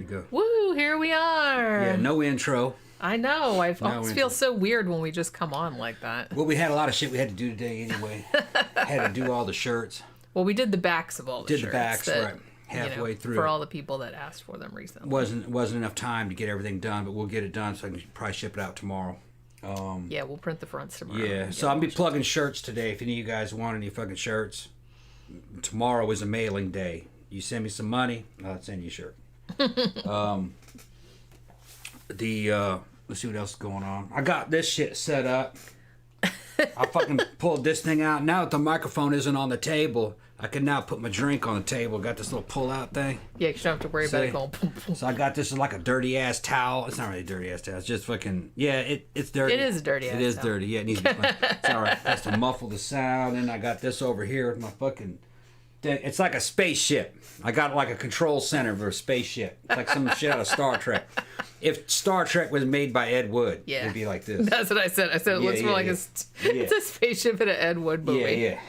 go. Woo, here we are. Yeah, no intro. I know. I always feel so weird when we just come on like that. Well, we had a lot of shit we had to do today anyway. Had to do all the shirts. Well, we did the backs of all the shirts. Did the backs, that, right. Halfway through. For all the people that asked for them recently. Wasn't enough time to get everything done, but we'll get it done so I can probably ship it out tomorrow. Yeah, we'll print the fronts tomorrow. Yeah, so I'll be plugging shirts today. If any of you guys want any fucking shirts, tomorrow is a mailing day. You send me some money, I'll send you a shirt. Let's see what else is going on. I got this shit set up. I fucking pulled this thing out. Now that the microphone isn't on the table, I can now put my drink on the table. Got this little pull-out thing. Yeah, you don't have to worry about it going boom, boom. So I got this like a dirty-ass towel. It's not really a dirty-ass towel. It's just fucking... Yeah, it's dirty. It is a dirty-ass towel. It is dirty. Yeah, it needs to be clean. It's all right. That's to muffle the sound. And I got this over here with my fucking... thing. It's like a spaceship. I got like a control center for a spaceship. It's like some shit out of Star Trek. If Star Trek was made by Ed Wood, it'd be like this. That's what I said. I said it looks more like it's a spaceship in an Ed Wood movie. Yeah.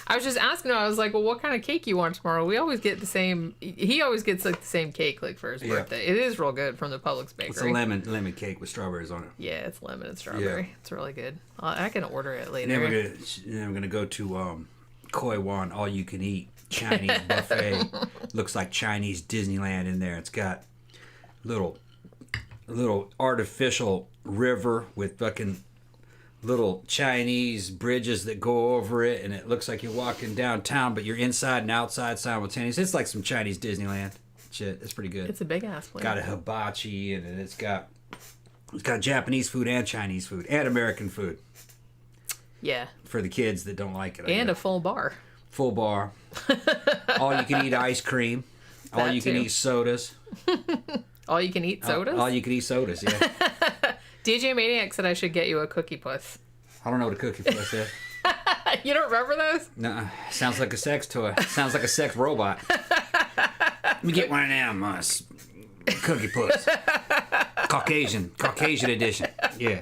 I was just asking him, I was like, well, what kind of cake you want tomorrow? We always get the same, he always gets like the same cake like for his birthday. It is real good from the Publix bakery. It's a lemon cake with strawberries on it. Yeah, it's lemon and strawberry. Yeah. It's really good. I can order it later. And then we're going to go to Koi Wan all you can eat Chinese buffet. Looks like Chinese Disneyland in there. It's got little artificial river with fucking little Chinese bridges that go over it, and it looks like you're walking downtown, but you're inside and outside simultaneously. It's like some Chinese Disneyland shit. It's pretty good. It's a big ass place. Got a hibachi, and it's got Japanese food and Chinese food and American food. Yeah. For the kids that don't like it. And a full bar. Full bar. All you can eat ice cream. All you can eat sodas. All you can eat sodas? All you can eat sodas, yeah. DJ Maniac said I should get you a cookie puss. I don't know what a cookie puss is. You don't remember those? No, sounds like a sex toy. Sounds like a sex robot. Let me get one of them. Cookie puss. Caucasian edition. Yeah.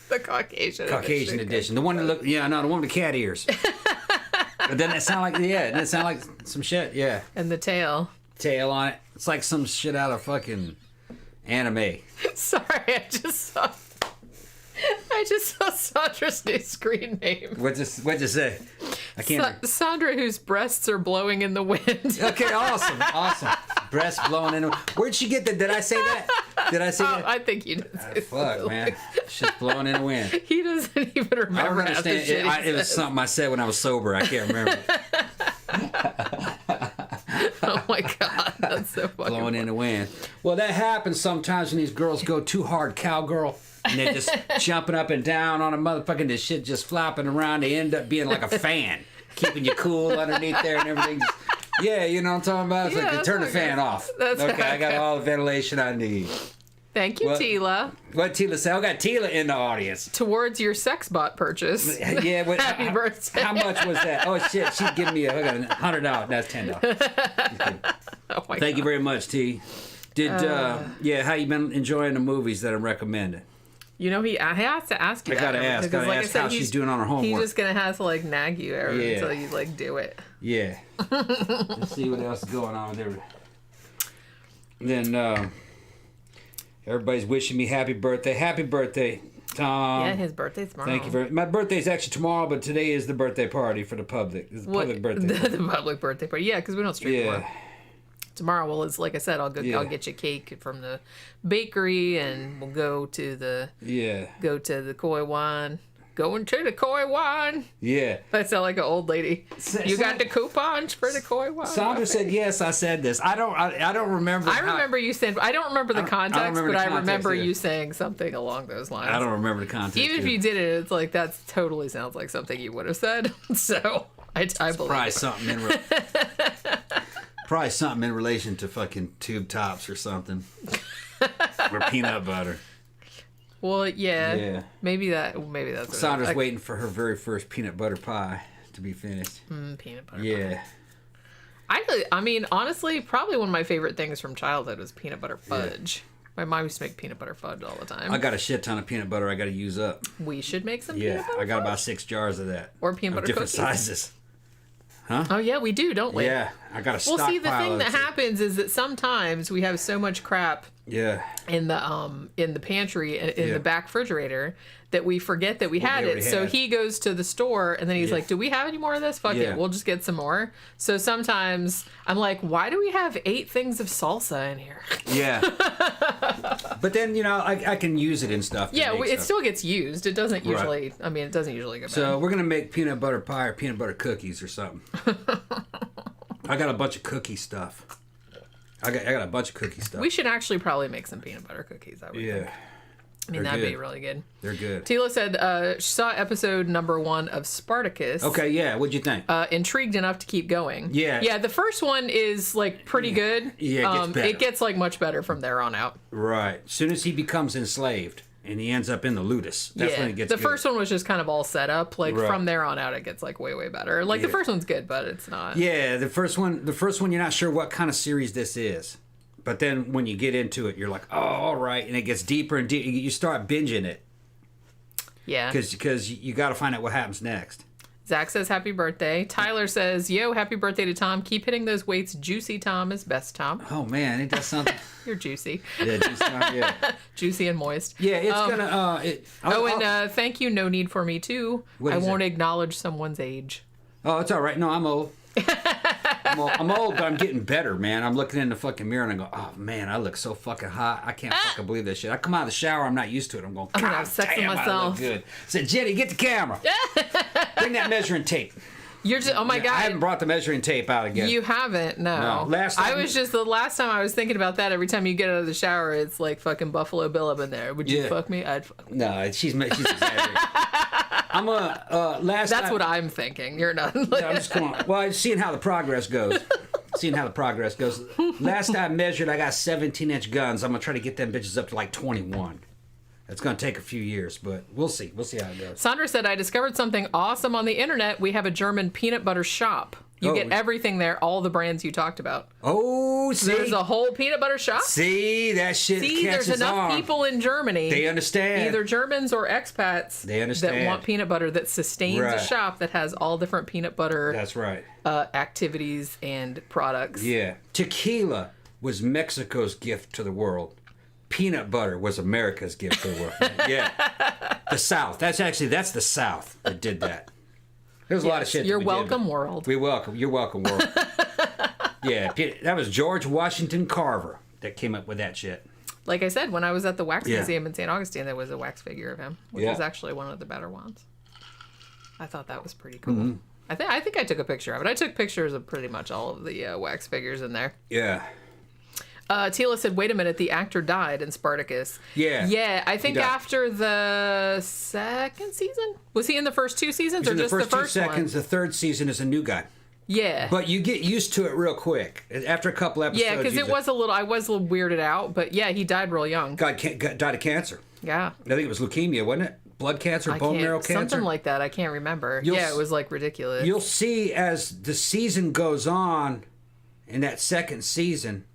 The Caucasian edition. The one that look, the one with the cat ears. But doesn't it sound like, doesn't it sound like some shit? Yeah. And the tail. Tail on it. It's like some shit out of fucking anime. Sorry, I just saw Sandra's new screen name. What'd you say? I can't. Sandra, whose breasts are blowing in the wind. Okay, awesome. Breasts blowing in the wind. Where'd she get that? Did I say that? that? I think you did. Fuck, man. Shit's blowing in the wind. He doesn't even remember. I don't understand. It was something I said when I was sober. I can't remember. Oh my god, that's so fucking blowing in the wind. Well, that happens sometimes when these girls go too hard cowgirl, and they're just jumping up and down on a motherfucking this shit just flopping around. They end up being like a fan, keeping you cool underneath there and everything. Yeah, you know what I'm talking about? It's like, turn the fan off. Okay, I got all the ventilation I need. Thank you, Tila. What Tila said? I got Tila in the audience. Towards your sex bot purchase. Yeah. Happy birthday. How much was that? Oh, shit. She'd give me $100. That's $10. Oh, my Thank you very much, T. How you been enjoying the movies that I'm recommending? You know, I have to ask you that. I gotta ask how she's doing on her homework. He's just going to have to, nag you until you, do it. Yeah. Let's see what else is going on with everything. Then, everybody's wishing me happy birthday. Happy birthday, Tom. Yeah, his birthday's tomorrow. Thank you very much. My birthday's actually tomorrow, but today is the birthday party for the public. It's the public birthday. The public birthday party. Yeah, because we don't stream tomorrow. Tomorrow, well, like I said, I'll get you cake from the bakery, and we'll go to the Koi Wan. Going to the Koi Wan. Yeah. I sound like an old lady. You got the coupons for the Koi Wan. Sandra said yes. I said this. I don't remember. I remember you saying. I don't remember the context, but I remember you saying something along those lines. I don't remember the context. Even if you did it, it's like that totally sounds like something you would have said. So I believe probably it. Something in relation to fucking tube tops or something, or peanut butter. Well, yeah. Maybe that's what Sandra's waiting for her very first peanut butter pie to be finished. Peanut butter pie. I mean, honestly, probably one of my favorite things from childhood was peanut butter fudge. My mom used to make peanut butter fudge all the time. I got a shit ton of peanut butter I got to use up. We should make some peanut butter I got about 6 jars of that. Or peanut butter different cookies. Sizes. Huh? Oh yeah, we do, don't we? Yeah, I got a stockpile. Well, see, the thing that happens is that sometimes we have so much crap. Yeah. In the pantry, in the back refrigerator, that we forget that we had it. So he goes to the store and then he's like, "Do we have any more of this? Fuck it, we'll just get some more." So sometimes I'm like, "Why do we have 8 things of salsa in here?" Yeah. But then I can use it and stuff. Yeah, it still gets used. It doesn't usually. Right. I mean, it doesn't usually go bad. So we're gonna make peanut butter pie or peanut butter cookies or something. I got a bunch of cookie stuff. I got a bunch of cookie stuff. We should actually probably make some peanut butter cookies. I would think. I mean, that'd be really good. They're good. Tila said she saw episode number 1 of Spartacus. Okay, yeah. What'd you think? Intrigued enough to keep going. Yeah. Yeah, the first one is like pretty good. Yeah, it gets better. It gets like much better from there on out. Right. As soon as he becomes enslaved and he ends up in the ludus, that's when it gets the good. first one was just kind of all set up. Like from there on out, it gets like way, way better. Like the first one's good, but it's not. Yeah, the first one, you're not sure what kind of series this is. But then when you get into it, you're like, oh, all right. And it gets deeper and deeper. You start binging it. Yeah. Because you got to find out what happens next. Zach says, happy birthday. Tyler says, yo, happy birthday to Tom. Keep hitting those weights. Juicy Tom is best, Tom. Oh, man. Ain't that something? You're juicy. Yeah, juicy Tom, yeah. Juicy and moist. Yeah, it's going to... thank you, no need for me, too. I won't acknowledge someone's age. Oh, it's all right. No, I'm old. I'm old, but I'm getting better, man. I'm looking in the fucking mirror and I go, oh, man, I look so fucking hot. I can't fucking believe this shit. I come out of the shower, I'm not used to it. I'm going, God I'm sexing myself. I look good. I said, Jenny, get the camera. Bring that measuring tape. You're just, oh my God. I haven't brought the measuring tape out again. You haven't? No. The last time I was thinking about that, every time you get out of the shower, it's like fucking Buffalo Bill up in there. Would you fuck me? I'd fuck me. No, she's exaggerating. That's what I'm thinking. You're not. I'm just going, well, seeing how the progress goes. Last I measured, I got 17-inch guns. I'm going to try to get them bitches up to like 21. It's going to take a few years, but we'll see. We'll see how it goes. Sandra said, I discovered something awesome on the internet. We have a German peanut butter shop. You get everything there, all the brands you talked about. Oh, see? There's a whole peanut butter shop? See, that shit catches there's enough on. People in Germany. They understand. Either Germans or expats. They understand. That want peanut butter that sustains a shop that has all different peanut butter That's right. Activities and products. Yeah. Tequila was Mexico's gift to the world. Peanut butter was America's gift to the world. Yeah. The South. That's the South that did that. There's a lot of shit. You're welcome, world. You're welcome, world. Yeah, that was George Washington Carver that came up with that shit. Like I said, when I was at the Wax Museum in St. Augustine, there was a wax figure of him, which was actually one of the better ones. I thought that was pretty cool. Mm-hmm. I think I took a picture of it. I took pictures of pretty much all of the wax figures in there. Yeah. Tila said, wait a minute, the actor died in Spartacus. Yeah. Yeah, I think after the second season? Was he in the first 2 seasons or just the first 2 seconds. one? The third season is a new guy. Yeah. But you get used to it real quick. After a couple episodes. Yeah, because I was a little weirded out, but yeah, he died real young. Died of cancer. Yeah. I think it was leukemia, wasn't it? Blood cancer, bone marrow cancer? Something like that. I can't remember. It was like ridiculous. You'll see as the season goes on in that second season.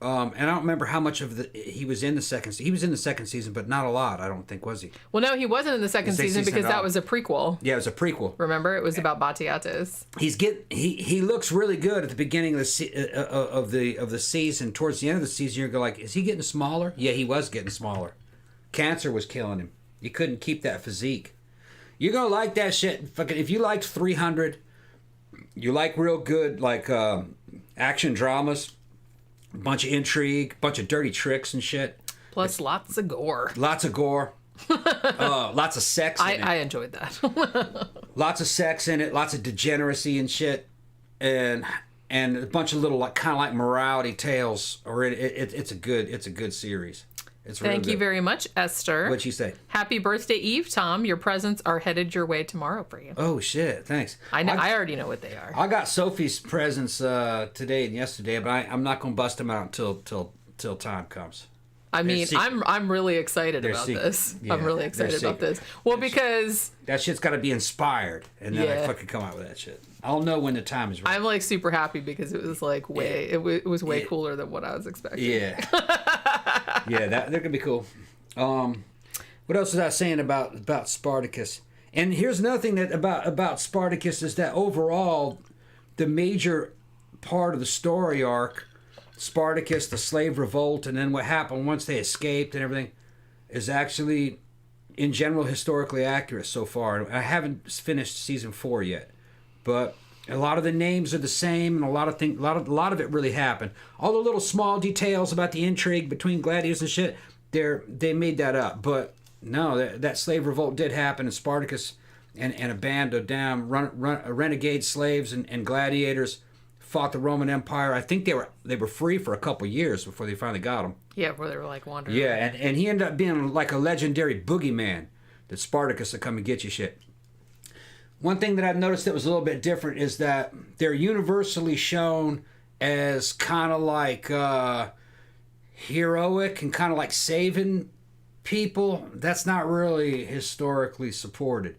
And I don't remember how much of he was in the second season. He was in the second season, but not a lot, I don't think, was he? Well, no, he wasn't in the second season because that was a prequel. Yeah, it was a prequel. Remember? It was about Batiatus. He looks really good at the beginning of the season. Towards the end of the season, you're like, is he getting smaller? Yeah, he was getting smaller. Cancer was killing him. He couldn't keep that physique. You're going to like that shit. Fucking, if you liked 300, you like real good like action dramas, bunch of intrigue, bunch of dirty tricks and shit. Plus lots of gore. Lots of gore. Lots of sex in it. I enjoyed that. Lots of sex in it, lots of degeneracy and shit. And a bunch of little kind of like morality tales. Or it's a good series. It's really Thank you very much, Esther. What'd you say? Happy birthday Eve, Tom. Your presents are headed your way tomorrow for you. Oh shit! Thanks. I know. I already know what they are. I got Sophie's presents today and yesterday, but I'm not gonna bust them out until time comes. I mean, I'm really excited about this. Yeah, I'm really excited about this. Well, because that shit's got to be inspired, and then I fucking come out with that shit. I'll know when the time is right. I'm like super happy because it was like it was way cooler than what I was expecting. Yeah. Yeah, they're gonna be cool. What else was I saying about Spartacus? And here's another thing that about Spartacus is that overall, the major part of the story arc, Spartacus, the slave revolt, and then what happened once they escaped and everything, is actually, in general, historically accurate so far. I haven't finished season 4 yet, but a lot of the names are the same, and a lot of it really happened. All the little small details about the intrigue between gladiators and shit, they made that up. But no, that slave revolt did happen, and Spartacus and a band of damn renegade slaves and gladiators fought the Roman Empire. I think they were free for a couple years before they finally got him. Yeah, where they were like wandering. Yeah, and he ended up being like a legendary boogeyman that Spartacus would come and get you shit. One thing that I've noticed that was a little bit different is that they're universally shown as kind of like heroic and kind of like saving people. That's not really historically supported.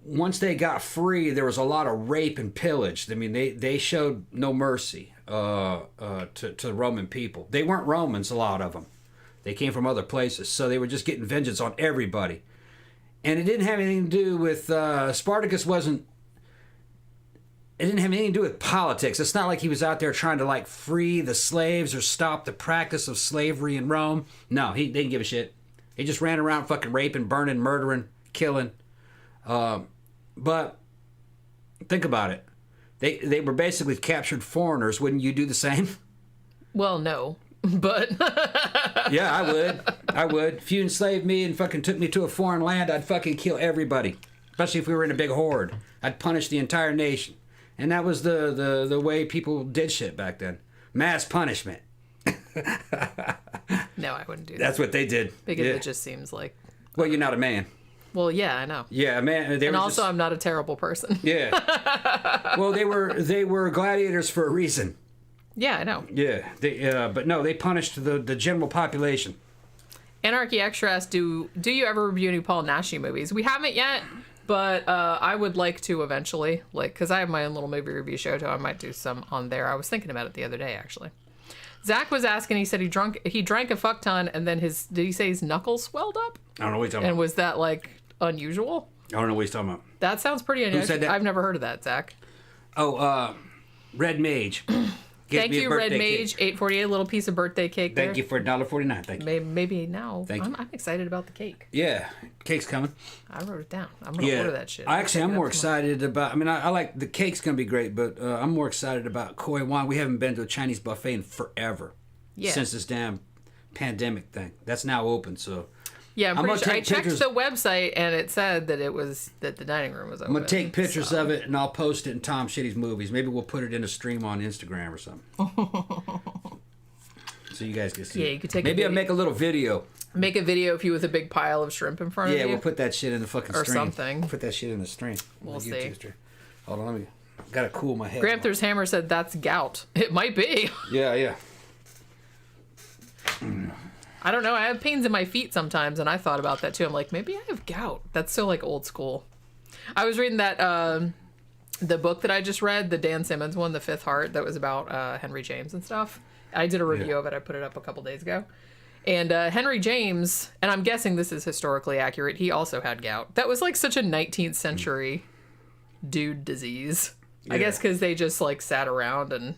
Once they got free, there was a lot of rape and pillage. I mean, they showed no mercy to the Roman people. They weren't Romans, a lot of them. They came from other places, so they were just getting vengeance on everybody. And it didn't have anything to do with Spartacus. It didn't have anything to do with politics. It's not like he was out there trying to like free the slaves or stop the practice of slavery in Rome. No, he didn't give a shit. He just ran around fucking raping, burning, murdering, killing. But think about it. They were basically captured foreigners. Wouldn't you do the same? Well, no. But yeah, I would. If you enslaved me and fucking took me to a foreign land, I'd fucking kill everybody. Especially if we were in a big horde. I'd punish the entire nation. And that was the way people did shit back then. Mass punishment. No, I wouldn't do that. That's what they did. Because it just seems like... Well, you're not a man. Well, yeah, I know. Yeah, man. And also, I'm not a terrible person. Yeah. Well, they were gladiators for a reason. Yeah, I know. Yeah, but no, they punished the general population. Anarchy Extra asked, do you ever review any HoboNasty movies? We haven't yet, but I would like to eventually. Like, because I have my own little movie review show, too. I might do some on there. I was thinking about it the other day, actually. Zach was asking, he said he drank a fuck ton, and then did he say his knuckles swelled up? I don't know what you're talking about. And was that, like, unusual? I don't know what he's talking about. That sounds pretty unusual. Who said that? I've never heard of that, Zach. Oh, Red Mage. Thank you, Red Mage. $8.48, a little piece of birthday cake there. Thank you for $1.49. Thank you. Maybe now. Thank you. I'm excited about the cake. Yeah, cake's coming. I wrote it down. I'm going to order that shit. I'm more excited about... I mean, I like... The cake's going to be great, but I'm more excited about Koi Wan. We haven't been to a Chinese buffet in forever. Yeah. Since this damn pandemic thing. That's now open, so... Yeah, I'm pretty sure. I checked the website, and it said that the dining room was open. I'm going to take pictures of it, and I'll post it in Tom Shitty's Movies. Maybe we'll put it in a stream on Instagram or something. So you guys can see. Yeah, you could take Maybe I'll make a little video. Make a video of you with a big pile of shrimp in front of you. Yeah, we'll put that shit in the fucking stream. Or something. Put that shit in the stream. We'll see. Hold on, gotta cool my head. Gramthars Hammer said that's gout. It might be. Yeah. I don't know. I have pains in my feet sometimes, and I thought about that too. I'm like, maybe I have gout. That's so like old school. I was reading that the book that I just read, the Dan Simmons one, The Fifth Heart, that was about Henry James and stuff. I did a review of it. I put it up a couple days ago. And Henry James, and I'm guessing this is historically accurate, he also had gout. That was like such a 19th century dude disease. Yeah. I guess because they just like sat around and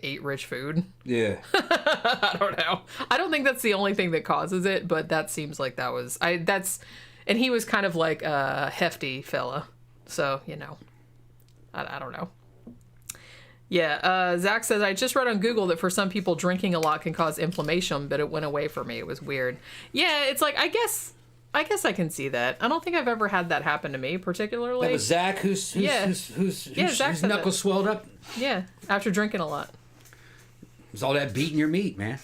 ate rich food. Yeah. I don't know. I don't think that's the only thing that causes it, but that seems like that was... And he was kind of like a hefty fella. So, you know. I don't know. Yeah, Zach says, I just read on Google that for some people drinking a lot can cause inflammation, but it went away for me. It was weird. Yeah, it's like, I guess I can see that. I don't think I've ever had that happen to me, particularly. That was Zach whose knuckles swelled up? Yeah, after drinking a lot. It was all that beating your meat, man.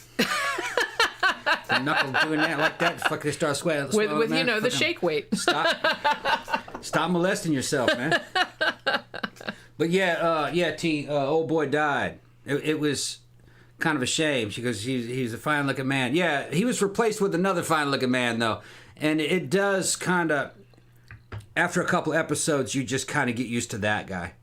The knuckles doing that like that, fuck, they start sweating. With you know, the shake weight. Stop molesting yourself, man. But old boy died. It was kind of a shame because he was a fine looking man. Yeah, he was replaced with another fine looking man though, and it does kind of. After a couple episodes, you just kind of get used to that guy.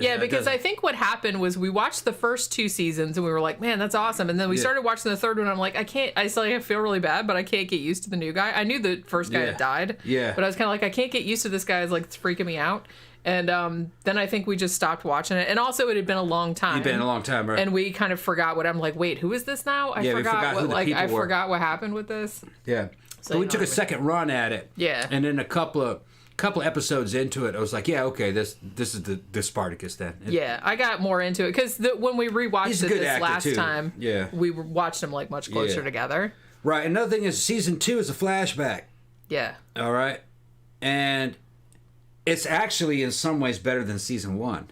Yeah, because I think what happened was we watched the first 2 seasons and we were like, man, that's awesome. And then we started watching the third one. And I'm like, I still feel really bad, but I can't get used to the new guy. I knew the first guy had died. Yeah. But I was kind of like, I can't get used to this guy. It's like, it's freaking me out. And then I think we just stopped watching it. And also, it had been a long time. It'd been a long time, right? And we kind of forgot what I'm like. Wait, who is this now? We forgot who the people were. Forgot what happened with this. Yeah. So we took a second run at it. Yeah. And then a couple of episodes into it, I was like, yeah, okay, this is the Spartacus then. Yeah, I got more into it because when we rewatched it this last time, we watched them like much closer together. Right. Another thing is season 2 is a flashback. Yeah. All right. And it's actually in some ways better than season 1.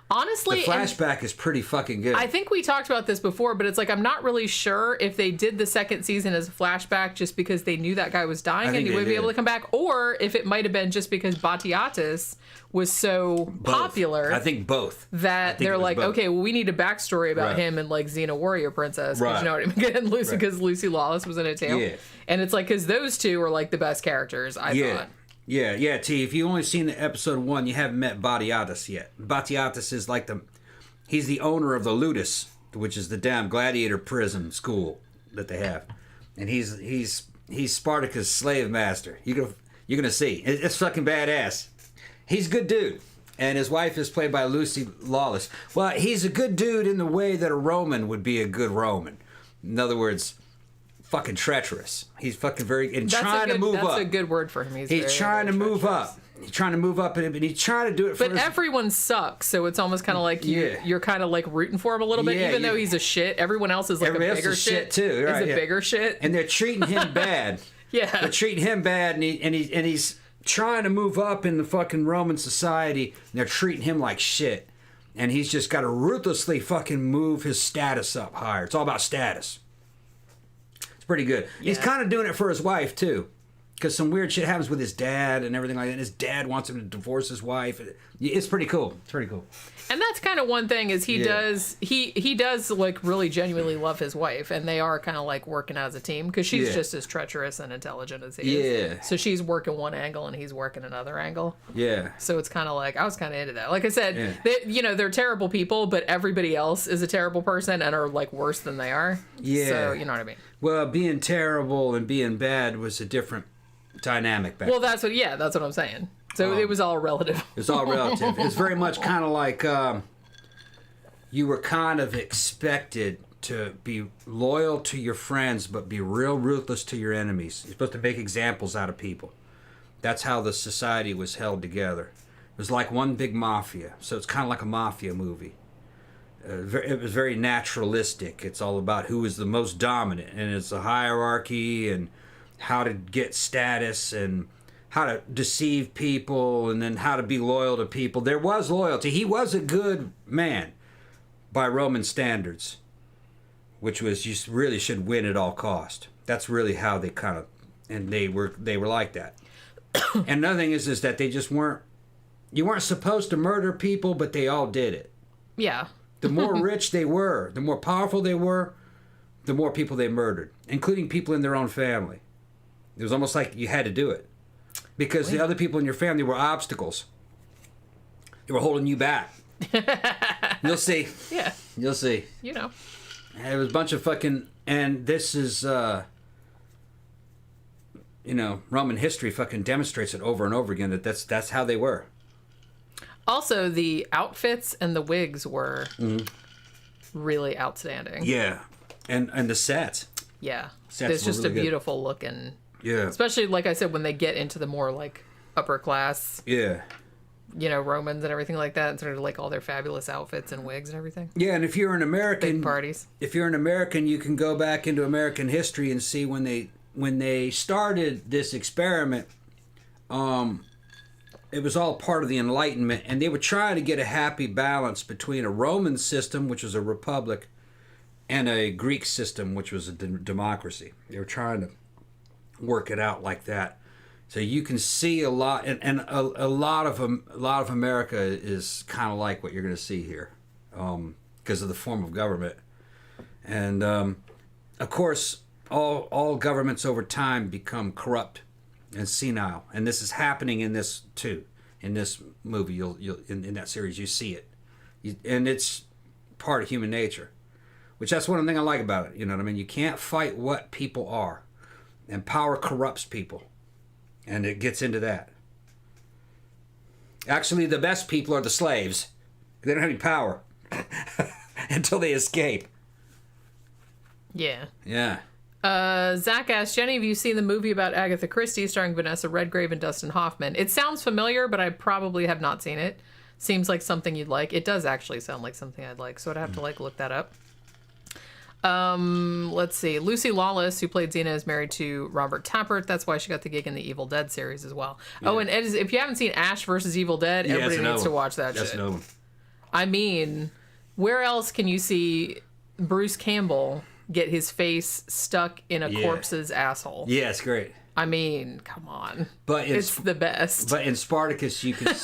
Honestly, the flashback is pretty fucking good. I think we talked about this before, but it's like I'm not really sure if they did the second season as a flashback just because they knew that guy was dying and he wouldn't be able to come back, or if it might have been just because Batiatus was so popular. I think both. That they're like, okay, well, we need a backstory about him and like Xena Warrior Princess, because you know what I mean? And Lucy, because Lucy Lawless was in it too. Yeah. And it's like, because those two are like the best characters, I thought. Yeah, T, if you've only seen the episode 1, you haven't met Batiatus yet. Batiatus is like he's the owner of the Ludus, which is the damn gladiator prison school that they have. And he's Spartacus' slave master. You're gonna see. It's fucking badass. He's a good dude. And his wife is played by Lucy Lawless. Well, he's a good dude in the way that a Roman would be a good Roman. In other words, fucking treacherous. He's fucking trying to move up. That's a good word for him. He's trying to move up. He's trying to move up, and he's trying to do it for But everyone sucks, so it's almost kind of like you're kind of like rooting for him a little bit, even though he's a shit. Everyone else is like a bigger shit too. Right, he's a bigger shit. And they're treating him bad. They're treating him bad, and he's trying to move up in the fucking Roman society, and they're treating him like shit. And he's just got to ruthlessly fucking move his status up higher. It's all about status. Pretty good. Yeah. He's kind of doing it for his wife too, because some weird shit happens with his dad and everything like that. And his dad wants him to divorce his wife. It's pretty cool. It's pretty cool. And that's kind of one thing is he does like really genuinely love his wife, and they are kind of like working as a team because she's just as treacherous and intelligent as he is. Yeah. So she's working one angle and he's working another angle. Yeah. So it's kind of like I was kind of into that. Like I said, they're terrible people, but everybody else is a terrible person and are like worse than they are. Yeah. So you know what I mean. Well, being terrible and being bad was a different dynamic back then. Well, that's what I'm saying. So it was all relative. It's all relative. It's very much kind of like you were kind of expected to be loyal to your friends, but be real ruthless to your enemies. You're supposed to make examples out of people. That's how the society was held together. It was like one big mafia. So it's kind of like a mafia movie. It was very naturalistic. It's all about who is the most dominant, and it's a hierarchy and how to get status and how to deceive people and then how to be loyal to people. There was loyalty. He was a good man by Roman standards, which was you really should win at all cost. That's really how they kind of, and they were like that. And another thing is that they just weren't, you weren't supposed to murder people, but they all did it. Yeah. The more rich they were, the more powerful they were, the more people they murdered, including people in their own family. It was almost like you had to do it. Because the other people in your family were obstacles. They were holding you back. You'll see. Yeah. You'll see. You know. And it was a bunch of fucking... And this is... Roman history fucking demonstrates it over and over again that that's how they were. Also, the outfits and the wigs were really outstanding. Yeah. And the sets. Yeah. It's just really a beautiful looking... Yeah. Especially, like I said, when they get into the more, like, upper class, Romans and everything like that, and sort of, like, all their fabulous outfits and wigs and everything. Yeah, and if you're an American... Big parties. If you're an American, you can go back into American history and see when they started this experiment, it was all part of the Enlightenment, and they were trying to get a happy balance between a Roman system, which was a republic, and a Greek system, which was a democracy. They were trying to work it out like that, so you can see a lot, and a lot of America is kind of like what you're going to see here, because of the form of government, and of course, all governments over time become corrupt and senile, and this is happening in this too. In this movie, you'll in that series, you see it, and it's part of human nature, which that's one thing I like about it. You know what I mean? You can't fight what people are. And power corrupts people. And it gets into that. Actually, the best people are the slaves. They don't have any power until they escape. Yeah. Yeah. Zach asked, Jenny, have you seen the movie about Agatha Christie starring Vanessa Redgrave and Dustin Hoffman? It sounds familiar, but I probably have not seen it. Seems like something you'd like. It does actually sound like something I'd like, so I'd have to look that up. Let's see. Lucy Lawless, who played Xena, is married to Robert Tappert. That's why she got the gig in the Evil Dead series as well. Yeah. Oh, and if you haven't seen Ash versus Evil Dead, everybody needs to watch that shit. That's another one. I mean, where else can you see Bruce Campbell get his face stuck in a corpse's asshole? Yeah, it's great. I mean, come on. But it's the best. But in Spartacus, you can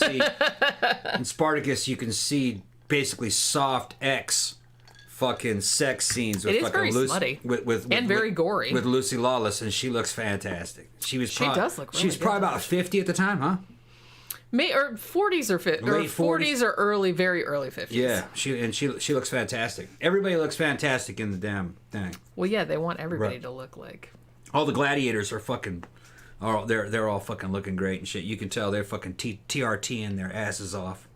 see basically soft X fucking sex scenes with it is very smutty and very gory with Lucy Lawless, and she looks fantastic. She does look really she was probably about 50 at the time, huh? Or 40s or 50s, or 40s or very early 50s. Yeah, she looks fantastic. Everybody looks fantastic in the damn thing. Well, yeah, they want everybody to look like. All the gladiators are fucking. They're all fucking looking great and shit. You can tell they're fucking TRTing their asses off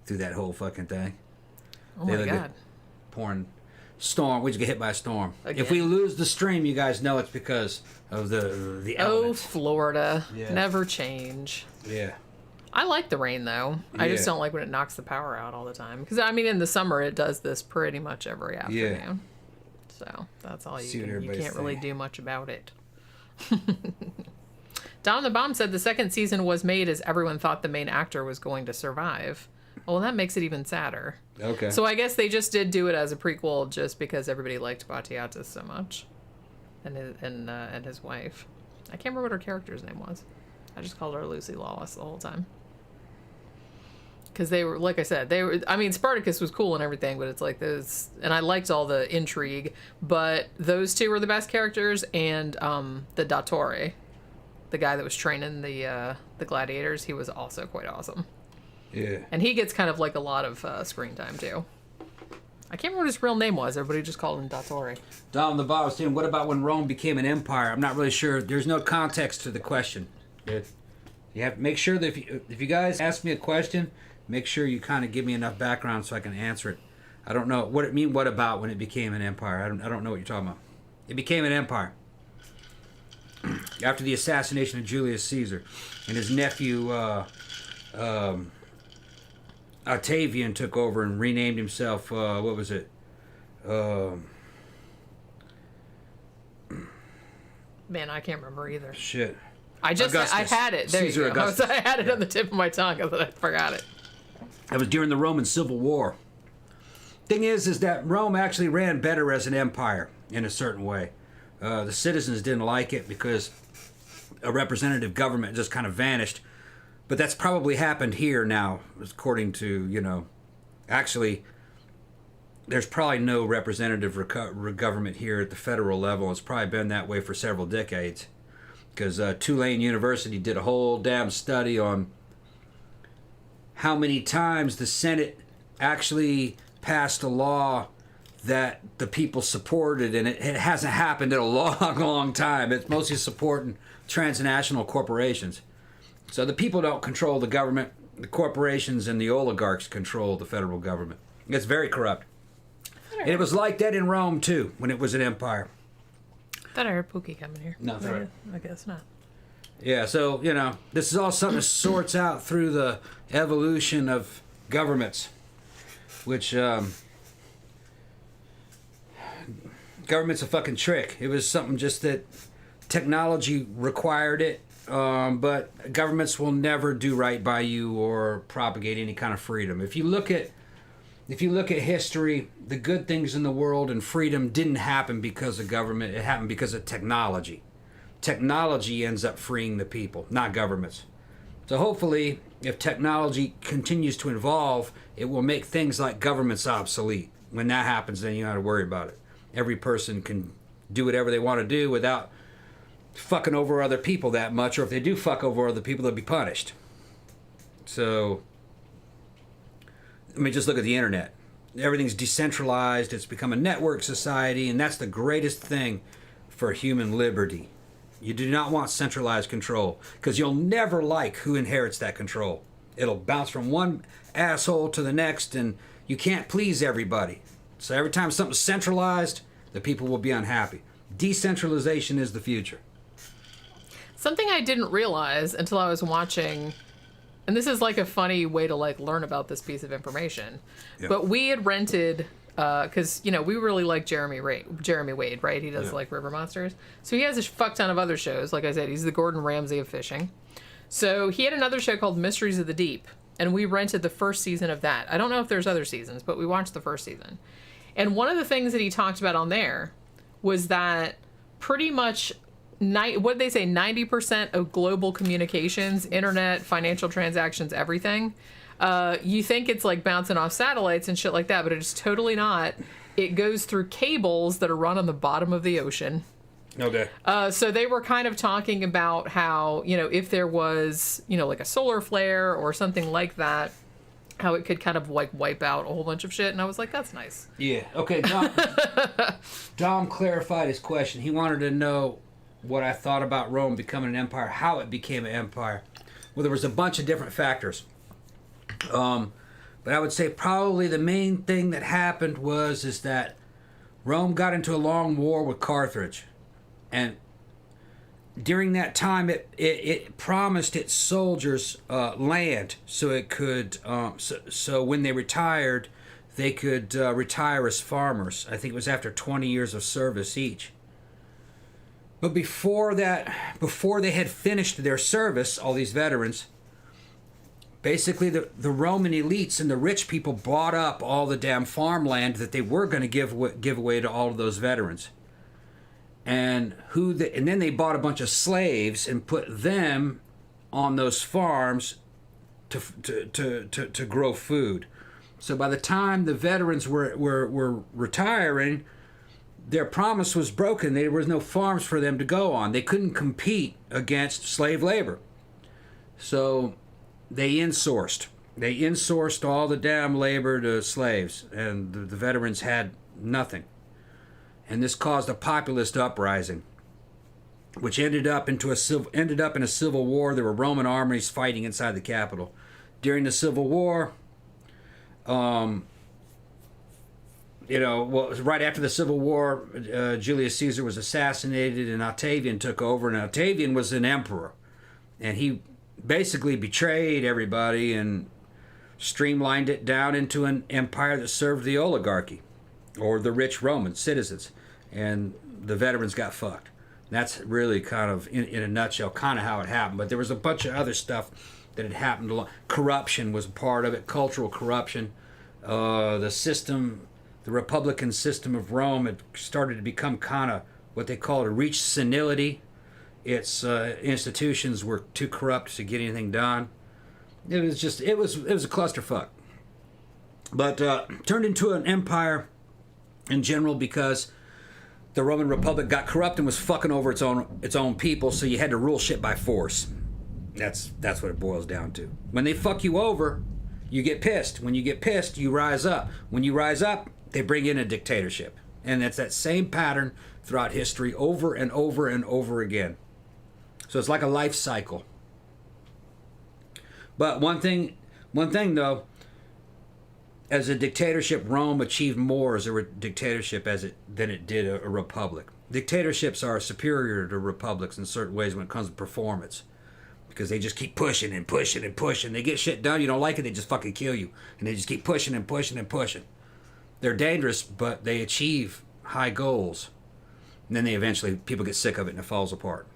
through that whole fucking thing. Oh my god. Pouring storm. We just get hit by a storm. Again. If we lose the stream, you guys know it's because of the elements. Oh, Florida. Yeah. Never change. Yeah. I like the rain, though. I just don't like when it knocks the power out all the time. Because, I mean, in the summer, it does this pretty much every afternoon. Yeah. So, that's all you can. You can't really do much about it. Don the Bomb said the second season was made as everyone thought the main actor was going to survive. Well, that makes it even sadder. Okay. So, I guess they just did do it as a prequel just because everybody liked Batiatus so much. And his wife. I can't remember what her character's name was. I just called her Lucy Lawless the whole time. Because they were, like I said, I mean, Spartacus was cool and everything, but it's like this, and I liked all the intrigue, but those two were the best characters, and the Dottore, the guy that was training the gladiators, he was also quite awesome. Yeah. And he gets kind of like a lot of screen time, too. I can't remember what his real name was. Everybody just called him Dottore. Dom the Bob was saying, what about when Rome became an empire? I'm not really sure. There's no context to the question. You have to make sure that if you guys ask me a question, make sure you kind of give me enough background so I can answer it. I don't know what it mean. What about when it became an empire? I don't know what you're talking about. It became an empire after the assassination of Julius Caesar, and his nephew Octavian took over and renamed himself. What was it? Man, I can't remember either. Shit. I had it. There Caesar you go. I had it on the tip of my tongue, but I forgot it. That was during the Roman Civil War. Thing is that Rome actually ran better as an empire in a certain way. The citizens didn't like it because a representative government just kind of vanished. But that's probably happened here now, according to, actually, there's probably no representative government here at the federal level. It's probably been that way for several decades. Because Tulane University did a whole damn study on how many times the Senate actually passed a law that the people supported, and it hasn't happened in a long, long time. It's mostly supporting transnational corporations. So the people don't control the government. The corporations and the oligarchs control the federal government. It's very corrupt. And it was like that in Rome, too, when it was an empire. I thought I heard Pookie coming here. No, sorry. I guess not. Yeah, so, this is all something that sorts out through the evolution of governments, which, government's a fucking trick. It was something just that technology required it, but governments will never do right by you or propagate any kind of freedom. If you look at history, the good things in the world and freedom didn't happen because of government. It happened because of technology. Technology ends up freeing the people, not governments. So hopefully, if technology continues to evolve, it will make things like governments obsolete. When that happens, then you don't have to worry about it. Every person can do whatever they want to do without fucking over other people that much, or if they do fuck over other people, they'll be punished. So, I mean, just look at the internet. Everything's decentralized. It's become a network society, and that's the greatest thing for human liberty. You do not want centralized control, because you'll never like who inherits that control. It'll bounce from one asshole to the next, and you can't please everybody. So every time something's centralized, the people will be unhappy. Decentralization is the future. Something I didn't realize until I was watching, and this is like a funny way to like learn about this piece of information, but we had rented, because, you know, we really like Jeremy Wade, right? He does like River Monsters. So he has a fuck ton of other shows. Like I said, he's the Gordon Ramsay of fishing. So he had another show called Mysteries of the Deep, and we rented the first season of that. I don't know if there's other seasons, but we watched the first season. And one of the things that he talked about on there was that pretty much, what did they say, 90% of global communications, internet, financial transactions, everything, you think it's like bouncing off satellites and shit like that, but it's totally not. It goes through cables that are run on the bottom of the ocean. Okay. So they were kind of talking about how, you know, if there was, you know, like a solar flare or something like that, how it could kind of like wipe out a whole bunch of shit. And I was like, that's nice. Yeah. Okay. Dom clarified his question. He wanted to know what I thought about Rome becoming an empire, how it became an empire. Well, there was a bunch of different factors. But I would say probably the main thing that happened is that Rome got into a long war with Carthage. And during that time, it promised its soldiers land so it could, so when they retired, they could retire as farmers. I think it was after 20 years of service each. But before they had finished their service, all these veterans, basically the Roman elites and the rich people bought up all the damn farmland that they were going to give away to all of those veterans. And then they bought a bunch of slaves and put them on those farms to grow food. So by the time the veterans were retiring, their promise was broken. There was no farms for them to go on. They couldn't compete against slave labor. So they insourced. They insourced all the damn labor to slaves, and the veterans had nothing. And this caused a populist uprising, which ended up in a civil war. There were Roman armies fighting inside the capital. During the Civil War, right after the Civil War, Julius Caesar was assassinated and Octavian took over. And Octavian was an emperor, and he basically betrayed everybody and streamlined it down into an empire that served the oligarchy, or the rich Roman citizens. And the veterans got fucked. That's really kind of, in a nutshell, kind of how it happened. But there was a bunch of other stuff that had happened. Corruption was a part of it, cultural corruption. The Republican system of Rome had started to become kind of what they called a reach senility. Its institutions were too corrupt to get anything done. It was a clusterfuck. But turned into an empire in general because the Roman Republic got corrupt and was fucking over its own people, so you had to rule shit by force. That's what it boils down to. When they fuck you over, you get pissed. When you get pissed, you rise up. When you rise up, they bring in a dictatorship. And it's that same pattern throughout history over and over and over again. So it's like a life cycle. But one thing though, as a dictatorship, Rome achieved more as a dictatorship than it did a republic. Dictatorships are superior to republics in certain ways when it comes to performance, because they just keep pushing and pushing and pushing. They get shit done. You don't like it, they just fucking kill you. And they just keep pushing and pushing and pushing. They're dangerous, but they achieve high goals. And then people get sick of it and it falls apart.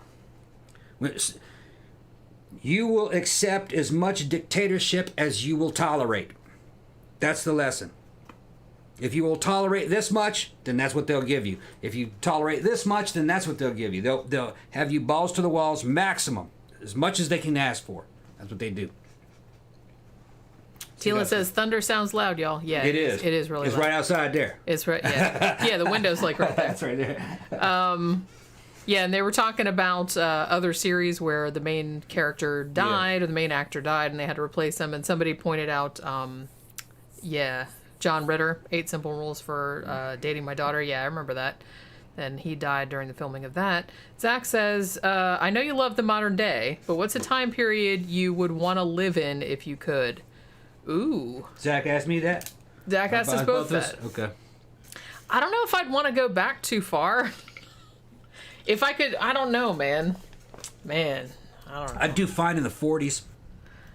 You will accept as much dictatorship as you will tolerate. That's the lesson. If you will tolerate this much, then that's what they'll give you. If you tolerate this much, then that's what they'll give you. They'll have you balls to the walls, maximum, as much as they can ask for. That's what they do. Tila says, thunder sounds loud, y'all. Yeah, it is. It is really loud. It's right outside there. It's right, yeah. Yeah, the window's like right there. That's right there. Yeah, and they were talking about other series where the main character died, or the main actor died, and they had to replace him. And somebody pointed out, John Ritter, 8 Simple Rules for Dating My Daughter. Yeah, I remember that. and he died during the filming of that. Zach says, I know you love the modern day, but what's a time period you would want to live in if you could? Ooh. Zach asked me that? Zach asked us both that. Okay. I don't know if I'd want to go back too far. If I could, I don't know, man. I don't know. I'd do fine in the 40s.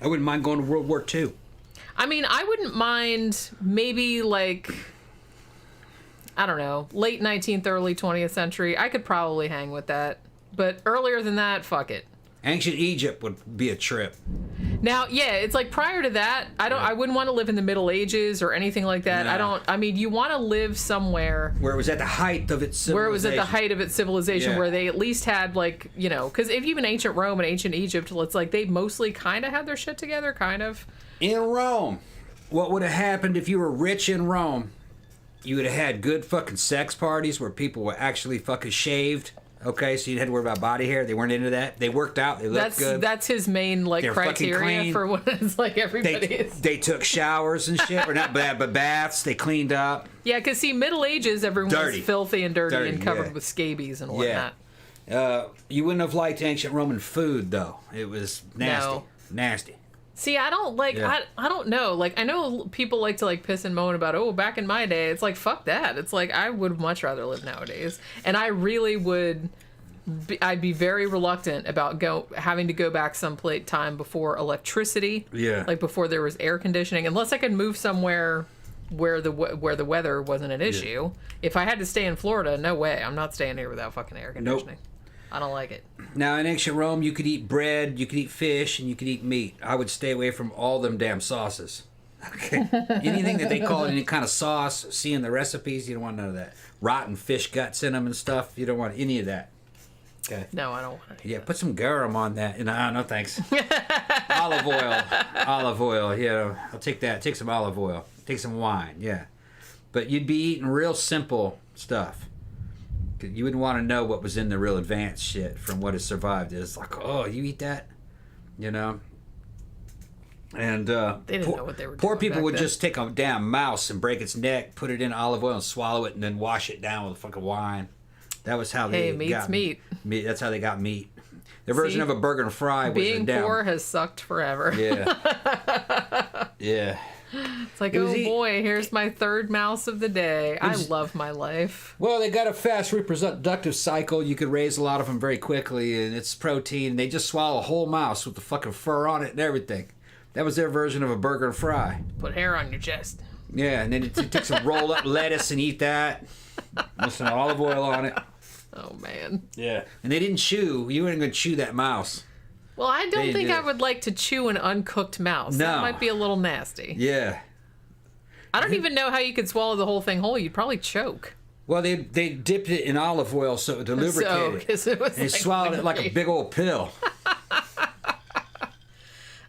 I wouldn't mind going to World War II. I mean, I wouldn't mind maybe like, I don't know, late 19th, early 20th century. I could probably hang with that. But earlier than that, fuck it. Ancient Egypt would be a trip. Now, yeah, it's like prior to that, I wouldn't want to live in the Middle Ages or anything like that. No. I mean, you want to live somewhere where it was at the height of its civilization. Where they at least had like, you know, because if even ancient Rome and ancient Egypt, it's like they mostly kind of had their shit together, kind of. In Rome, what would have happened if you were rich in Rome? You would have had good fucking sex parties where people were actually fucking shaved. Okay, so you didn't have to worry about body hair. They weren't into that. They worked out. They looked good. That's his main like criteria for what it's like everybody is. They took showers and shit, or not bad, but baths. They cleaned up. Yeah, because see, Middle Ages, everyone was filthy and dirty and covered with scabies and whatnot. Yeah. You wouldn't have liked ancient Roman food though. It was nasty. No. Nasty. See, I don't like, I don't know. Like, I know people like to, like, piss and moan about, oh, back in my day. It's like, fuck that. It's like, I would much rather live nowadays. And I really would, I'd be very reluctant about having to go back some time before electricity. Yeah. Like, before there was air conditioning. Unless I could move somewhere where the weather wasn't an issue. Yeah. If I had to stay in Florida, no way. I'm not staying here without fucking air conditioning. Nope. I don't like it. Now, in ancient Rome, you could eat bread, you could eat fish, and you could eat meat. I would stay away from all them damn sauces. Okay. Anything that they call any kind of sauce, see in the recipes, you don't want none of that. Rotten fish guts in them and stuff, you don't want any of that. Okay. No, I don't want any of that. Put some garum on that. No, thanks. Olive oil, yeah. I'll take that. Take some olive oil. Take some wine, yeah. But you'd be eating real simple stuff. You wouldn't want to know what was in the real advanced shit from what has survived. It's like, oh, you eat that? You know? And they didn't know what they were doing. Poor people would just take a damn mouse and break its neck, put it in olive oil and swallow it, and then wash it down with fucking wine. That was how they got meat. That's how they got meat. Their version of a burger and fry was being poor has sucked forever. Yeah. Yeah. It's like, oh boy, here's my third mouse of the day. I love my life. Well, they got a fast reproductive cycle. You could raise a lot of them very quickly, and it's protein. They just swallow a whole mouse with the fucking fur on it and everything. That was their version of a burger and fry. Put hair on your chest. Yeah, and then you take some rolled up lettuce and eat that. With some olive oil on it. Oh, man. Yeah. And they didn't chew. You weren't going to chew that mouse. Well, I don't think I would like to chew an uncooked mouse. No. That might be a little nasty. Yeah. I don't even know how you could swallow the whole thing whole. You'd probably choke. Well, they dipped it in olive oil to lubricate it. And they swallowed it like a big old pill.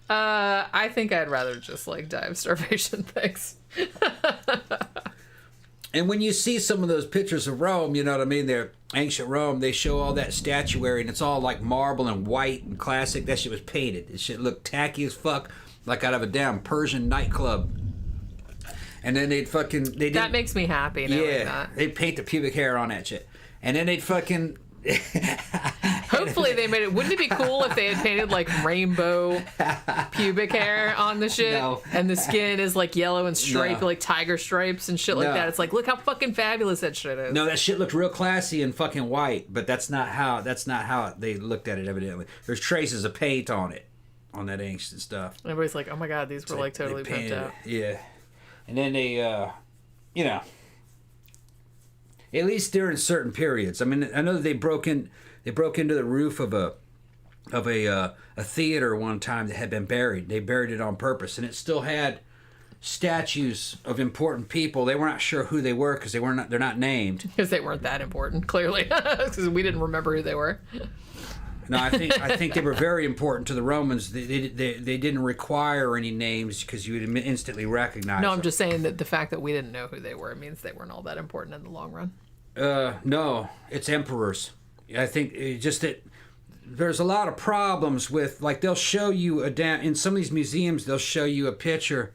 I think I'd rather just like die of starvation. Thanks. And when you see some of those pictures of Rome, you know what I mean? They're ancient Rome. They show all that statuary, and it's all like marble and white and classic. That shit was painted. This shit looked tacky as fuck, like out of a damn Persian nightclub. And then that makes me happy. Yeah, they'd paint the pubic hair on that shit, and then they'd fucking. Hopefully they made it. Wouldn't it be cool if they had painted like rainbow pubic hair on the shit? No. And the skin is like yellow and striped, like tiger stripes and shit like that. It's like, look how fucking fabulous that shit is. No, that shit looked real classy and fucking white, but that's not how they looked at it evidently. There's traces of paint on it, on that ancient stuff. Everybody's like, oh my god, these were like totally pimped out. Yeah. And then they, you know, at least during certain periods. I mean, I know that they broke into the roof of a theater one time that had been buried. They buried it on purpose, and it still had statues of important people. They were not sure who they were because they're not named. Because they weren't that important, clearly, because we didn't remember who they were. No, I think they were very important to the Romans. They didn't require any names because you would instantly recognize them. I'm just saying that the fact that we didn't know who they were means they weren't all that important in the long run. No, it's emperors. I think just that there's a lot of problems with, like, they'll show you in some of these museums, they'll show you a picture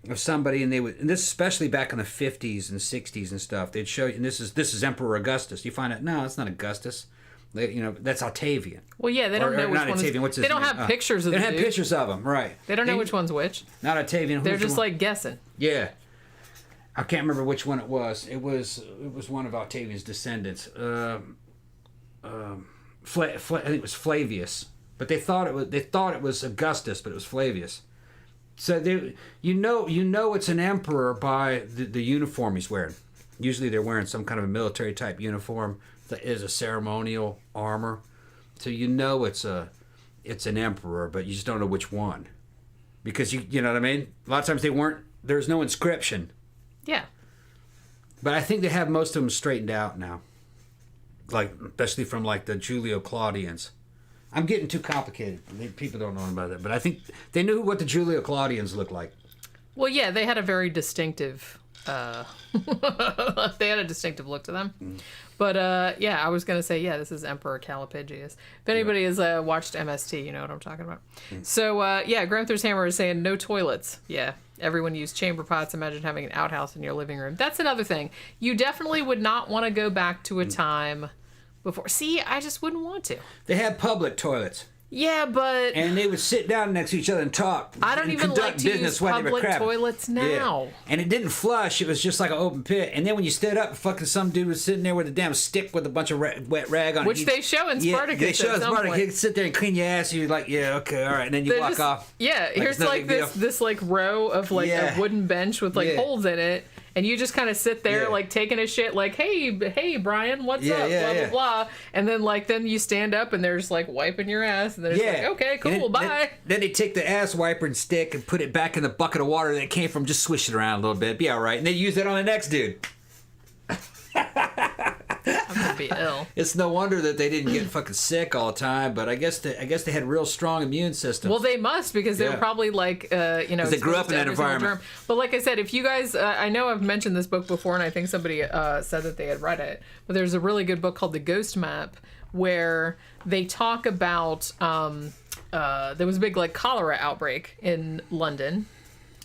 of somebody, and this especially back in the 50s and 60s and stuff. They'd show you, and this is Emperor Augustus. You find out, no, it's not Augustus. That's Octavian. Well, yeah, they don't know which one. Octavian. What's his name? They don't have pictures of. They don't have pictures of them, right? They don't know which one's which. Not Octavian. They're just like guessing. Yeah. I can't remember which one it was. It was one of Octavian's descendants. I think it was Flavius, but they thought it was Augustus, but it was Flavius. So you know it's an emperor by the uniform he's wearing. Usually they're wearing some kind of a military type uniform that is a ceremonial armor. So you know it's an emperor, but you just don't know which one, because you know what I mean. A lot of times there's no inscription. Yeah. But I think they have most of them straightened out now. Like, especially from like the Julio Claudians. I'm getting too complicated. People don't know about that. But I think they knew what the Julio Claudians looked like. Well, yeah, they had a very distinctive they had a distinctive look to them. Mm. But yeah, I was going to say, yeah, this is Emperor Calipigius. If anybody has watched MST, you know what I'm talking about. Mm. So yeah, Gramthars Hammer is saying no toilets. Yeah. Everyone used chamber pots. Imagine having an outhouse in your living room. That's another thing. You definitely would not want to go back to a time before. See, I just wouldn't want to. They had public toilets. Yeah, but... And they would sit down next to each other and talk. I don't even like to use public toilets now. Yeah. And it didn't flush. It was just like an open pit. And then when you stood up, fucking some dude was sitting there with a damn stick with a bunch of wet rag on it. Which they show in Spartacus. Yeah, they show in Spartacus. He'd sit there and clean your ass. And you're like, yeah, okay, all right. And then you walk off. Yeah, here's like this like row of like a wooden bench with like holes in it. And you just kind of sit there, like, taking a shit, like, hey, Brian, what's up, blah, blah. And then you stand up, and they're just, like, wiping your ass. And they're just like, okay, cool, bye. Then they take the ass wiper and stick and put it back in the bucket of water that it came from, just swish it around a little bit, be all right. And they use it on the next dude. I'm gonna be ill. It's no wonder that they didn't get fucking sick all the time, but I guess they had real strong immune systems. Well, they must, because they were probably like, they grew up in that environment. But like I said, if you guys, I know I've mentioned this book before, and I think somebody said that they had read it, but there's a really good book called The Ghost Map, where they talk about there was a big like cholera outbreak in London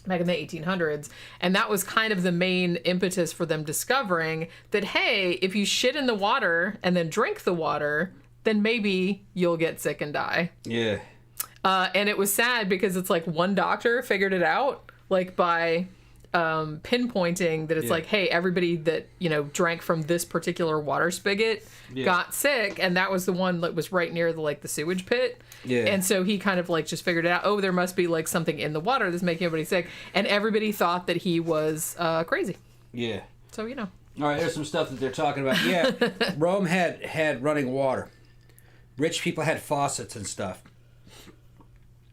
back in the 1800s, and that was kind of the main impetus for them discovering that, hey, if you shit in the water and then drink the water, then maybe you'll get sick and die. Yeah. And it was sad because it's like one doctor figured it out, like by pinpointing that it's like, hey, everybody that, drank from this particular water spigot got sick, and that was the one that was right near the sewage pit. Yeah. And so he kind of like just figured it out. Oh, there must be like something in the water that's making everybody sick, and everybody thought that he was crazy. Yeah. So All right, there's some stuff that they're talking about. Yeah, Rome had running water. Rich people had faucets and stuff.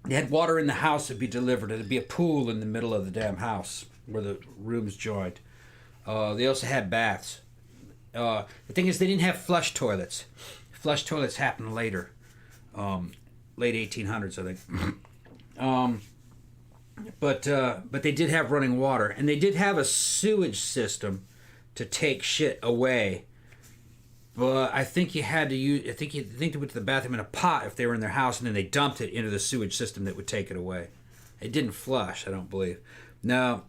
They had water in the house that'd be delivered. It'd be a pool in the middle of the damn house where the rooms joined. They also had baths. The thing is, they didn't have flush toilets. Flush toilets happened later, late 1800s, I think. But they did have running water, and they did have a sewage system to take shit away. But I think you had to use. I think they went to the bathroom in a pot if they were in their house, and then they dumped it into the sewage system that would take it away. It didn't flush, I don't believe. Now,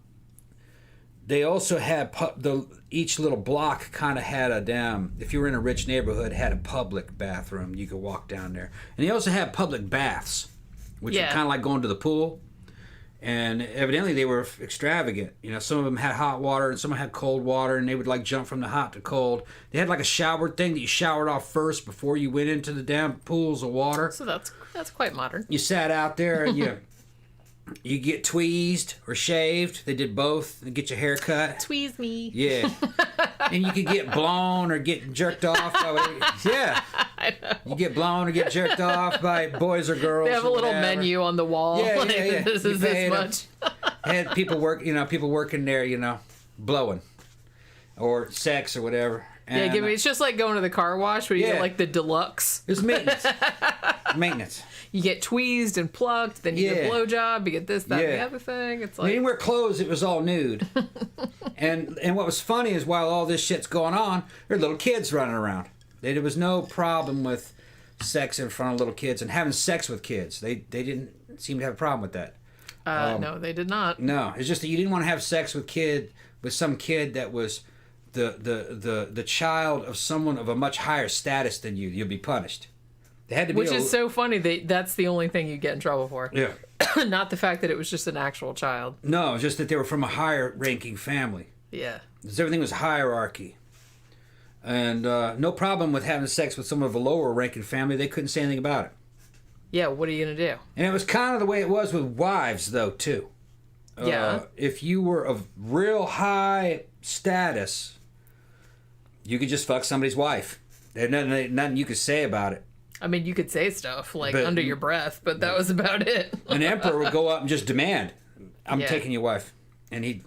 they also had each little block kind of had a damn. If you were in a rich neighborhood, had a public bathroom. You could walk down there, and they also had public baths, which were kind of like going to the pool. And evidently they were extravagant. Some of them had hot water and some had cold water, and they would like jump from the hot to cold. They had like a shower thing that you showered off first before you went into the damn pools of water. So that's quite modern. You sat out there and you get tweezed or shaved. They did both. They get your hair cut. Tweeze me. Yeah. And you could get blown or get jerked off by I know. You get blown or get jerked off by boys or girls. They have a little menu on the wall. Yeah. This is this much. Had people working there, blowing or sex or whatever. And, it's just like going to the car wash where you get like the deluxe. It's maintenance. You get tweezed and plucked, then you get a blowjob, you get this, that, and the other thing. It's like, they didn't wear clothes, it was all nude. and what was funny is while all this shit's going on, there are little kids running around. There was no problem with sex in front of little kids and having sex with kids. They didn't seem to have a problem with that. No, they did not. No, it's just that you didn't want to have sex with some kid that was the child of someone of a much higher status than you. You'll be punished. They had to be Which is so funny. That's the only thing you get in trouble for. Yeah. Not the fact that it was just an actual child. No, just that they were from a higher ranking family. Yeah. Because everything was hierarchy. And no problem with having sex with someone of a lower ranking family. They couldn't say anything about it. Yeah, what are you going to do? And it was kind of the way it was with wives, though, too. Yeah. If you were of real high status, you could just fuck somebody's wife. There's nothing you could say about it. I mean, you could say stuff like under your breath, but that was about it. An emperor would go up and just demand, I'm taking your wife. And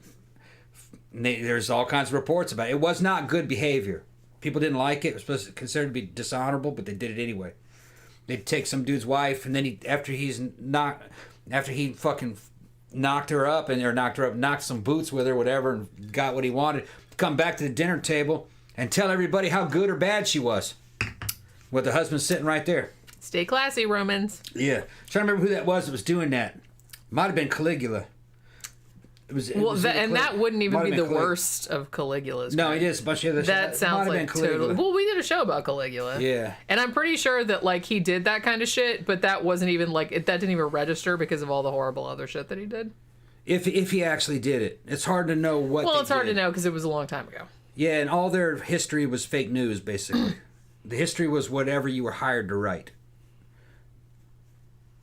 there's all kinds of reports about it. It was not good behavior. People didn't like it. It was supposed to be considered to be dishonorable, but they did it anyway. They'd take some dude's wife, and then after he fucking knocked some boots with her, whatever, and got what he wanted, come back to the dinner table and tell everybody how good or bad she was. With the husband sitting right there. Stay classy, Romans. Yeah. Trying to remember who that was was doing that. Might have been Caligula. That wouldn't even be the worst of Caligula's. No, he did a bunch of other shit. That sounds like totally. Well, we did a show about Caligula. Yeah. And I'm pretty sure that like he did that kind of shit, but that wasn't even like that didn't even register because of all the horrible other shit that he did. If he actually did it, it's hard to know what. Well, it's hard to know because it was a long time ago. Yeah, and all their history was fake news, basically. The history was whatever you were hired to write.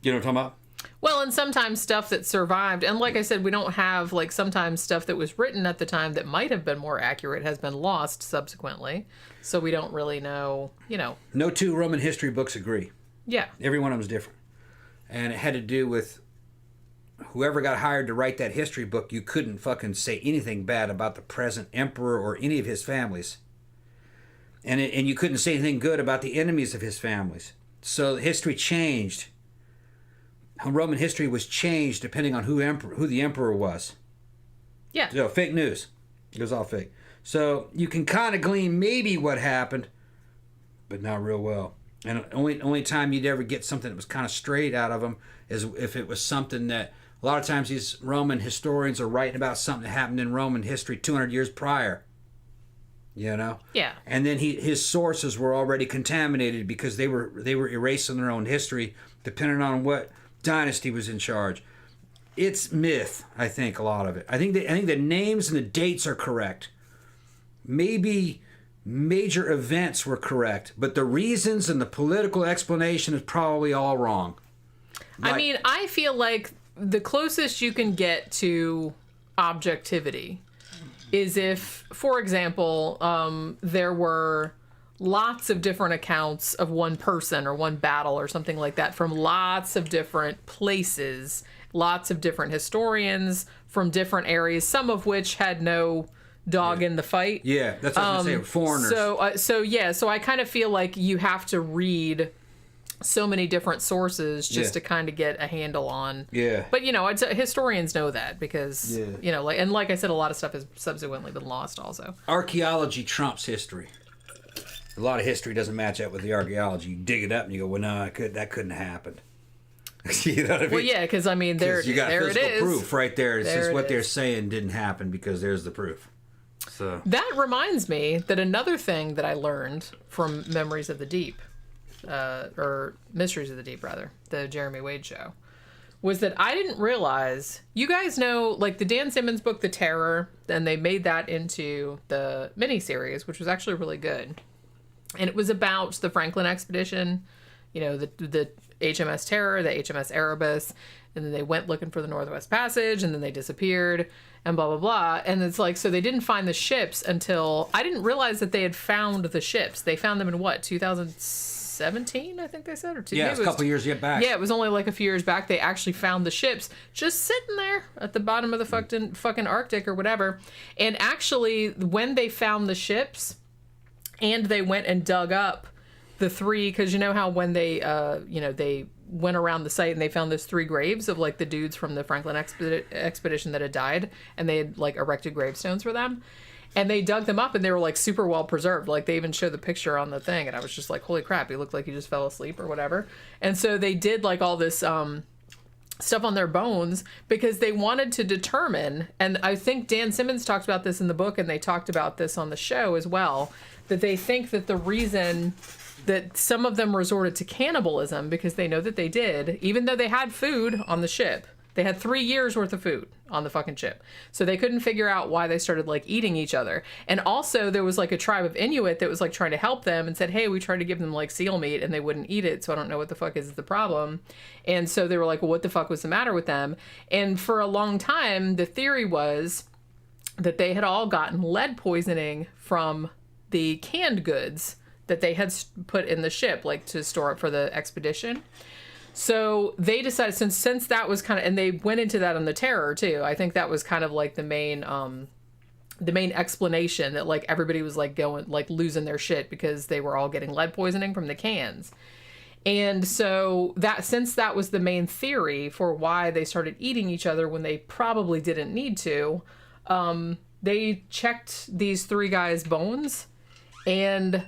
You know what I'm talking about? Well, and sometimes stuff that survived, and like I said, we don't have, like, sometimes stuff that was written at the time that might have been more accurate has been lost subsequently. So we don't really know, No two Roman history books agree. Yeah. Every one of them is different. And it had to do with whoever got hired to write that history book, you couldn't fucking say anything bad about the present emperor or any of his families. And you couldn't say anything good about the enemies of his families. So history changed. Roman history was changed depending on who the emperor was. Yeah. So fake news. It was all fake. So you can kind of glean maybe what happened, but not real well. And only time you'd ever get something that was kind of straight out of them is if it was something that a lot of times these Roman historians are writing about something that happened in Roman history 200 years prior. Yeah. And then his sources were already contaminated because they were erasing their own history depending on what dynasty was in charge. It's myth, I think, a lot of it. I think the names and the dates are correct. Maybe major events were correct, but the reasons and the political explanation is probably all wrong. I mean, I feel like the closest you can get to objectivity is if, for example, there were lots of different accounts of one person or one battle or something like that from lots of different places, lots of different historians from different areas, some of which had no dog in the fight. Yeah, that's what I was going to say, foreigners. So I kind of feel like you have to read so many different sources just to kind of get a handle on. Yeah. But historians know that because like I said, a lot of stuff has subsequently been lost also. Archaeology trumps history. A lot of history doesn't match up with the archaeology. You dig it up and you go, well, no, that couldn't have happened. You know what I mean? Well, yeah, because I mean, there you got there physical it is. proof right there. It says what they're is. saying didn't happen because there's the proof. So that reminds me that another thing that I learned from Memories of the Deep, or Mysteries of the Deep, rather, the Jeremy Wade show, was that I didn't realize, you guys know, like the Dan Simmons book, The Terror, and they made that into the miniseries, which was actually really good. And it was about the Franklin expedition, the HMS Terror, the HMS Erebus, and then they went looking for the Northwest Passage, and then they disappeared, and blah, blah, blah. And it's like, so they didn't find the ships until, I didn't realize that they had found the ships. They found them in 2017, I think they said? Yeah, it was a couple years back. Yeah, it was only like a few years back. They actually found the ships just sitting there at the bottom of the fucking Arctic or whatever. And actually, when they found the ships, and they went and dug up the three, because you know how when they, they went around the site and they found those 3 graves of like the dudes from the Franklin expedition that had died, and they had like erected gravestones for them, and they dug them up and they were like super well preserved. Like they even showed the picture on the thing, and I was just like, holy crap, he looked like he just fell asleep or whatever. And so they did like all this stuff on their bones because they wanted to determine, and I think Dan Simmons talked about this in the book and they talked about this on the show as well, that they think that the reason that some of them resorted to cannibalism, because they know that they did, even though they had food on the ship. They had 3 years worth of food on the fucking ship. So they couldn't figure out why they started like eating each other. And also there was like a tribe of Inuit that was like trying to help them and said, hey, we tried to give them like seal meat and they wouldn't eat it. So I don't know what the fuck is the problem. And so they were like, well, what the fuck was the matter with them? And for a long time, the theory was that they had all gotten lead poisoning from the canned goods that they had put in the ship, like to store it for the expedition. So they decided, since that was kind of, and they went into that on the Terror too. I think that was kind of like the main explanation, that like everybody was like going, like losing their shit because they were all getting lead poisoning from the cans. And so that, since that was the main theory for why they started eating each other when they probably didn't need to, they checked these 3 guys' bones and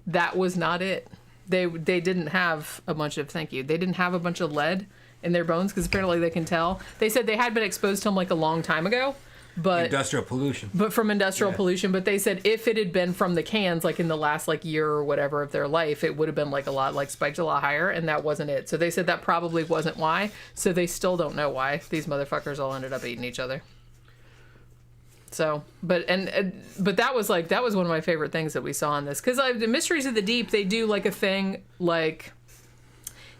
that was not it. They didn't have a bunch of, they didn't have a bunch of lead in their bones, because apparently they can tell. They said they had been exposed to them like a long time ago, but industrial pollution. But from industrial pollution. But they said if it had been from the cans, like in the last like year or whatever of their life, it would have been like a lot, like spiked a lot higher, and that wasn't it. So they said that probably wasn't why. So they still don't know why these motherfuckers all ended up eating each other. So, but that was one of my favorite things that we saw in this, because the Mysteries of the Deep, they do like a thing, like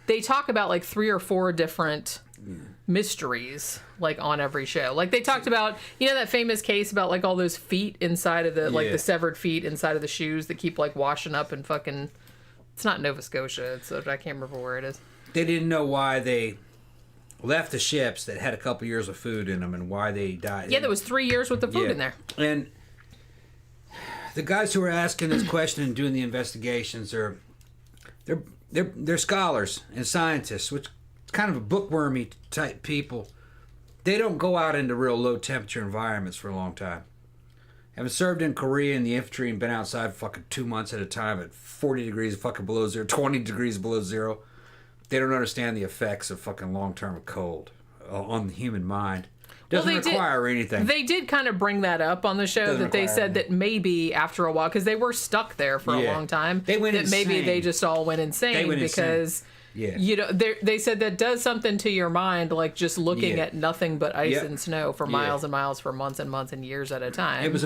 they talk about like 3 or 4 different mysteries like on every show. Like they talked about, you know, that famous case about like all those feet inside of the like the severed feet inside of the shoes that keep like washing up and fucking, it's not Nova Scotia, it's I can't remember where it is. They didn't know why they left the ships that had a couple years of food in them and why they died. Yeah, there was 3 years worth of food in there. And the guys who were asking this question and doing the investigations they're scholars and scientists, which is kind of a bookwormy type people. They don't go out into real low temperature environments for a long time. Having served in Korea in the infantry and been outside fucking 2 months at a time at 40 degrees fucking below zero, 20 degrees below zero, they don't understand the effects of fucking long-term cold on the human mind. Doesn't require anything. They did kind of bring that up on the show, that they said that maybe after a while, because they were stuck there for a long time, they went insane. Maybe they just all went insane because you know, they said that does something to your mind, like just looking at nothing but ice and snow for miles and miles for months and months and years at a time. It was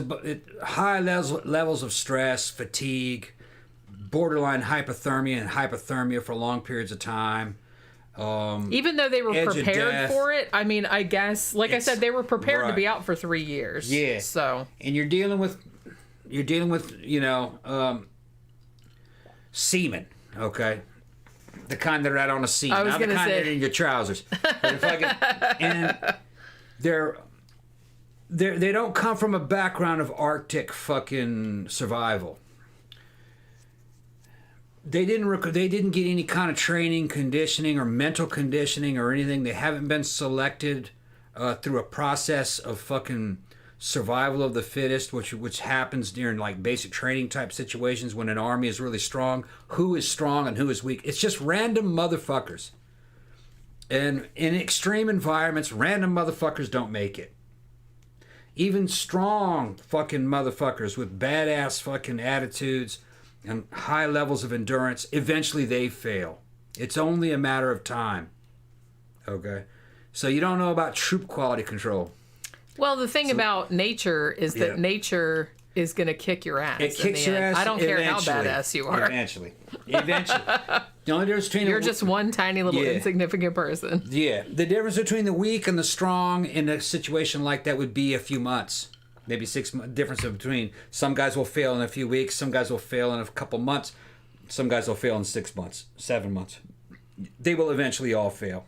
high levels of stress, fatigue, borderline hypothermia and hypothermia for long periods of time. Even though they were prepared for it, I mean, I guess, like I said, they were prepared to be out for 3 years. Yeah. So, and you're dealing with, you know, semen. Okay, the kind that are out on a seat, not the kind that are in your trousers. And they don't come from a background of Arctic fucking survival. They didn't get any kind of training, conditioning, or mental conditioning or anything. They haven't been selected through a process of fucking survival of the fittest, which happens during like basic training type situations when an army is really strong. Who is strong and who is weak? It's just random motherfuckers. And in extreme environments, random motherfuckers don't make it. Even strong fucking motherfuckers with badass fucking attitudes and high levels of endurance, eventually they fail. It's only a matter of time. Okay? So you don't know about troop quality control. Well, the thing about nature is that nature is going to kick your ass. It kicks your ass. I don't care how badass you are. Eventually. The only difference between you're just one tiny little insignificant person. Yeah. The difference between the weak and the strong in a situation like that would be a few months. Maybe 6 months. Difference between some guys will fail in a few weeks, some guys will fail in a couple months, some guys will fail in 6 months, 7 months. They will eventually all fail.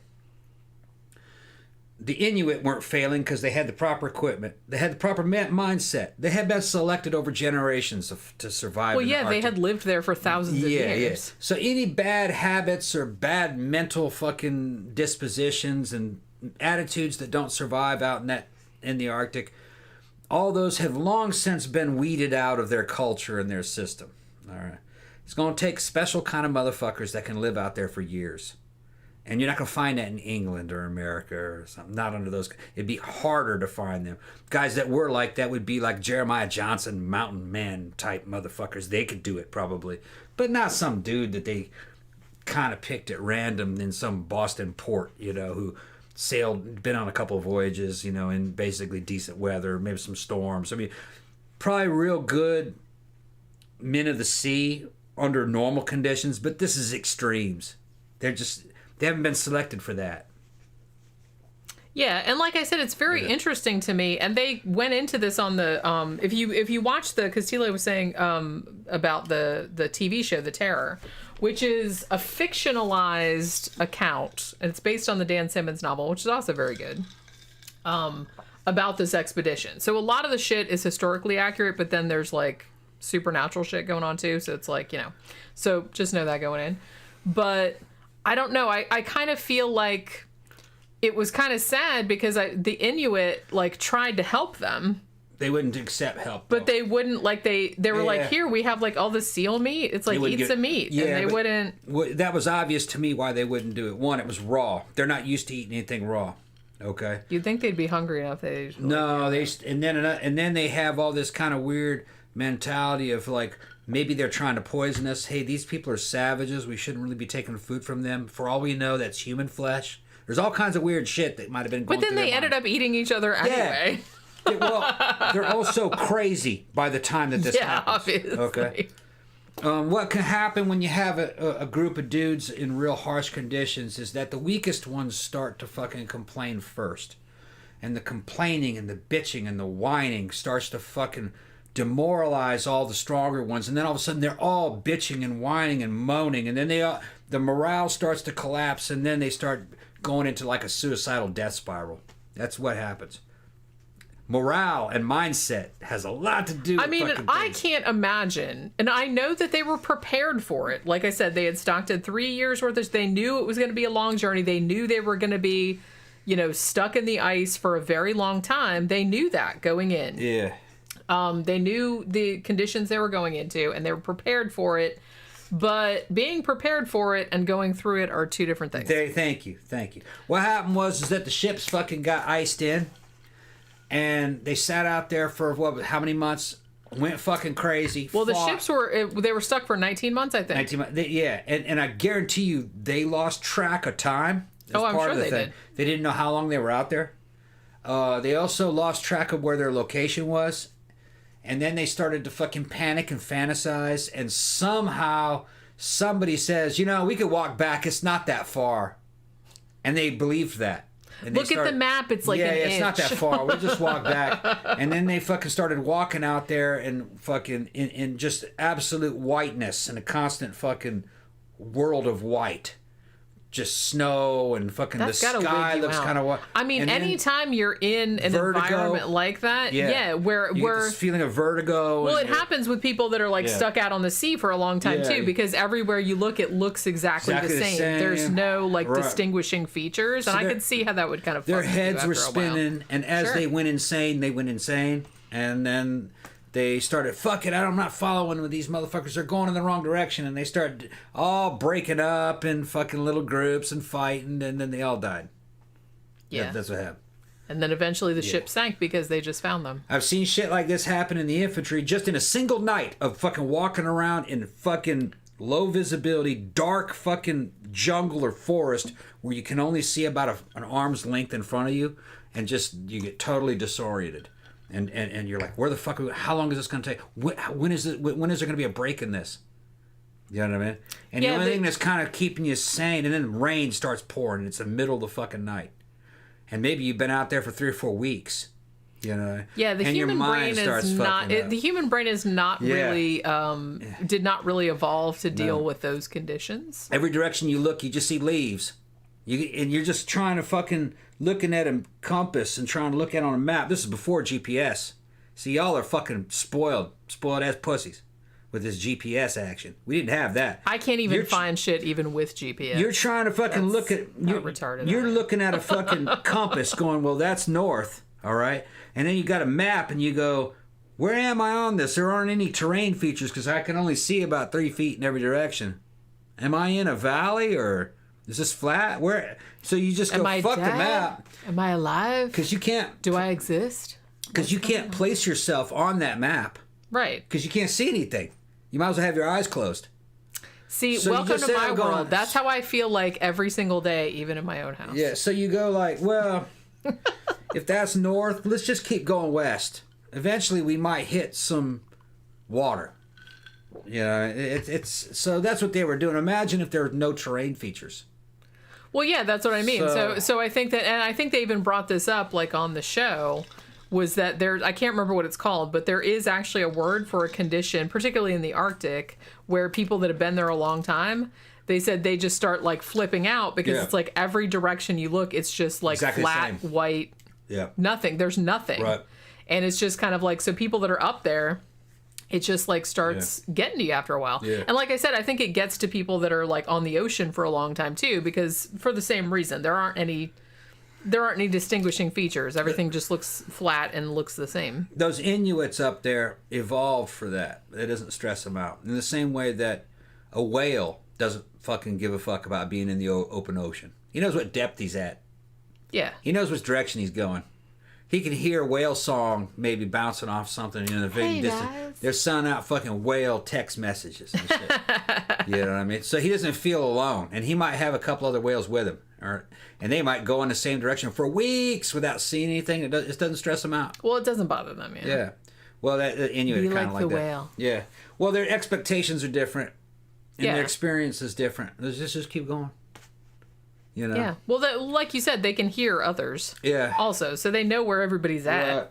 The Inuit weren't failing because they had the proper equipment. They had the proper mindset. They had been selected over generations to survive. Well, yeah, they had lived there for thousands of years. Yeah. So any bad habits or bad mental fucking dispositions and attitudes that don't survive out in the Arctic, all those have long since been weeded out of their culture and their system. All right. It's going to take special kind of motherfuckers that can live out there for years. And you're not going to find that in England or America or something. Not under those. It'd be harder to find them. Guys that were like that would be like Jeremiah Johnson, mountain man type motherfuckers. They could do it probably. But not some dude that they kind of picked at random in some Boston port, who been on a couple of voyages, in basically decent weather, maybe some storms. I mean, probably real good men of the sea under normal conditions, but this is extremes. They haven't been selected for that. Yeah, and like I said, it's very interesting to me. And they went into this on the if you watch the, because Tila was saying about the TV show The Terror, which is a fictionalized account, and it's based on the Dan Simmons novel, which is also very good. About this expedition. So a lot of the shit is historically accurate, but then there's like supernatural shit going on too. So it's like, so just know that going in. But I don't know. I kind of feel like it was kind of sad because the Inuit like tried to help them. They wouldn't accept help, but they wouldn't, like they were like, here, we have like all this seal meat. It's like, eat some meat. Yeah, and they wouldn't. That was obvious to me why they wouldn't do it. One, it was raw. They're not used to eating anything raw. Okay. You'd think they'd be hungry enough. No, and then they have all this kind of weird mentality of like, maybe they're trying to poison us. Hey, these people are savages. We shouldn't really be taking food from them. For all we know, that's human flesh. There's all kinds of weird shit that might have been going But then they ended up eating each other anyway. Yeah. Well, they're also crazy by the time that this happens. Obviously. Okay. What can happen when you have a group of dudes in real harsh conditions is that the weakest ones start to fucking complain first. And the complaining and the bitching and the whining starts to fucking demoralize all the stronger ones. And then all of a sudden they're all bitching and whining and moaning. And then the morale starts to collapse, and then they start going into like a suicidal death spiral. That's what happens. Morale and mindset has a lot to do with I can't imagine. And I know that they were prepared for it. Like I said, they had stocked in 3 years worth of, they knew it was going to be a long journey. They knew they were going to be, stuck in the ice for a very long time. They knew that going in. Yeah. They knew the conditions they were going into, and they were prepared for it. But being prepared for it and going through it are two different things. Thank you. What happened was that the ships fucking got iced in. And they sat out there for how many months? Went fucking crazy. Well, the ships were stuck for 19 months, I think. 19 months. Yeah, and I guarantee you they lost track of time. I'm sure they did. They didn't know how long they were out there. They also lost track of where their location was. And then they started to fucking panic and fantasize. And somehow somebody says, we could walk back. It's not that far. And they believed that. Look at the map. It's like an inch. It's not that far. We'll just walk back. And then they fucking started walking out there and fucking in just absolute whiteness and a constant fucking world of white. Just snow and fucking the sky looks kind of white. I mean, anytime you're in an environment like that, where you get this feeling of vertigo. Well, it happens with people that are like stuck out on the sea for a long time too, because everywhere you look, it looks exactly the same. There's no distinguishing features, and I could see how that would kind of. Their heads were spinning, and as they went insane, and then they started, fuck it, I'm not following with these motherfuckers. They're going in the wrong direction. And they started all breaking up in fucking little groups and fighting. And then they all died. Yeah. That's what happened. And then eventually the ship sank because they just found them. I've seen shit like this happen in the infantry just in a single night of fucking walking around in fucking low visibility, dark fucking jungle or forest where you can only see about an arm's length in front of you. And just, you get totally disoriented. And you're like, where the fuck? How long is this going to take? When is there going to be a break in this? You know what I mean? And the only thing that's kind of keeping you sane, and then rain starts pouring, and it's the middle of the fucking night, and maybe you've been out there for 3 or 4 weeks. The human brain is not. The human brain is not really did not really evolve to deal with those conditions. Every direction you look, you just see leaves. And you're just trying to fucking looking at a compass and trying to look at on a map. This is before GPS. See, y'all are fucking spoiled ass pussies with this GPS action. We didn't have that. I can't even find shit even with GPS. You're trying to fucking look at. You're retarded. You're looking at a fucking compass, going, well, that's north, all right. And then you got a map, and you go, where am I on this? There aren't any terrain features because I can only see about 3 feet in every direction. Am I in a valley or Is this flat? Where? So you just go, fuck the map. Am I alive? Because you can't. Do I exist? Because you can't place yourself on that map. Right. Because you can't see anything. You might as well have your eyes closed. See, so welcome to my world. That's how I feel like every single day, even in my own house. Yeah, so you go like, well, if that's north, let's just keep going west. Eventually we might hit some water. You know, it's so that's what they were doing. Imagine if there were no terrain features. Well, yeah, that's what I mean. So I think that, and I think they even brought this up like on the show, was that I can't remember what it's called, but there is actually a word for a condition, particularly in the Arctic, where people that have been there a long time, they said they just start like flipping out because it's like every direction you look, it's just like exactly flat, white, nothing. There's nothing. Right. And it's just kind of like, so people that are up there, it just like starts getting to you after a while. Yeah. And like I said, I think it gets to people that are like on the ocean for a long time too, because for the same reason, there aren't any distinguishing features. Everything just looks flat and looks the same. Those Inuits up there evolved for that. It doesn't stress them out. In the same way that a whale doesn't fucking give a fuck about being in the open ocean. He knows what depth he's at. Yeah. He knows which direction he's going. He can hear whale song maybe bouncing off something in the very distance. They're sending out fucking whale text messages and shit. You know what I mean? So he doesn't feel alone. And he might have a couple other whales with him. And they might go in the same direction for weeks without seeing anything. It doesn't stress them out. Well, it doesn't bother them, yeah. Yeah. Well, that Inuit kind of like the that. Whale. Yeah. Well, their expectations are different. And their experience is different. Let's just keep going. You know? Yeah. Well, like you said, they can hear others. Yeah. Also, so they know where everybody's at. Right.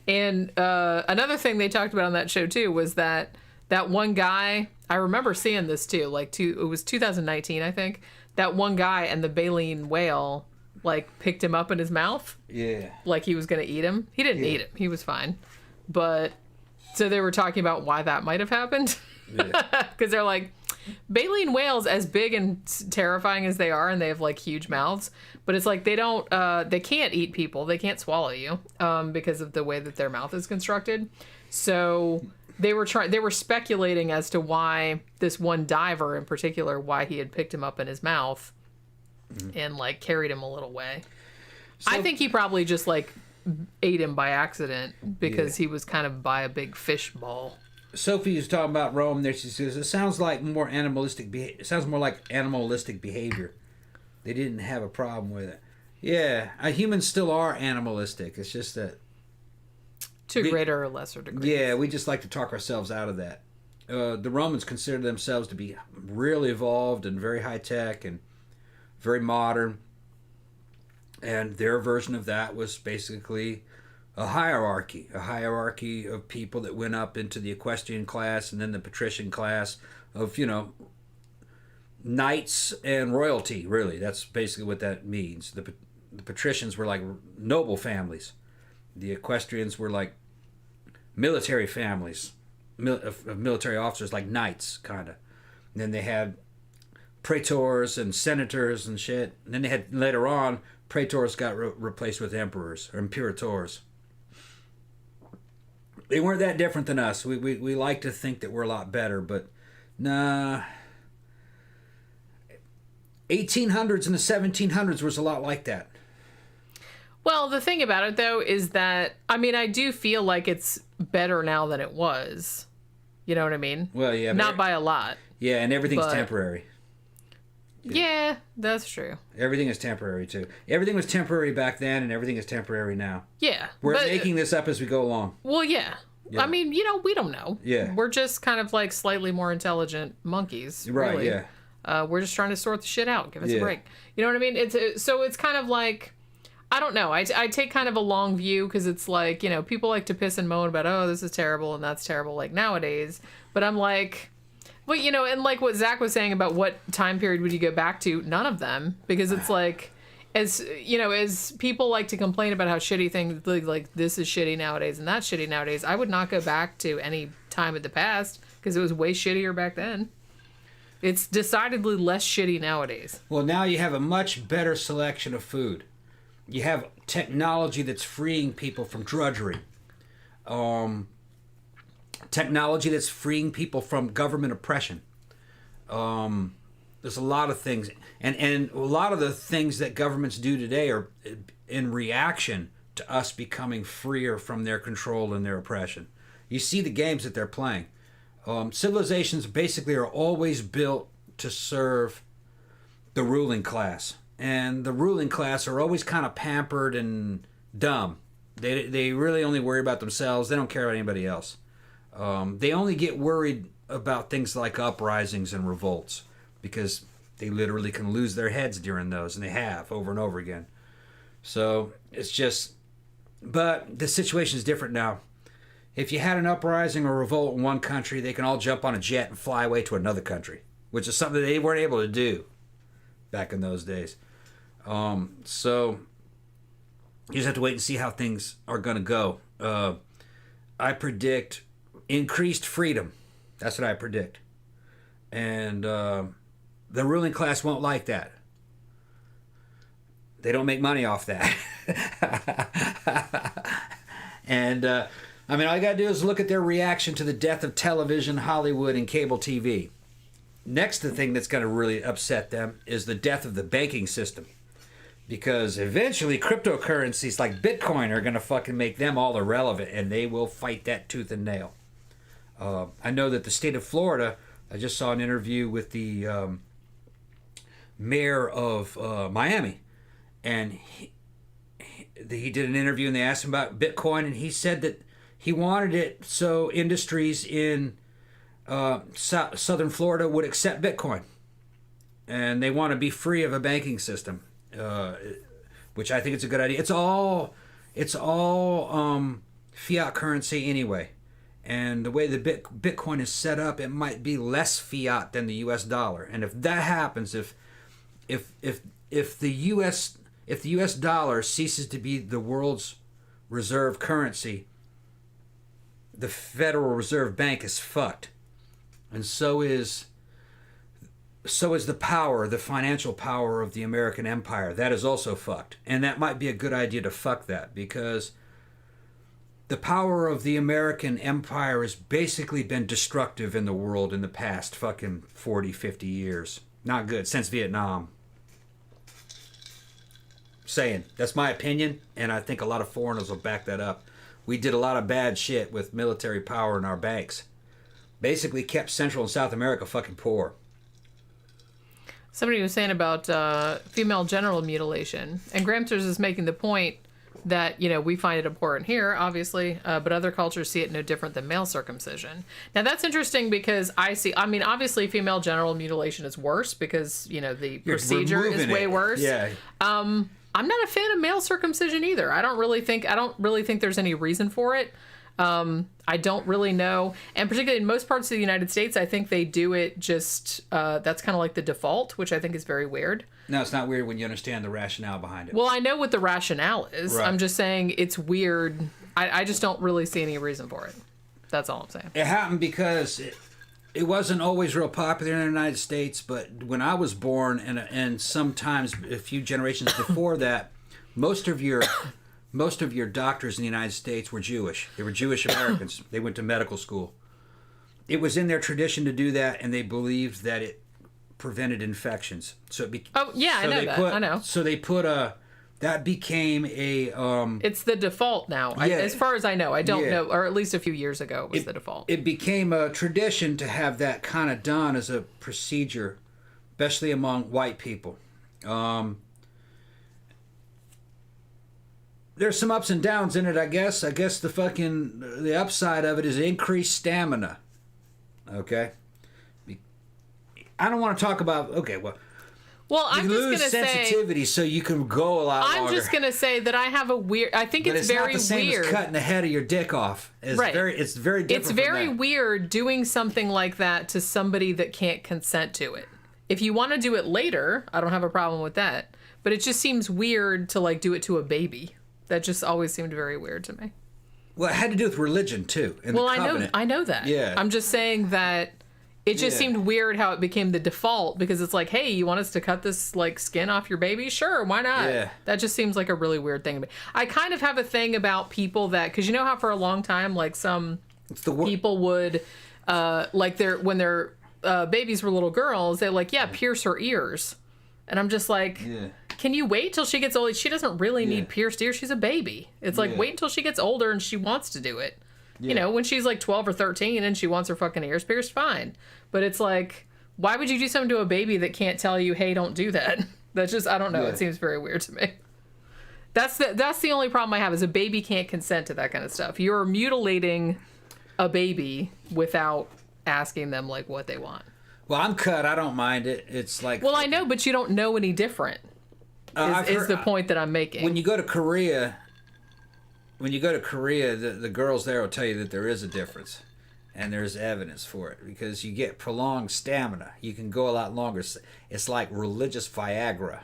And another thing they talked about on that show too was that one guy. I remember seeing this too. It was 2019, I think. That one guy and the baleen whale like picked him up in his mouth. Yeah. Like he was gonna eat him. He didn't eat him. He was fine. But so they were talking about why that might have happened. Because they're like, baleen whales, as big and terrifying as they are, and they have like huge mouths, but it's like they can't eat people, they can't swallow you, because of the way that their mouth is constructed. So they were speculating as to why this one diver in particular, why he had picked him up in his mouth and like carried him a little way. So, I think he probably just like ate him by accident because he was kind of by a big fish ball. Sophie was talking about Rome there. She says, it sounds like more animalistic. It sounds more like animalistic behavior. They didn't have a problem with it. Yeah, humans still are animalistic. It's just that to a greater or lesser degree. Yeah, we just like to talk ourselves out of that. The Romans considered themselves to be really evolved and very high tech and very modern, and their version of that was basically a hierarchy of people that went up into the equestrian class and then the patrician class of, knights and royalty, really. That's basically what that means. The patricians were like noble families. The equestrians were like military families, of military officers, like knights, kind of. And then they had praetors and senators and shit. And then they had, later on, praetors got replaced with emperors or imperators. They weren't that different than us. We like to think that we're a lot better, but nah. 1800s and the 1700s was a lot like that. Well, the thing about it, though, is that, I do feel like it's better now than it was. You know what I mean? Well, yeah. Not by a lot. Yeah, and everything's temporary. Yeah, that's true. Everything is temporary, too. Everything was temporary back then, and everything is temporary now. Yeah. We're making this up as we go along. Well, yeah. We don't know. Yeah. We're just kind of like slightly more intelligent monkeys. Right, really. Yeah. We're just trying to sort the shit out. Give us a break. You know what I mean? It's kind of like, I don't know. I take kind of a long view because it's like, people like to piss and moan about, oh, this is terrible and that's terrible, like nowadays. But I'm like, well, and like what Zach was saying about what time period would you go back to? None of them, because it's like, as people like to complain about how shitty things, like this is shitty nowadays and that's shitty nowadays, I would not go back to any time of the past because it was way shittier back then. It's decidedly less shitty nowadays. Well, now you have a much better selection of food. You have technology that's freeing people from drudgery. Technology that's freeing people from government oppression. There's a lot of things, and a lot of the things that governments do today are in reaction to us becoming freer from their control and their oppression. You see the games that they're playing. Civilizations basically are always built to serve the ruling class, and the ruling class are always kind of pampered and dumb. They really only worry about themselves. They don't care about anybody else. They only get worried about things like uprisings and revolts because they literally can lose their heads during those, and they have over and over again. So it's just, but the situation is different now. If you had an uprising or revolt in one country, they can all jump on a jet and fly away to another country, which is something they weren't able to do back in those days. So you just have to wait and see how things are going to go. I predict increased freedom. That's what I predict. And the ruling class won't like that. They don't make money off that. And, I mean, all you got to do is look at their reaction to the death of television, Hollywood, and cable TV. Next, the thing that's going to really upset them is the death of the banking system. Because eventually cryptocurrencies like Bitcoin are going to fucking make them all irrelevant, and they will fight that tooth and nail. I know that the state of Florida, I just saw an interview with the mayor of Miami, and he did an interview and they asked him about Bitcoin, and he said that he wanted it so industries in southern Florida would accept Bitcoin, and they want to be free of a banking system, which I think it's a good idea. It's all fiat currency anyway, and the way the Bitcoin is set up, it might be less fiat than the U.S. dollar. And if that happens, if the U.S. dollar ceases to be the world's reserve currency, the Federal Reserve Bank is fucked. And so is the power, the financial power of the American empire. That is also fucked. And that might be a good idea to fuck that, because the power of the American empire has basically been destructive in the world in the past fucking 40, 50 years. Not good, since Vietnam. Saying. That's my opinion, and I think a lot of foreigners will back that up. We did a lot of bad shit with military power in our banks. Basically kept Central and South America fucking poor. Somebody was saying about female genital mutilation, and Gramthars is making the point that, you know, we find it important here, obviously, but other cultures see it no different than male circumcision. Now, that's interesting because obviously female genital mutilation is worse because, you know, the procedure is way worse. Yeah. I'm not a fan of male circumcision either. I don't really think there's any reason for it. I don't really know. And particularly in most parts of the United States, I think they do it just, that's kind of like the default, which I think is very weird. No, it's not weird when you understand the rationale behind it. Well, I know what the rationale is. Right. I'm just saying it's weird. I just don't really see any reason for it. That's all I'm saying. It happened because it wasn't always real popular in the United States, but when I was born and sometimes a few generations before that, most of your doctors in the United States were Jewish. They were Jewish Americans. They went to medical school. It was in their tradition to do that, and they believed that it prevented infections. So I know. So they put that became a it's the default now. Yeah, as far as I know. I don't know, or at least a few years ago it was the default. It became a tradition to have that kind of done as a procedure, especially among white people. There's some ups and downs in it, I guess. I guess the upside of it is increased stamina. Okay? I don't want to talk about, well, I'm just going to say... sensitivity so you can go a lot longer. I'm just going to say that I have a weird... I think it's very weird. But it's not the same as cutting the head of your dick off. It's right. It's very different. It's very weird doing something like that to somebody that can't consent to it. If you want to do it later, I don't have a problem with that. But it just seems weird to, like, do it to a baby. That just always seemed very weird to me. Well, it had to do with religion, too. Well, I know that. Yeah. I'm just saying that it just seemed weird how it became the default, because it's like, hey, you want us to cut this, like, skin off your baby? Sure, why not? Yeah. That just seems like a really weird thing to me. I kind of have a thing about people that, because you know how for a long time, like, some people would, like, when they're babies were little girls, they're like, pierce her ears. And I'm just like, can you wait till she gets old? She doesn't really need pierced ears. She's a baby. It's like, wait until she gets older and she wants to do it. Yeah. You know, when she's like 12 or 13 and she wants her fucking ears pierced, fine. But it's like, why would you do something to a baby that can't tell you, hey, don't do that? That's just, I don't know. It seems very weird to me. That's the only problem I have is a baby can't consent to that kind of stuff. You're mutilating a baby without asking them like what they want. Well, I'm cut. I don't mind it. It's like... Well, I know, but you don't know any different. Is the point that I'm making. When you go to Korea, the girls there will tell you that there is a difference. And there's evidence for it. Because you get prolonged stamina. You can go a lot longer. It's like religious Viagra.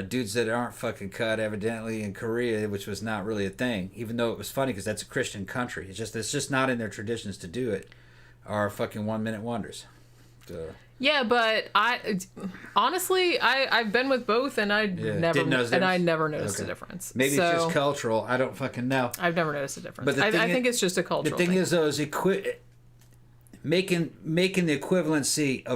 Dudes that aren't fucking cut, evidently, in Korea, which was not really a thing. Even though it was funny because that's a Christian country. It's just not in their traditions to do it. Are fucking 1 minute wonders. Yeah, but I've been with both, and I never noticed a difference. Maybe it's just cultural. I don't fucking know. I've never noticed a difference. But I think it's just a cultural thing. The thing is, though, is making the equivalency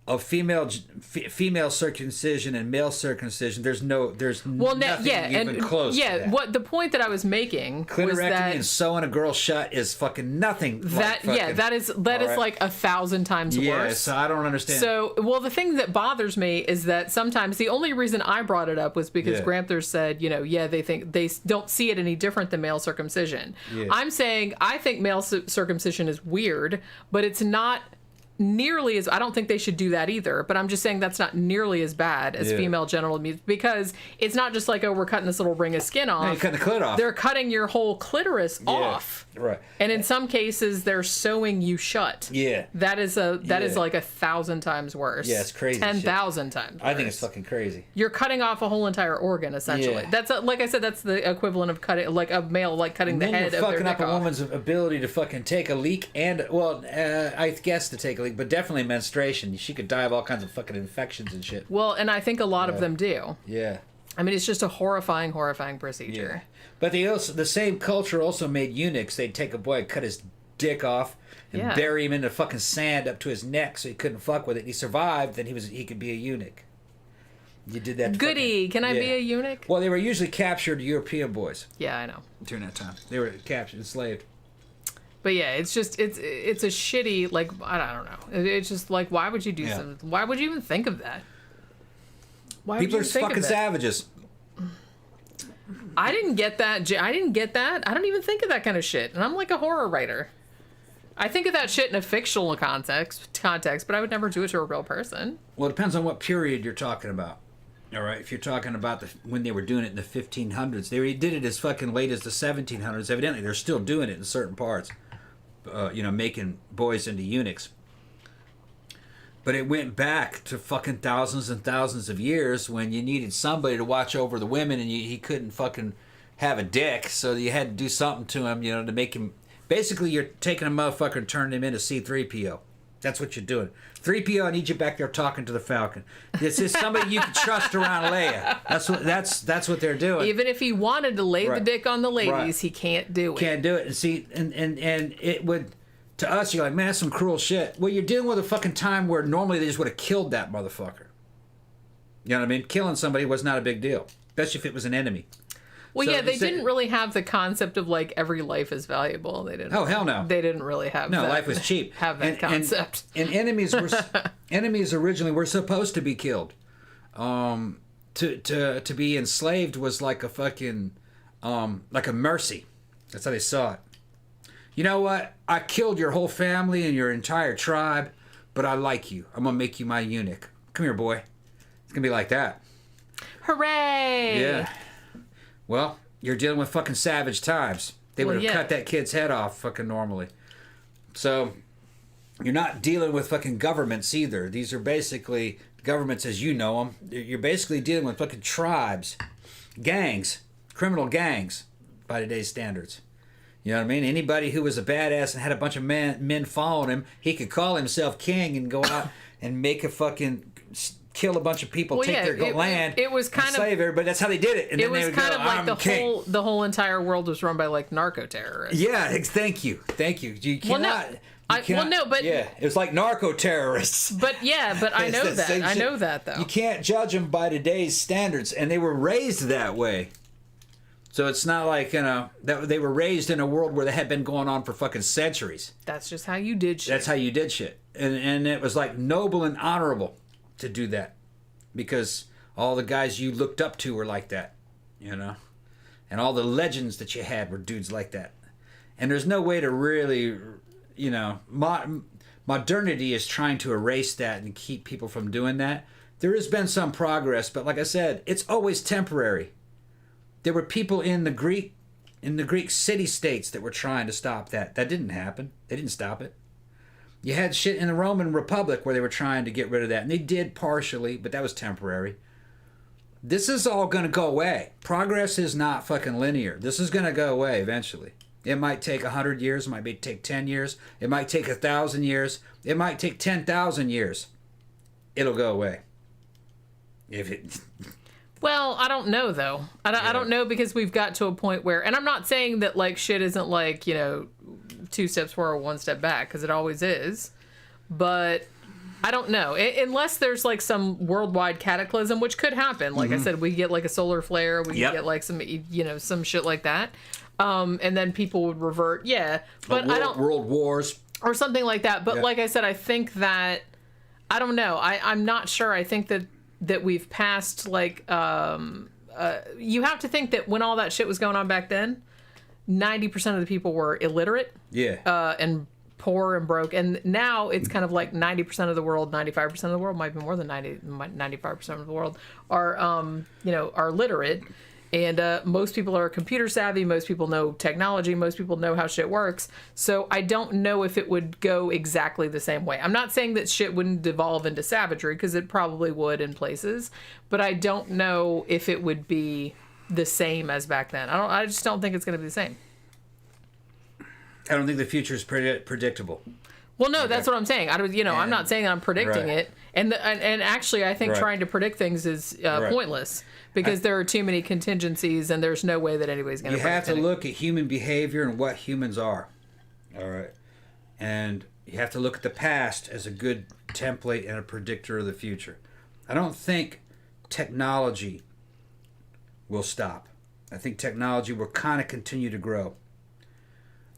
of female circumcision and male circumcision, there's nothing even close to that. What the point that I was making was that and sewing a girl shut is fucking nothing. That is like 1,000 times worse. Yeah, so I don't understand. So, well, the thing that bothers me is that sometimes the only reason I brought it up was because Gramthars said, they think they don't see it any different than male circumcision. Yeah. I'm saying I think male circumcision is weird, but it's not nearly as... I don't think they should do that either, but I'm just saying that's not nearly as bad as female genital mutilation, because it's not just like, oh, we're cutting this little ring of skin off. No, you're cutting the clit off. They're cutting your whole clitoris off. Right. And in some cases, they're sewing you shut. Yeah. That is like 1,000 times worse. Yeah, it's crazy. 10,000 times worse. I think it's fucking crazy. You're cutting off a whole entire organ, essentially. Yeah. That's like I said, that's the equivalent of cutting, like a male, like cutting the head of their dick off. Fucking up a woman's ability to fucking take a leak and, I guess to take a leak, but definitely menstruation. She could die of all kinds of fucking infections and shit. Well, and I think a lot of them do. Yeah. I mean, it's just a horrifying procedure. Yeah. But the same culture also made eunuchs. They'd take a boy and cut his dick off and bury him in the fucking sand up to his neck so he couldn't fuck with it. He survived, then he could be a eunuch. You did that. Goody. Can I be a eunuch? Well, they were usually captured European boys. Yeah, I know. During that time. They were captured, enslaved. But yeah, it's just it's a shitty, like, I don't know. It's just like, why would you do something? Why would you even think of that? Why People would you think fucking of that? Savages. I didn't get that. I didn't get that. I don't even think of that kind of shit. And I'm like a horror writer. I think of that shit in a fictional context, but I would never do it to a real person. Well, it depends on what period you're talking about. All right, if you're talking about when they were doing it in the 1500s, they did it as fucking late as the 1700s. Evidently, they're still doing it in certain parts. Making boys into eunuchs. But it went back to fucking thousands and thousands of years when you needed somebody to watch over the women and he couldn't fucking have a dick, so you had to do something to him, to make him... Basically, you're taking a motherfucker and turning him into C-3PO. That's what you're doing. 3PO, I need you back there talking to the Falcon. This is somebody you can trust around Leia. That's what they're doing. Even if he wanted to lay the dick on the ladies, he can't do it. Can't do it. And see, and it would, to us, you're like, man, that's some cruel shit. Well, you're dealing with a fucking time where normally they just would have killed that motherfucker. You know what I mean? Killing somebody was not a big deal, especially if it was an enemy. Well, so, they didn't really have the concept of like every life is valuable. They didn't. Oh, hell no. They didn't really have. No, life was cheap. Have that concept. And enemies originally were supposed to be killed. To be enslaved was like a fucking like a mercy. That's how they saw it. You know what? I killed your whole family and your entire tribe, but I like you. I'm gonna make you my eunuch. Come here, boy. It's gonna be like that. Hooray! Yeah. Well, you're dealing with fucking savage times. They would have cut that kid's head off fucking normally. So, you're not dealing with fucking governments either. These are basically governments as you know them. You're basically dealing with fucking tribes, gangs, criminal gangs by today's standards. You know what I mean? Anybody who was a badass and had a bunch of men following him, he could call himself king and go out and make a fucking... kill a bunch of people, take their land, it was kind of slave everybody. That's how they did it. And it was kind of like the whole entire world was run by like narco terrorists. Yeah, thank you. You cannot. it was like narco terrorists. But I know that. I know that though. You can't judge them by today's standards, and they were raised that way. So it's not like that they were raised in a world where they had been going on for fucking centuries. That's just how you did shit. That's how you did shit, and it was like noble and honorable to do that, because all the guys you looked up to were like that, and all the legends that you had were dudes like that. And there's no way to really, modernity is trying to erase that and keep people from doing that. There has been some progress, but like I said, it's always temporary. There were people in the Greek city-states that were trying to stop that. That didn't happen. They didn't stop it. You had shit in the Roman Republic where they were trying to get rid of that, and they did partially, but that was temporary. This is all going to go away. Progress is not fucking linear. This is going to go away eventually. It might take 100 years. It might take 10 years. It might take 1,000 years. It might take 10,000 years. It'll go away. Well, I don't know though. I don't know, because we've got to a point where, and I'm not saying that like shit isn't like 2 steps forward, 1 step back, because it always is. But I don't know, unless there's like some worldwide cataclysm, which could happen. Like I said, we get like a solar flare, we get like some some shit like that. And then people would revert, but I don't... World wars. Or something like that. But like I said, I think that... I don't know. I'm not sure. I think that we've passed, like... you have to think that when all that shit was going on back then, 90% of the people were illiterate. Yeah. And poor and broke. And now it's kind of like 90% of the world, 95% of the world, might be more than 95% of the world, are literate. And most people are computer savvy. Most people know technology. Most people know how shit works. So I don't know if it would go exactly the same way. I'm not saying that shit wouldn't devolve into savagery, because it probably would in places. But I don't know if it would be the same as back then. I just don't think it's going to be the same. I don't think the future is predictable. Well, no, that's what I'm saying. I'm not saying I'm predicting it. And actually, I think trying to predict things is pointless, because there are too many contingencies, and there's no way that anybody's going to predict You have to look at human behavior and what humans are. All right. And you have to look at the past as a good template and a predictor of the future. I don't think technology will stop. I think technology will kind of continue to grow.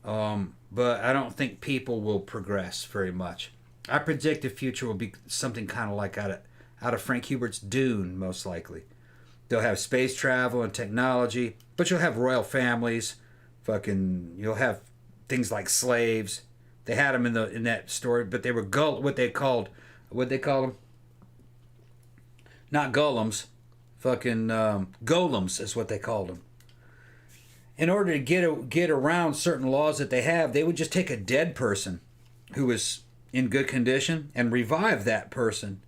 But I don't think people will progress very much. I predict the future will be something kind of like out of Frank Hubert's Dune, most likely. They'll have space travel and technology, but you'll have royal families. You'll have things like slaves. They had them in that story, but they were what they called them? Not golems, golems is what they called them. In order to get around certain laws that they have, they would just take a dead person who was in good condition and revive that person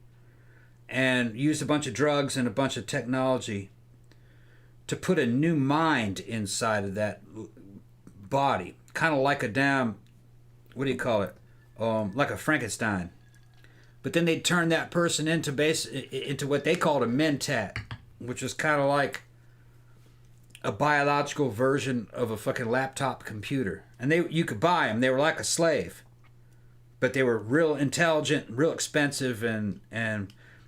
and use a bunch of drugs and a bunch of technology to put a new mind inside of that body. Kind of like like a Frankenstein. But then they'd turn that person into what they called a mentat, which was kind of like a biological version of a fucking laptop computer. And you could buy them. They were like a slave. But they were real intelligent, real expensive, and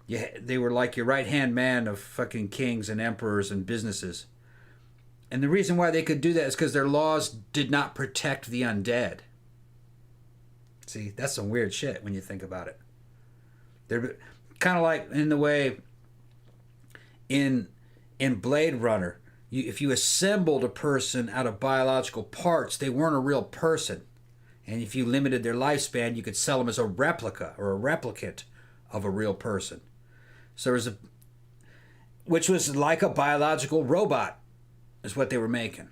they were like your right-hand man of fucking kings and emperors and businesses. And the reason why they could do that is because their laws did not protect the undead. See, that's some weird shit when you think about it. They're kind of like in the way in Blade Runner, if you assembled a person out of biological parts, they weren't a real person. And if you limited their lifespan, you could sell them as a replica or a replicant of a real person. So which was like a biological robot, is what they were making.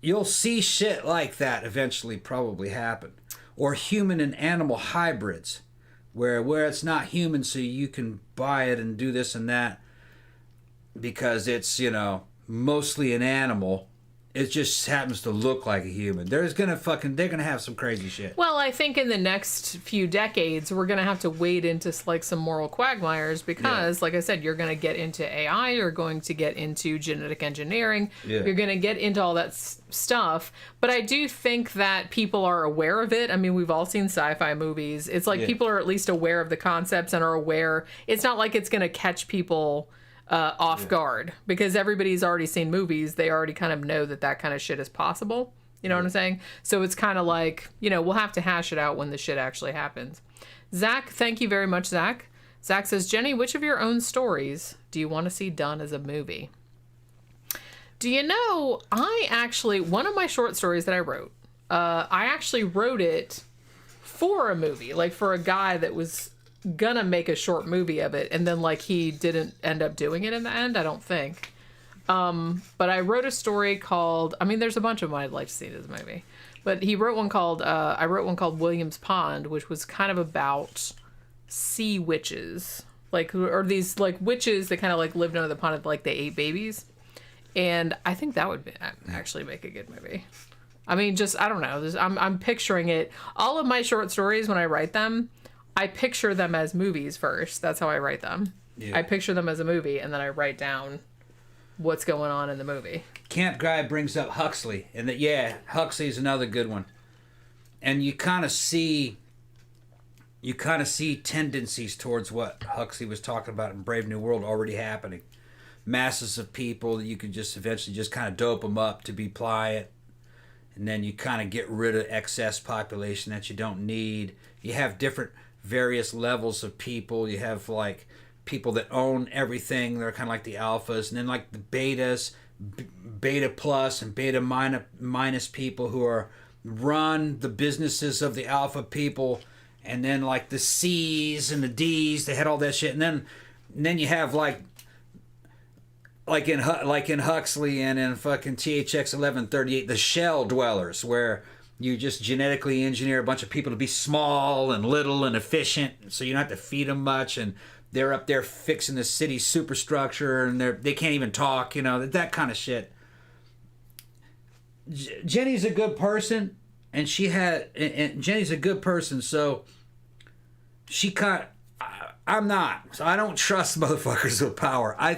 You'll see shit like that eventually probably happen. Or human and animal hybrids, where it's not human, so you can buy it and do this and that because it's, mostly an animal, it just happens to look like a human. They're gonna have some crazy shit. Well, I think in the next few decades, we're gonna have to wade into like some moral quagmires because, like I said, you're gonna get into AI, you're going to get into genetic engineering, you're gonna get into all that stuff. But I do think that people are aware of it. I mean, we've all seen sci-fi movies. It's like people are at least aware of the concepts and are aware. It's not like it's gonna catch people off guard because everybody's already seen movies. They already kind of know that kind of shit is possible. You know what I'm saying? So it's kind of like, we'll have to hash it out when the shit actually happens. Zach, thank you very much, Zach. Zach says, Jenny, which of your own stories do you want to see done as a movie? Do you know, one of my short stories that I wrote, I actually wrote it for a movie, like for a guy that was gonna make a short movie of it, and then like he didn't end up doing it in the end, I don't think. But I wrote a story called, there's a bunch of them I'd like to see as a movie, but I wrote one called William's Pond, which was kind of about sea witches, or these like witches that kind of like lived under the pond, like they ate babies, and I think that would actually make a good movie. I don't know. I'm picturing it. All of my short stories, when I write them, I picture them as movies first. That's how I write them. Yeah. I picture them as a movie, and then I write down what's going on in the movie. Camp Guy brings up Huxley, and Huxley's another good one. And you kind of see tendencies towards what Huxley was talking about in Brave New World already happening. Masses of people that you could just eventually just kind of dope them up to be pliant, and then you kind of get rid of excess population that you don't need. You have various levels of people. You have like people that own everything. They're kind of like the alphas, and then like the betas, beta plus and beta minus people who run the businesses of the alpha people, and then like the C's and the D's. They had all that shit, and then you have like in Huxley and in fucking THX 1138, the shell dwellers, where you just genetically engineer a bunch of people to be small and little and efficient, so you don't have to feed them much, and they're up there fixing the city's superstructure, and they can't even talk, that kind of shit. Jenny's a good person, and Jenny's a good person, so I'm not. So I don't trust motherfuckers with power. I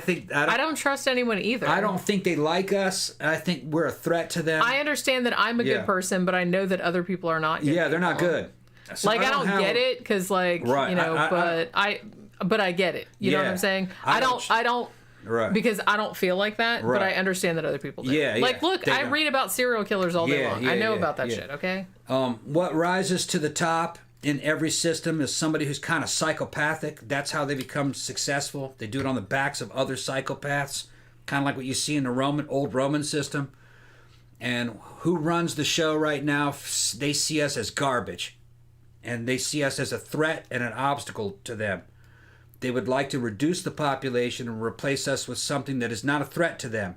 don't trust anyone either. I don't think they like us. I think we're a threat to them. I understand that I'm a good person, but I know that other people are not good. Yeah, they're not good. So I don't get it because, like, right. But I get it. You know what I'm saying? I don't. Right. Because I don't feel like that, but I understand that other people do. Yeah, like, look, I read about serial killers all day long. I know about that shit, okay? What rises to the top in every system is somebody who's kind of psychopathic. That's how they become successful. They do it on the backs of other psychopaths, kind of like what you see in the old Roman system. And who runs the show right now, they see us as garbage. And they see us as a threat and an obstacle to them. They would like to reduce the population and replace us with something that is not a threat to them.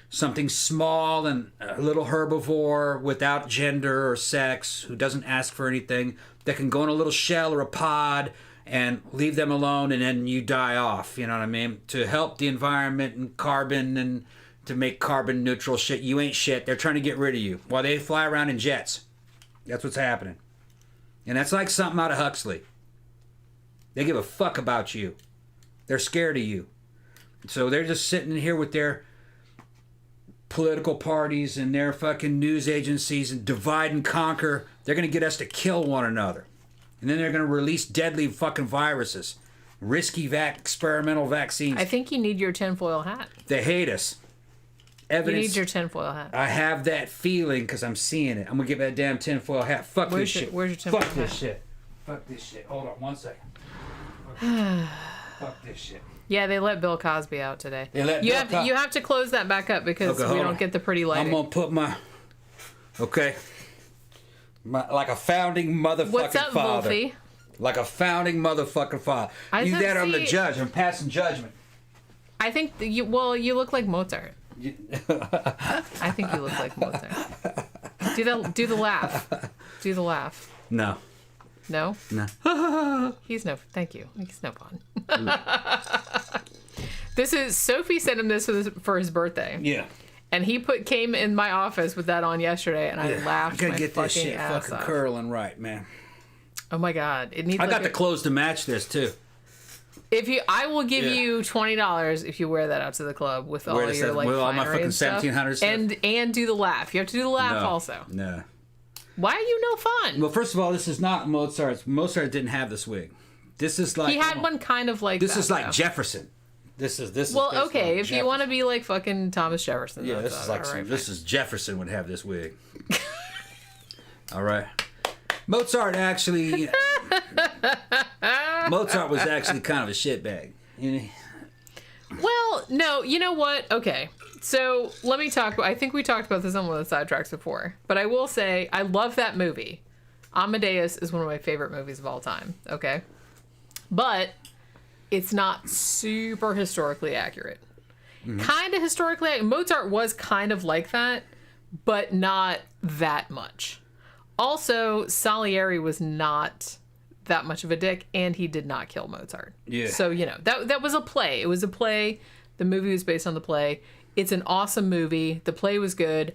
Something small and a little herbivore without gender or sex, who doesn't ask for anything, that can go in a little shell or a pod and leave them alone, and then you die off, you know what I mean? To help the environment and carbon and to make carbon neutral shit. You ain't shit. They're trying to get rid of you while they fly around in jets. That's what's happening. And that's like something out of Huxley. They give a fuck about you. They're scared of you. So they're just sitting in here with their political parties and their fucking news agencies and divide and conquer. They're going to get us to kill one another. And then they're going to release deadly fucking viruses. Risky experimental vaccines. I think you need your tinfoil hat. They hate us. Evidence. You need your tinfoil hat. I have that feeling because I'm seeing it. I'm going to get that damn tinfoil hat. Fuck this shit. Where's your tinfoil hat? Fuck this shit. Fuck this shit. Hold on 1 second. Fuck this shit. Yeah, they let Bill Cosby out today. You have to close that back up because we don't get the pretty lighting. I'm going to put my... Okay. Like a founding motherfucking What's up, father. Wolfie? Like a founding motherfucking father. I'm the judge. I'm passing judgment. I think you look like Mozart. I think you look like Mozart. Do the laugh. Do the laugh. No. No? No. Thank you. He's no fun. This is, Sophie sent him this for his birthday. Yeah. And he came in my office with that on yesterday, and I laughed I gotta my get this shit ass fucking off. curling right, man. Oh my god, it needs. I got the clothes to match this too. I will give you $20 if you wear that out to the club with all your like with all my fucking stuff, 1700 stuff. and do the laugh. You have to do the laugh also. No. Why are you no fun? Well, first of all, this is not Mozart's. Mozart didn't have this wig. This is like he had one kind of like. This that, is like though. Jefferson. This is Well, like okay, if Jefferson. you want to be like fucking Thomas Jefferson. Yeah, that's this is like all right, this is Jefferson would have this wig. All right. Mozart was actually kind of a shitbag. You know? Well, no, you know what? Okay. So let me talk. I think we talked about this on one of the Sidetracks before, but I will say I love that movie. Amadeus is one of my favorite movies of all time. Okay. But it's not super historically accurate. Kind of historically accurate. Mozart was kind of like that, but not that much. Also, Salieri was not that much of a dick, and he did not kill Mozart. Yeah. So, you know, that was a play. It was a play. The movie was based on the play. It's an awesome movie. The play was good,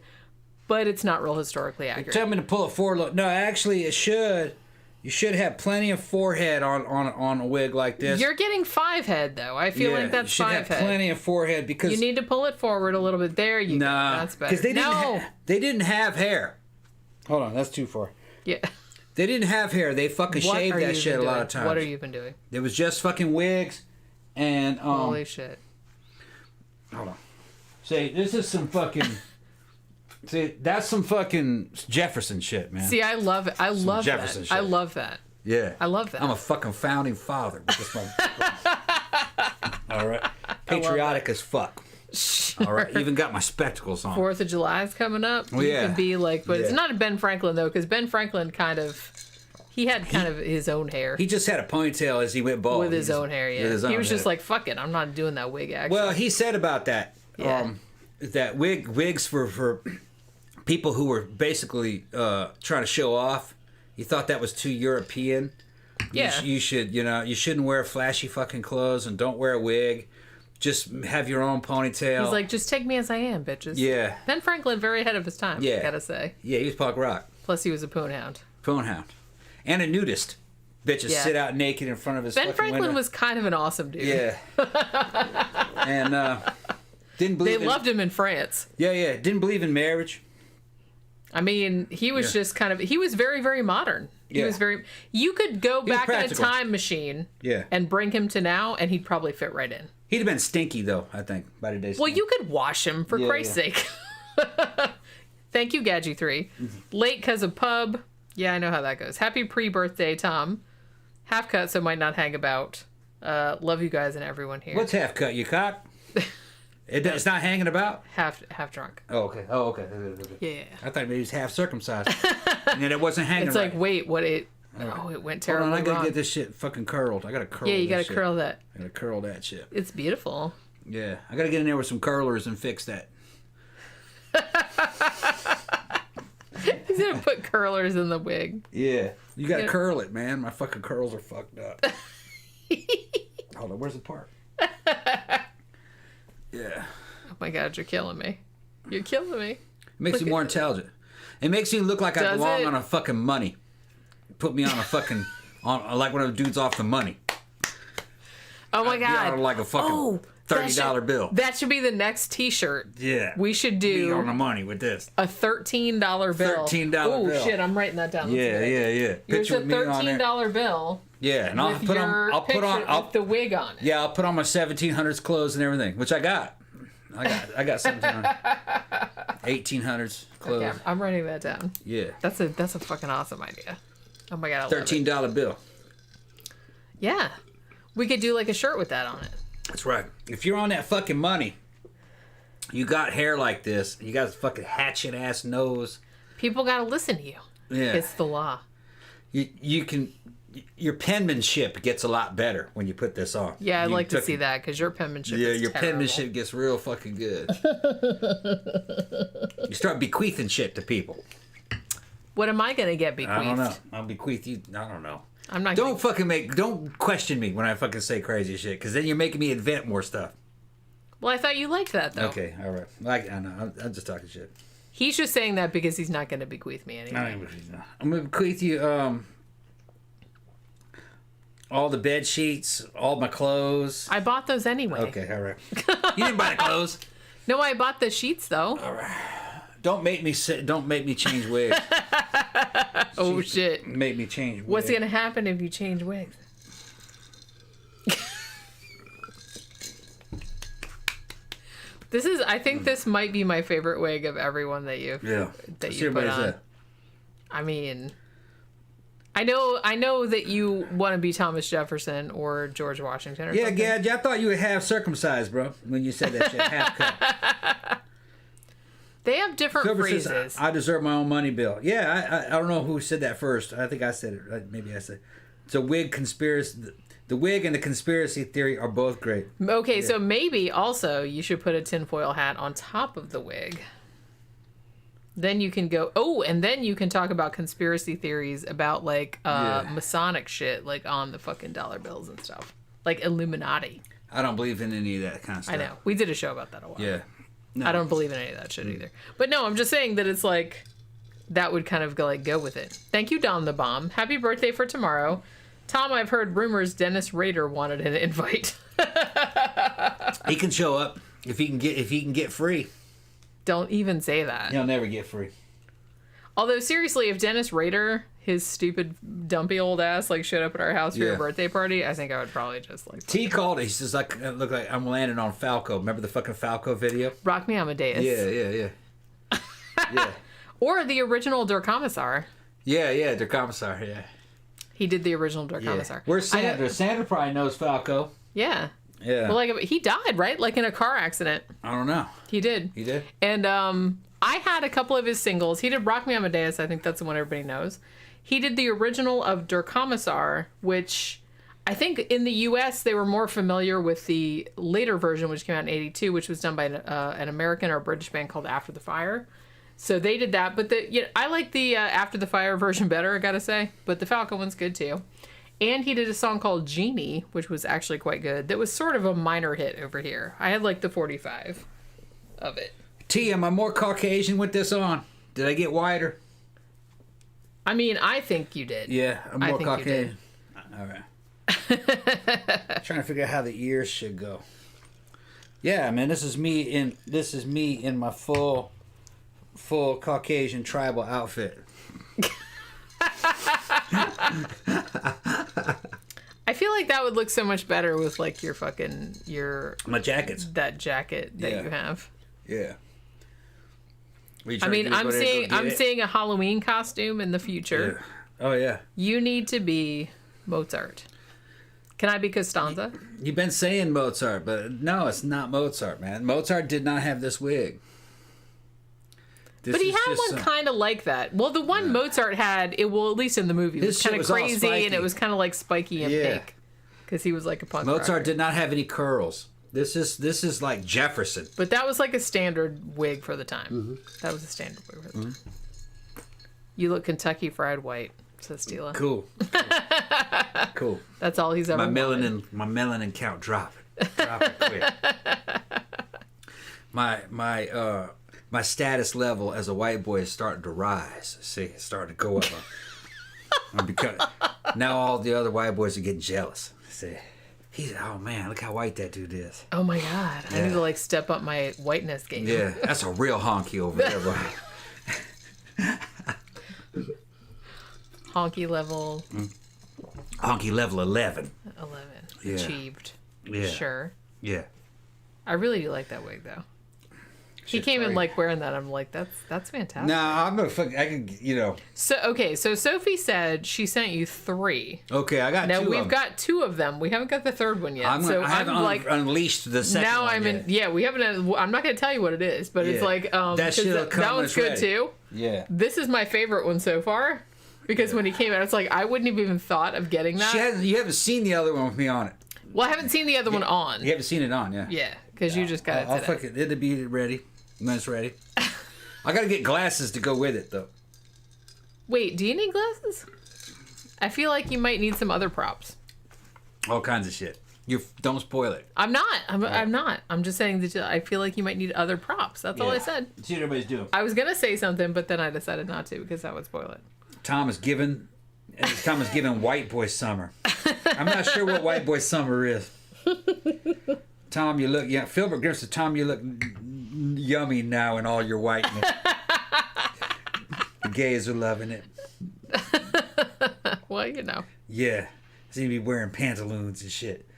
but it's not real historically accurate. Tell me to pull it forward. Look, no, actually, it should. You should have plenty of forehead on a wig like this. You're getting 5 head, though. I feel like that's 5 head. You should have plenty of forehead because you need to pull it forward a little bit. There you go. That's better. Because they didn't have hair. Hold on, that's too far. Yeah. They didn't have hair. They fucking shaved that shit a lot of times. What have you been doing? It was just fucking wigs and holy shit. Hold on. See, this is some fucking. See, that's some fucking Jefferson shit, man. See, I love it. I love Jefferson that. shit. I love that. Yeah. I love that. I'm a fucking founding father with this motherfucker. All right. Patriotic as fuck. Sure. All right. Even got my spectacles on. 4th of July is coming up. Oh, You yeah. can be like, but it's Yeah. not a Ben Franklin, though, because Ben Franklin he had kind of his own hair. He just had a ponytail as he went bald. With his own hair, yeah. His He own was just hair. like, fuck it, I'm not doing that wig action. Well, he said about that. Yeah. That wigs for people who were basically trying to show off. He thought that was too European. Yeah. You shouldn't wear flashy fucking clothes and don't wear a wig. Just have your own ponytail. He's like, just take me as I am, bitches. Yeah. Ben Franklin, very ahead of his time, Yeah. I gotta say. Yeah, he was punk rock. Plus, he was a poon hound. Phone hound. And a nudist. Bitches Yeah. sit out naked in front of his Ben fucking Franklin window. was kind of an awesome dude. Yeah. And didn't They believe loved him in France. Yeah. Didn't believe in marriage. I mean, he was just kind of, he was very, very modern. He Yeah. was very, you could go back in a practical. time machine Yeah. and bring him to now, and he'd probably fit right in. He'd have been stinky though, I think, by today's Well, standards. you could wash him, for Christ's sake. Thank you, Gadgy3. Late because of pub. Yeah, I know how that goes. Happy pre-birthday, Tom. Half cut, so might not hang about. Love you guys and everyone here. What's half cut, you cock? It's not hanging about? Half drunk. Oh, okay. Yeah. I thought maybe he was half circumcised. And then it wasn't hanging It's right. like, wait, what it... Oh, it went Hold terribly on, I gotta wrong. get this shit fucking curled. I gotta curl Yeah, you this gotta shit. curl that. I gotta curl that shit. It's beautiful. Yeah, I gotta get in there with some curlers and fix that. He's gonna put curlers in the wig. Yeah. You gotta Yeah. curl it, man. My fucking curls are fucked up. Hold on, where's the part? Yeah. Oh my god, you're killing me. You're killing me. It makes Look you more at- intelligent. It makes you look like I Does belong it? on a fucking money. Put me on a fucking on like one of the dudes off the money. Oh my I'd be on god. like a fucking $30 bill. That should be the next t-shirt. Yeah. We should Be on do the money with this. a $13 bill. $13 Oh bill. shit, I'm writing that down. That's Yeah. Here's Picture a with me on there. $13 bill. Yeah, and I'll with put your on. I'll put on. picture with the wig on it. Yeah, I'll put on my 1700s clothes and everything, which I got. I got 1700s, 1800s clothes. Okay, I'm writing that down. Yeah, That's a fucking awesome idea. Oh my god, I love it. $13 bill. Yeah. We could do like a shirt with that on it. That's right. If you're on that fucking money, you got hair like this. You got a fucking hatchet ass nose. People gotta listen to you. Yeah, It's the law. you can. Your penmanship gets a lot better when you put this on. Yeah, I'd You like to took- see that because your penmanship Yeah, is your terrible. penmanship gets real fucking good. You start bequeathing shit to people. What am I gonna get bequeathed? I don't know. I'll bequeath you. I don't know. I'm not Don't question me when I fucking say crazy shit, because then you're making me invent more stuff. Well, I thought you liked that, though. Okay, all right. I know. I'm just talking shit. He's just saying that because he's not going to bequeath me anything. I'm going to bequeath you all the bed sheets, all my clothes. I bought those anyway. Okay, all right. You didn't buy the clothes? No, I bought the sheets, though. All right. Don't make me change wigs. Oh, shit. Make me change wigs. What's going to happen if you change wigs? I think this might be my favorite wig of everyone that you put on. That. I mean, I know that you want to be Thomas Jefferson or George Washington or something. Gad, I thought you were half circumcised, bro, when you said that shit, half cut. They have different phrases. I deserve my own money bill. Yeah, I don't know who said that first. I think I said it. Maybe I said it's a wig conspiracy. The wig and the conspiracy theory are both great. Okay, so maybe also you should put a tinfoil hat on top of the wig. Then you can go, and then you can talk about conspiracy theories about, like, Masonic shit, like, on the fucking dollar bills and stuff. Like Illuminati. I don't believe in any of that kind of stuff. I know. We did a show about that a while ago. No. I don't believe in any of that shit either. But no, I'm just saying that it's like, that would kind of go with it. Thank you, Dom the Bomb. Happy birthday for tomorrow. Tom, I've heard rumors Dennis Rader wanted an invite. He can show up if he can get free. Don't even say that. He'll never get free. Although seriously, if Dennis Rader, his stupid dumpy old ass, like showed up at our house for your birthday party, I think I would probably just like. T called it. He says, "I look like I'm landing on Falco." Remember the fucking Falco video? Rock Me Amadeus. Yeah. Yeah. Or the original Der Kommissar. Yeah, Der Kommissar. Yeah. He did the original Der Kommissar. Where's Sandra? Sandra probably knows Falco. Yeah. Yeah. Well, like, he died, right? Like in a car accident. I don't know. He did. He did? And I had a couple of his singles. He did Rock Me Amadeus. I think that's the one everybody knows. He did the original of Der Kommissar, which I think in the U.S. they were more familiar with the later version, which came out in 82, which was done by an American or a British band called After the Fire. So they did that, but I like the After the Fire version better, I gotta say. But the Falco one's good too. And he did a song called Genie, which was actually quite good. That was sort of a minor hit over here. I had like the 45 of it. T, am I more Caucasian with this on? Did I get whiter? I mean, I think you did. Yeah, I'm more Caucasian. All right. Trying to figure out how the ears should go. Yeah, man, this is me in my full Caucasian tribal outfit. I feel like that would look so much better with like my jackets. That jacket that you have. Yeah. I mean, I'm seeing a Halloween costume in the future. Yeah. Oh yeah. You need to be Mozart. Can I be Costanza? You've been saying Mozart, but no, it's not Mozart, man. Mozart did not have this wig. But he had one kind of like that. Well, the one Mozart had, at least in the movie, was kind of crazy and it was kind of like spiky and pink. Because he was like a punk Mozart rocker. did not have any curls. This is like Jefferson. But that was like a standard wig for the time. Mm-hmm. That was a standard wig for the time. You look Kentucky Fried White, says Stila. Cool. Cool. That's all he's ever wanted. My melanin count dropping quick. My status level as a white boy is starting to rise. See, it's starting to go up. Because now all the other white boys are getting jealous. See, oh man, look how white that dude is. Oh my god, I need to like step up my whiteness game. Yeah, that's a real honky over there, bro. Honky level. Honky level 11. 11. Yeah. Achieved. Yeah. Sure. Yeah. I really do like that wig though. He came in like wearing that. I'm like, that's fantastic. Nah, I'm gonna I can. So okay, so Sophie said she sent you 3. Okay, I got now 2 of them. Now we've got 2 of them. We haven't got the third one yet. I haven't unleashed the second now one I'm yet. in. Yeah, we haven't. I'm not gonna tell you what it is, but it's like that one's good too. Yeah. This is my favorite one so far because when he came out, it's like I wouldn't have even thought of getting that. You haven't seen the other one with me on it. Well, I haven't seen the other one on. You haven't seen it on, yeah. Yeah, because you just got it. I'll fuck it. It'll be ready when it's ready. I gotta get glasses to go with it though. Wait, do you need glasses? I feel like you might need some other props. All kinds of shit. You don't spoil it. I'm not. I'm not. I'm just saying that I feel like you might need other props. That's all I said. See what everybody's doing. I was gonna say something, but then I decided not to because that would spoil it. Tom is giving White Boy Summer. I'm not sure what White Boy Summer is. Tom, you look... Yeah, Philbert Grimm says, Tom, you look yummy now in all your whiteness. The gays are loving it. Well, you know. Yeah. Seem to be wearing pantaloons and shit.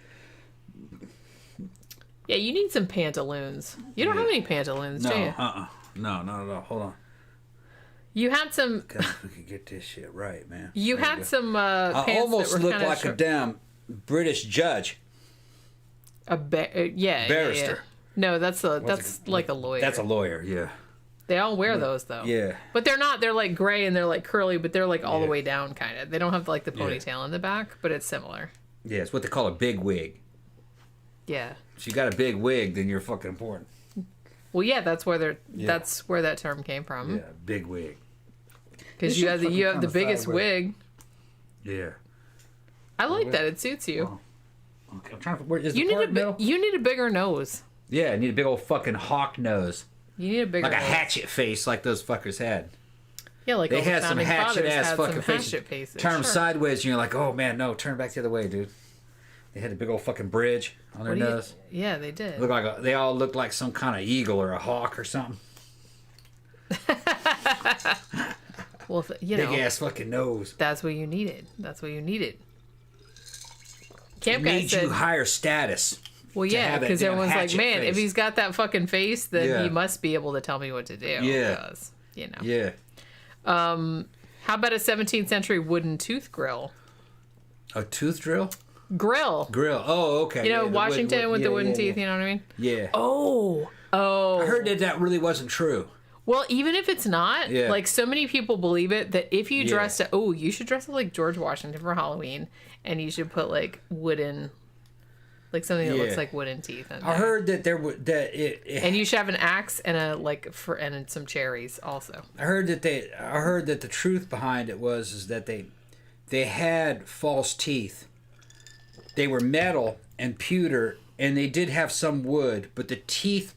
Yeah, you need some pantaloons. You don't have any pantaloons, do you? No, not at all. Hold on. You had some... We could get this shit right, man. You had some pants I almost that were look like short. a damn British judge. Barrister. Yeah. No, that's like a lawyer. That's a lawyer, yeah. They all wear those, though. Yeah. But they're not. They're like gray and they're like curly, but they're like all the way down, kind of. They don't have like the ponytail in the back, but it's similar. Yeah, it's what they call a big wig. Yeah. If you got a big wig, then you're fucking important. Well, yeah, that's where that's where that term came from. Yeah, big wig. Because you have the biggest wig. Yeah. I like that. It suits you. Oh. Okay, I'm trying to. Where is the part middle? You need a bigger nose. Yeah, I need a big old fucking hawk nose. You need a bigger like a nose. hatchet face, like those fuckers had. Yeah, like they all had the some founding hatchet fathers ass had fucking some faces. hatchet faces. Turn them sideways, and you're like, oh man, no, turn back the other way, dude. They had a big old fucking bridge on their nose. Yeah, they did. They all looked like some kind of eagle or a hawk or something. Well, you know, big ass fucking nose. That's what you needed. Camp it guy made said, you higher status. Well, yeah, because everyone's like, man, face. if he's got that fucking face, then he must be able to tell me what to do. Yeah. Because, you know. Yeah. How about a 17th century wooden tooth grill? A tooth drill? Grill. Oh, okay. You know, Washington with the wooden teeth, you know what I mean? Yeah. Oh. I heard that really wasn't true. Well, even if it's not, like so many people believe it that if you dress you should dress up like George Washington for Halloween, and you should put like wooden, like something that looks like wooden teeth. I heard that and you should have an axe and and some cherries also. I heard that the truth behind it was that they had false teeth. They were metal and pewter, and they did have some wood, but the teeth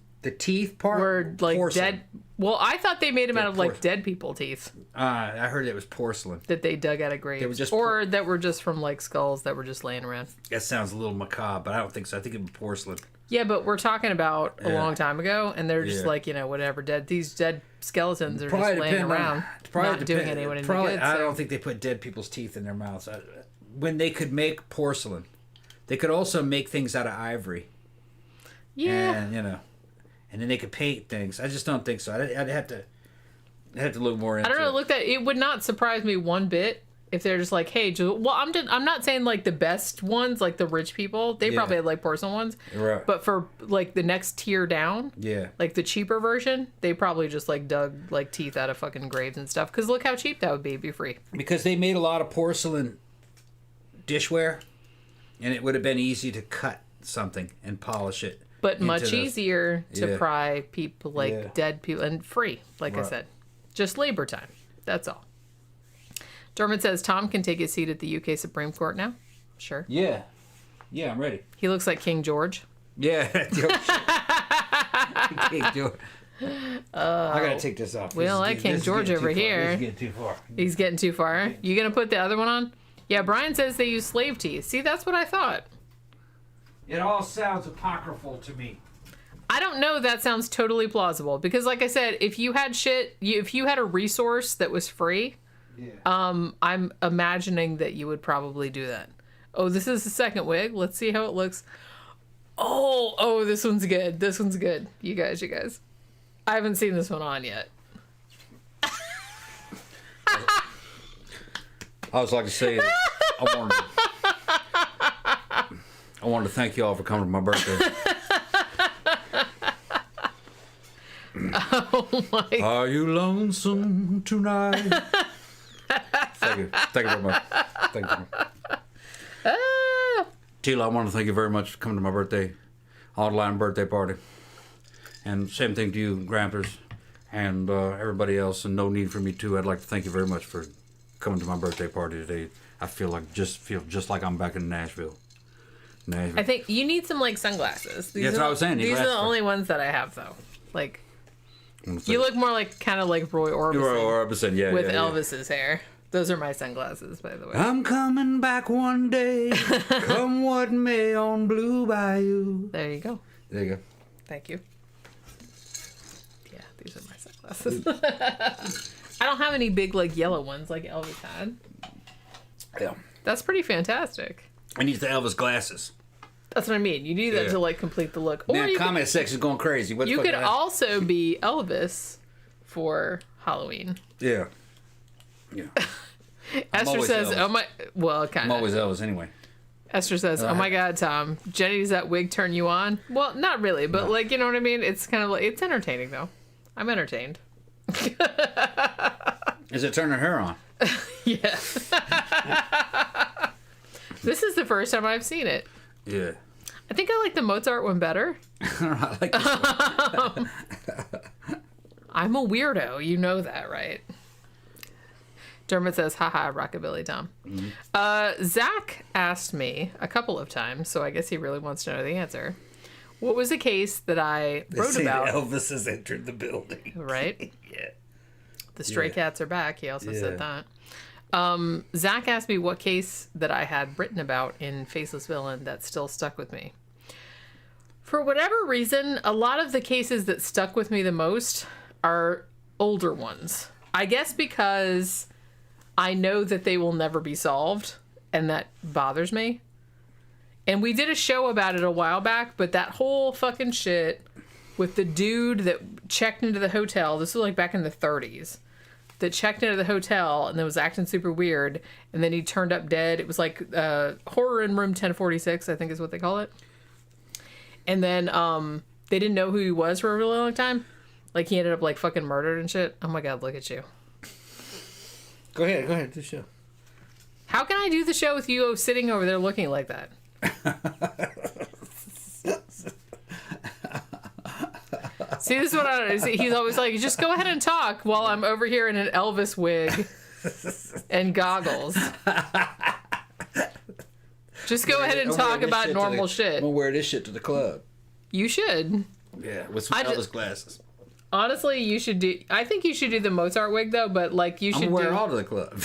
part were like porcelain. dead. Well, I thought they made them out of like dead people teeth. I heard it was porcelain that they dug out of graves, they were just that were just from like skulls that were just laying around. That sounds a little macabre, but I don't think so. I think it was porcelain. Yeah, but we're talking about a long time ago, and they're just like, you know, whatever. These dead skeletons are just laying around, not doing anyone any good. I don't think they put dead people's teeth in their mouths. When they could make porcelain, they could also make things out of ivory. Yeah, and you know. And then they could paint things. I just don't think so. I'd have to look more into it. I don't know. Look, it would not surprise me one bit if they're just like, hey, well, I'm not saying like the best ones, like the rich people. They probably had like porcelain ones. Right. But for like the next tier down, like the cheaper version, they probably just like dug like teeth out of fucking graves and stuff. Because look how cheap that would be free. Because they made a lot of porcelain dishware, and it would have been easy to cut something and polish it. But much easier to pry people like dead people and free, like I said. Just labor time. That's all. Dermot says Tom can take his seat at the UK Supreme Court now. Sure. Yeah. Yeah, I'm ready. He looks like King George. Yeah. King George. I gotta take this off. We don't like King George over here. He's getting too far. He's getting too far. You gonna put the other one on? Yeah, Brian says they use slave teeth. See, that's what I thought. It all sounds apocryphal to me. I don't know. That sounds totally plausible because, like I said, if you had if you had a resource that was free, I'm imagining that you would probably do that. Oh, this is the second wig. Let's see how it looks. Oh, this one's good. This one's good. You guys. I haven't seen this one on yet. I was like to say that I wanted to thank you all for coming to my birthday. Oh my! Are you lonesome tonight? Thank you very much. Thank you. Tila, I want to thank you very much for coming to my birthday, online birthday party, and same thing to you, Gramthars, and everybody else. And no need for me too. I'd like to thank you very much for coming to my birthday party today. I feel just like I'm back in Nashville. Nice. I think you need some like sunglasses. That's what I was saying. These are the only ones that I have though. Like, you look more like kind of like Roy Orbison. Roy Orbison, yeah. With Elvis's hair. Those are my sunglasses, by the way. I'm coming back one day, come what may on Blue Bayou. There you go. There you go. Thank you. Yeah, these are my sunglasses. I don't have any big like yellow ones like Elvis had. Yeah. That's pretty fantastic. I need the Elvis glasses. That's what I mean. You need that to like complete the look. Or Man, comment section is going crazy. You could also be Elvis for Halloween. Yeah. Yeah. Esther says, Elvis. "Oh my." Well, kind I'm of. always Elvis anyway. Esther says, "Oh my God, Tom, Jenny, does that wig turn you on?" Well, not really, but like, you know what I mean. It's kind of like it's entertaining though. I'm entertained. Is it turning her on? Yeah. This is the first time I've seen it. Yeah. I think I like the Mozart one better. I like this one. I'm a weirdo. You know that, right? Dermot says, haha, rockabilly Tom. Mm-hmm. Zach asked me a couple of times, so I guess he really wants to know the answer. What was a case that I wrote about? Elvis has entered the building. Right? Yeah. The stray cats are back. He also said that. Zach asked me what case that I had written about in Faceless Villain that still stuck with me. For whatever reason, a lot of the cases that stuck with me the most are older ones. I guess because I know that they will never be solved, and that bothers me. And we did a show about it a while back, but that whole fucking shit with the dude that checked into the hotel, this was like back in the 30s, that checked into the hotel and then was acting super weird, and then he turned up dead. It was like Horror in Room 1046, I think is what they call it. And then they didn't know who he was for a really long time. Like, he ended up like fucking murdered and shit. Oh my God, look at you. Go ahead, do the show. How can I do the show with you sitting over there looking like that? See, this is what I don't know. He's always like, just go ahead and talk while I'm over here in an Elvis wig and goggles. Just go ahead and talk about normal shit. I'm gonna wear this shit to the club. You should. Yeah, with some Elvis glasses. Honestly, you should do. I think you should do the Mozart wig though, but like you should wear all to the club.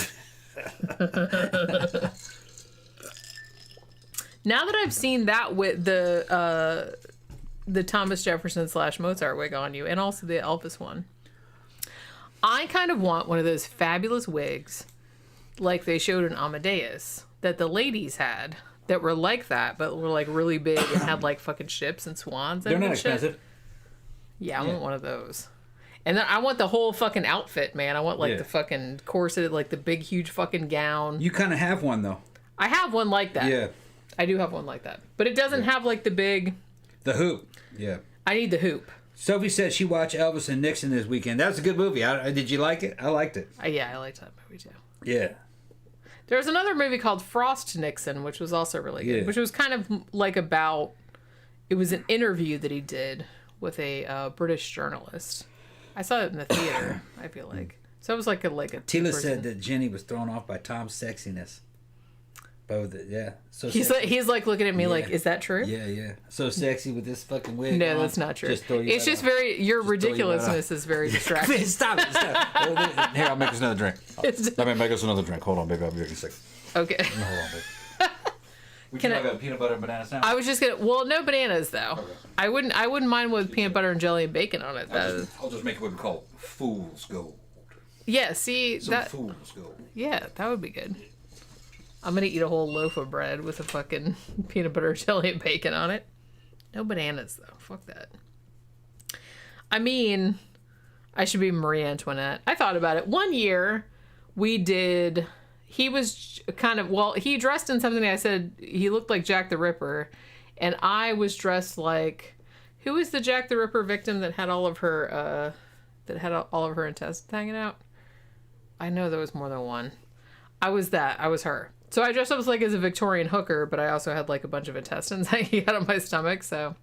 Now that I've seen that with the Thomas Jefferson / Mozart wig on you, and also the Elvis one, I kind of want one of those fabulous wigs, like they showed in Amadeus, that the ladies had, that were like that, but were like really big and had like fucking ships and swans. They're not expensive. Yeah, I want one of those. And then I want the whole fucking outfit, man. I want like the fucking corset, like the big, huge fucking gown. You kind of have one though. I have one like that. Yeah. I do have one like that. But it doesn't have like the big... The hoop. Yeah. I need the hoop. Sophie said she watched Elvis and Nixon this weekend. That was a good movie. Did you like it? I liked it. Yeah, I liked that movie too. Yeah. There was another movie called Frost Nixon, which was also really good. Which was kind of like about... It was an interview that he did with a British journalist. I saw it in the theater, I feel like. So it was like a Tila said that Jenny was thrown off by Tom's sexiness. Both, yeah. So he's like looking at me like, is that true? Yeah. So sexy with this fucking wig. No, that's not true. It's just very, your ridiculousness is very distracting. Stop it. Here, I'll make us another drink. Let me make us another drink. Hold on, baby. I'll be in a second. Okay. Hold on, baby. Would you like a peanut butter and banana sandwich? I was just gonna. Well, no bananas though. Okay. I wouldn't mind with peanut butter and jelly and bacon on it. I'll just make what we call fool's gold. Yeah. See that. Fool's gold. Yeah, that would be good. I'm gonna eat a whole loaf of bread with a fucking peanut butter, jelly, and bacon on it. No bananas though. Fuck that. I mean, I should be Marie Antoinette. I thought about it. One year, we did. He was kind of, well, he dressed in something I said he looked like Jack the Ripper. And I was dressed like, who was the Jack the Ripper victim that had all of her intestines hanging out? I know there was more than one. I was her. So I dressed up as a Victorian hooker, but I also had like a bunch of intestines hanging out of my stomach. So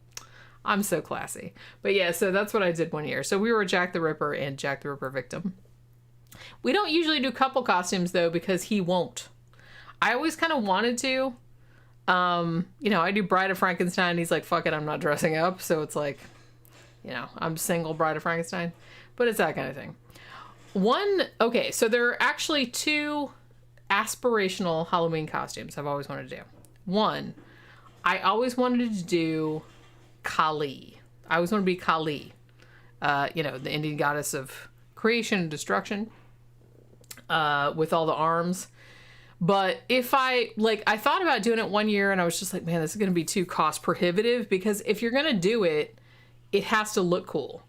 I'm so classy. But yeah, so that's what I did one year. So we were Jack the Ripper and Jack the Ripper victim. We don't usually do couple costumes, though, because he won't. I always kind of wanted to, I do Bride of Frankenstein. He's like, fuck it, I'm not dressing up. So it's like, I'm single Bride of Frankenstein. But it's that kind of thing. So there are actually 2 aspirational Halloween costumes I've always wanted to do. One, I always wanted to do Kali. I always want to be Kali. The Indian goddess of creation and destruction, with all the arms. But if I thought about doing it one year and I was just like, man, this is going to be too cost prohibitive, because if you're going to do it, it has to look cool.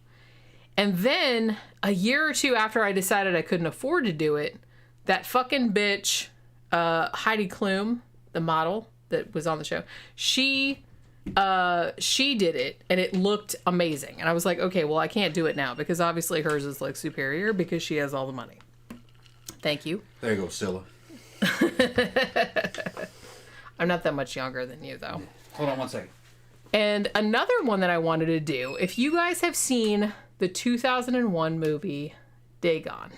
And then a year or 2 after I decided I couldn't afford to do it, that fucking bitch, Heidi Klum, the model that was on the show, she did it and it looked amazing. And I was like, okay, well, I can't do it now because obviously hers is like superior because she has all the money. Thank you. There you go, Scylla. I'm not that much younger than you, though. Hold on 1 second. And another one that I wanted to do, if you guys have seen the 2001 movie Dagon,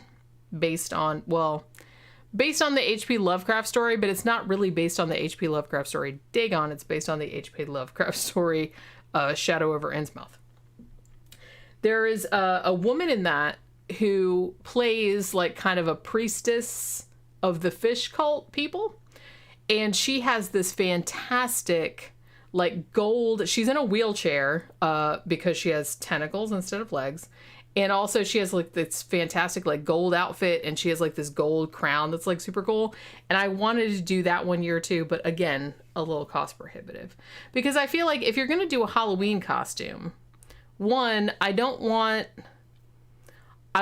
based on the H.P. Lovecraft story, but it's not really based on the H.P. Lovecraft story Dagon, it's based on the H.P. Lovecraft story Shadow over Innsmouth. There is a woman in that who plays like kind of a priestess of the fish cult people, and she has this fantastic like gold, she's in a wheelchair because she has tentacles instead of legs, and also she has like this fantastic like gold outfit, and she has like this gold crown that's like super cool. And I wanted to do that one year too, but again, a little cost prohibitive, because I feel like if you're gonna do a Halloween costume, one, I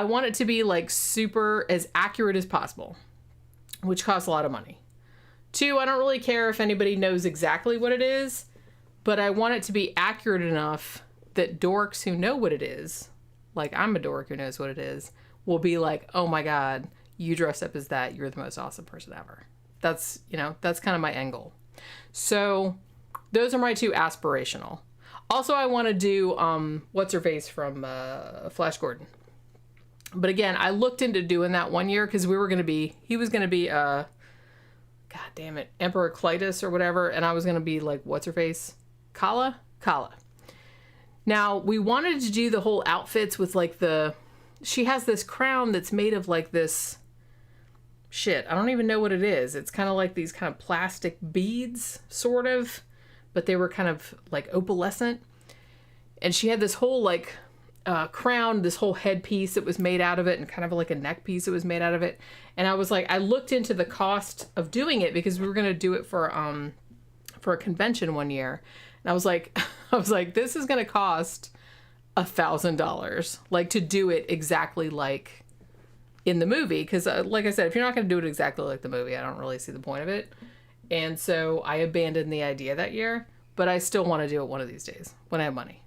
want it to be like super as accurate as possible, which costs a lot of money. 2, I don't really care if anybody knows exactly what it is, but I want it to be accurate enough that dorks who know what it is, like I'm a dork who knows what it is, will be like, oh my God, you dress up as that, you're the most awesome person ever. That's kind of my end goal. So those are my 2 aspirational. Also, I want to do, what's her face from Flash Gordon. But again, I looked into doing that one year because he was going to be, God damn it, Emperor Clytus or whatever. And I was going to be like, what's her face? Kala. Now, we wanted to do the whole outfits with like she has this crown that's made of like this shit. I don't even know what it is. It's kind of like these kind of plastic beads, sort of, but they were kind of like opalescent. And she had this whole like crown, this whole headpiece that was made out of it, and kind of like a neck piece that was made out of it. And I was like, I looked into the cost of doing it because we were going to do it for a convention one year. And I was like, this is going to cost $1,000, like to do it exactly like in the movie. Because like I said, if you're not going to do it exactly like the movie, I don't really see the point of it. And so I abandoned the idea that year, but I still want to do it one of these days when I have money.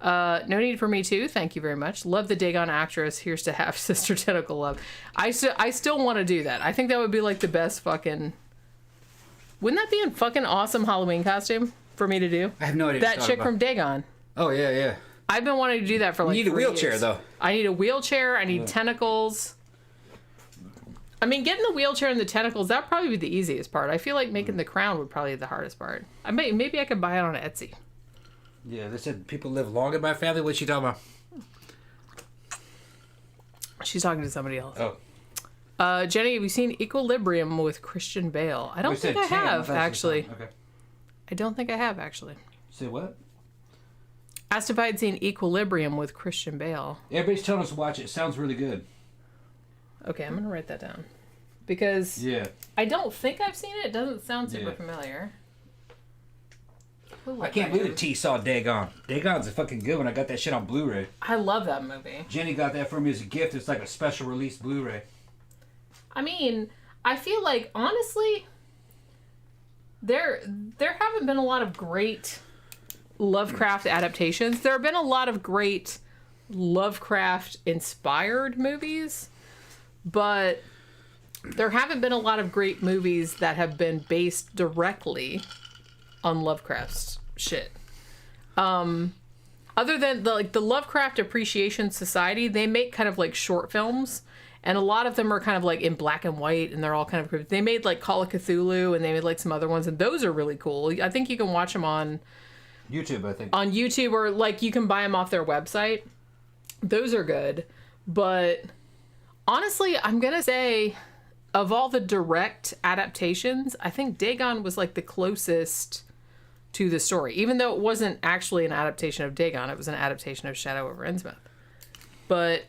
No need for me too. Thank you very much. Love the Dagon actress. Here's to half sister tentacle love. I still want to do that. I think that would be like the best fucking. Wouldn't that be a fucking awesome Halloween costume for me to do? I have no idea. That chick from Dagon. Oh yeah. I've been wanting to do that for like. You need a wheelchair years. though. I need a wheelchair. I need tentacles. I mean, getting the wheelchair and the tentacles, that'd probably be the easiest part. I feel like making the crown would probably be the hardest part. Maybe I could buy it on Etsy. Yeah, they said people live long in my family. What's she talking about? She's talking to somebody else. Oh. Jenny, have you seen Equilibrium with Christian Bale? I don't think I have, actually. Okay. I don't think I have, actually. Say what? Asked if I'd seen Equilibrium with Christian Bale. Everybody's telling us to watch it. It sounds really good. Okay, I'm going to write that down. Because I don't think I've seen it. It doesn't sound super familiar. I can't believe the T saw Dagon. Dagon's a fucking good one. I got that shit on Blu-ray. I love that movie. Jenny got that for me as a gift. It's like a special release Blu-ray. I mean, I feel like, honestly, there haven't been a lot of great Lovecraft adaptations. There have been a lot of great Lovecraft-inspired movies, but there haven't been a lot of great movies that have been based directly on Lovecraft's shit. Other than the Lovecraft Appreciation Society, they make kind of like short films, And a lot of them are kind of like in black and white, and they're all kind of creepy. They made like Call of Cthulhu, and they made like some other ones, and those are really cool. I think you can watch them on YouTube, I think. On YouTube, or like you can buy them off their website. Those are good. But honestly, I'm going to say of all the direct adaptations, I think Dagon was like the closest to the story. Even though it wasn't actually an adaptation of Dagon, it was an adaptation of Shadow over Innsmouth. But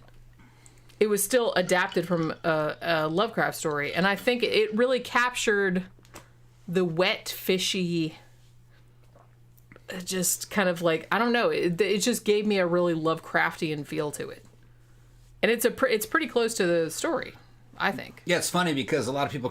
it was still adapted from a Lovecraft story. And I think it really captured the wet, fishy, just kind of like, I don't know, it just gave me a really Lovecraftian feel to it. And it's pretty close to the story, I think. Yeah, it's funny because a lot of people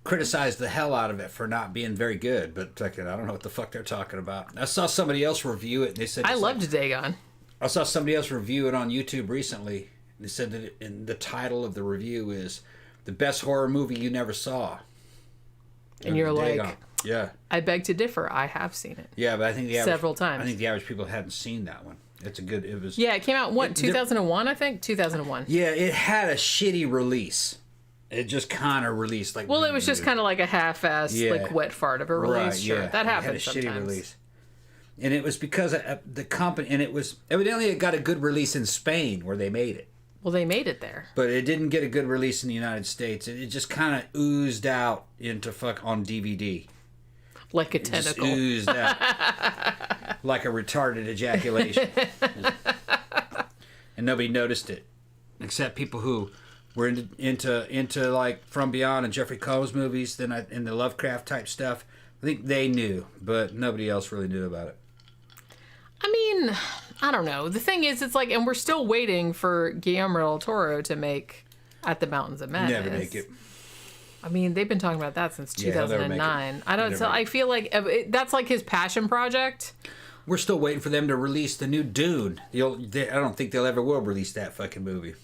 criticize the hell out of it for not being very good, but I don't know what the fuck they're talking about. I saw somebody else review it, and they said... I loved Dagon. I saw somebody else review it on YouTube recently. They said that the title of the review is The Best Horror Movie You Never Saw. And you're Dagon. like... Yeah. I beg to differ. I have seen it. Yeah, but I think the average... Several times. I think the average people hadn't seen that one. It's a good... It was... Yeah, it came out, 2001, I think? 2001. Yeah, it had a shitty release. It just kind of released like... Well, it was just kind of like a half-assed, like, wet fart of a release. Right, sure. Yeah. That happens sometimes. It had a sometimes. shitty release. And it was because of the company... And it was... Evidently, it got a good release in Spain, where they made it. Well, they made it there. But it didn't get a good release in the United States. It just kind of oozed out into on DVD. Like a tentacle. Just oozed out. Like a retarded ejaculation. And nobody noticed it. Except people who were into like From Beyond and Jeffrey Combs movies, in the Lovecraft type stuff. I think they knew, but nobody else really knew about it. I mean, I don't know. The thing is, it's like, and we're still waiting for Guillermo del Toro to make At the Mountains of Madness. Never make it. I mean, they've been talking about that since 2009. I don't. So make I feel like that's like his passion project. We're still waiting for them to release the new Dune. I don't think they'll ever will release that fucking movie.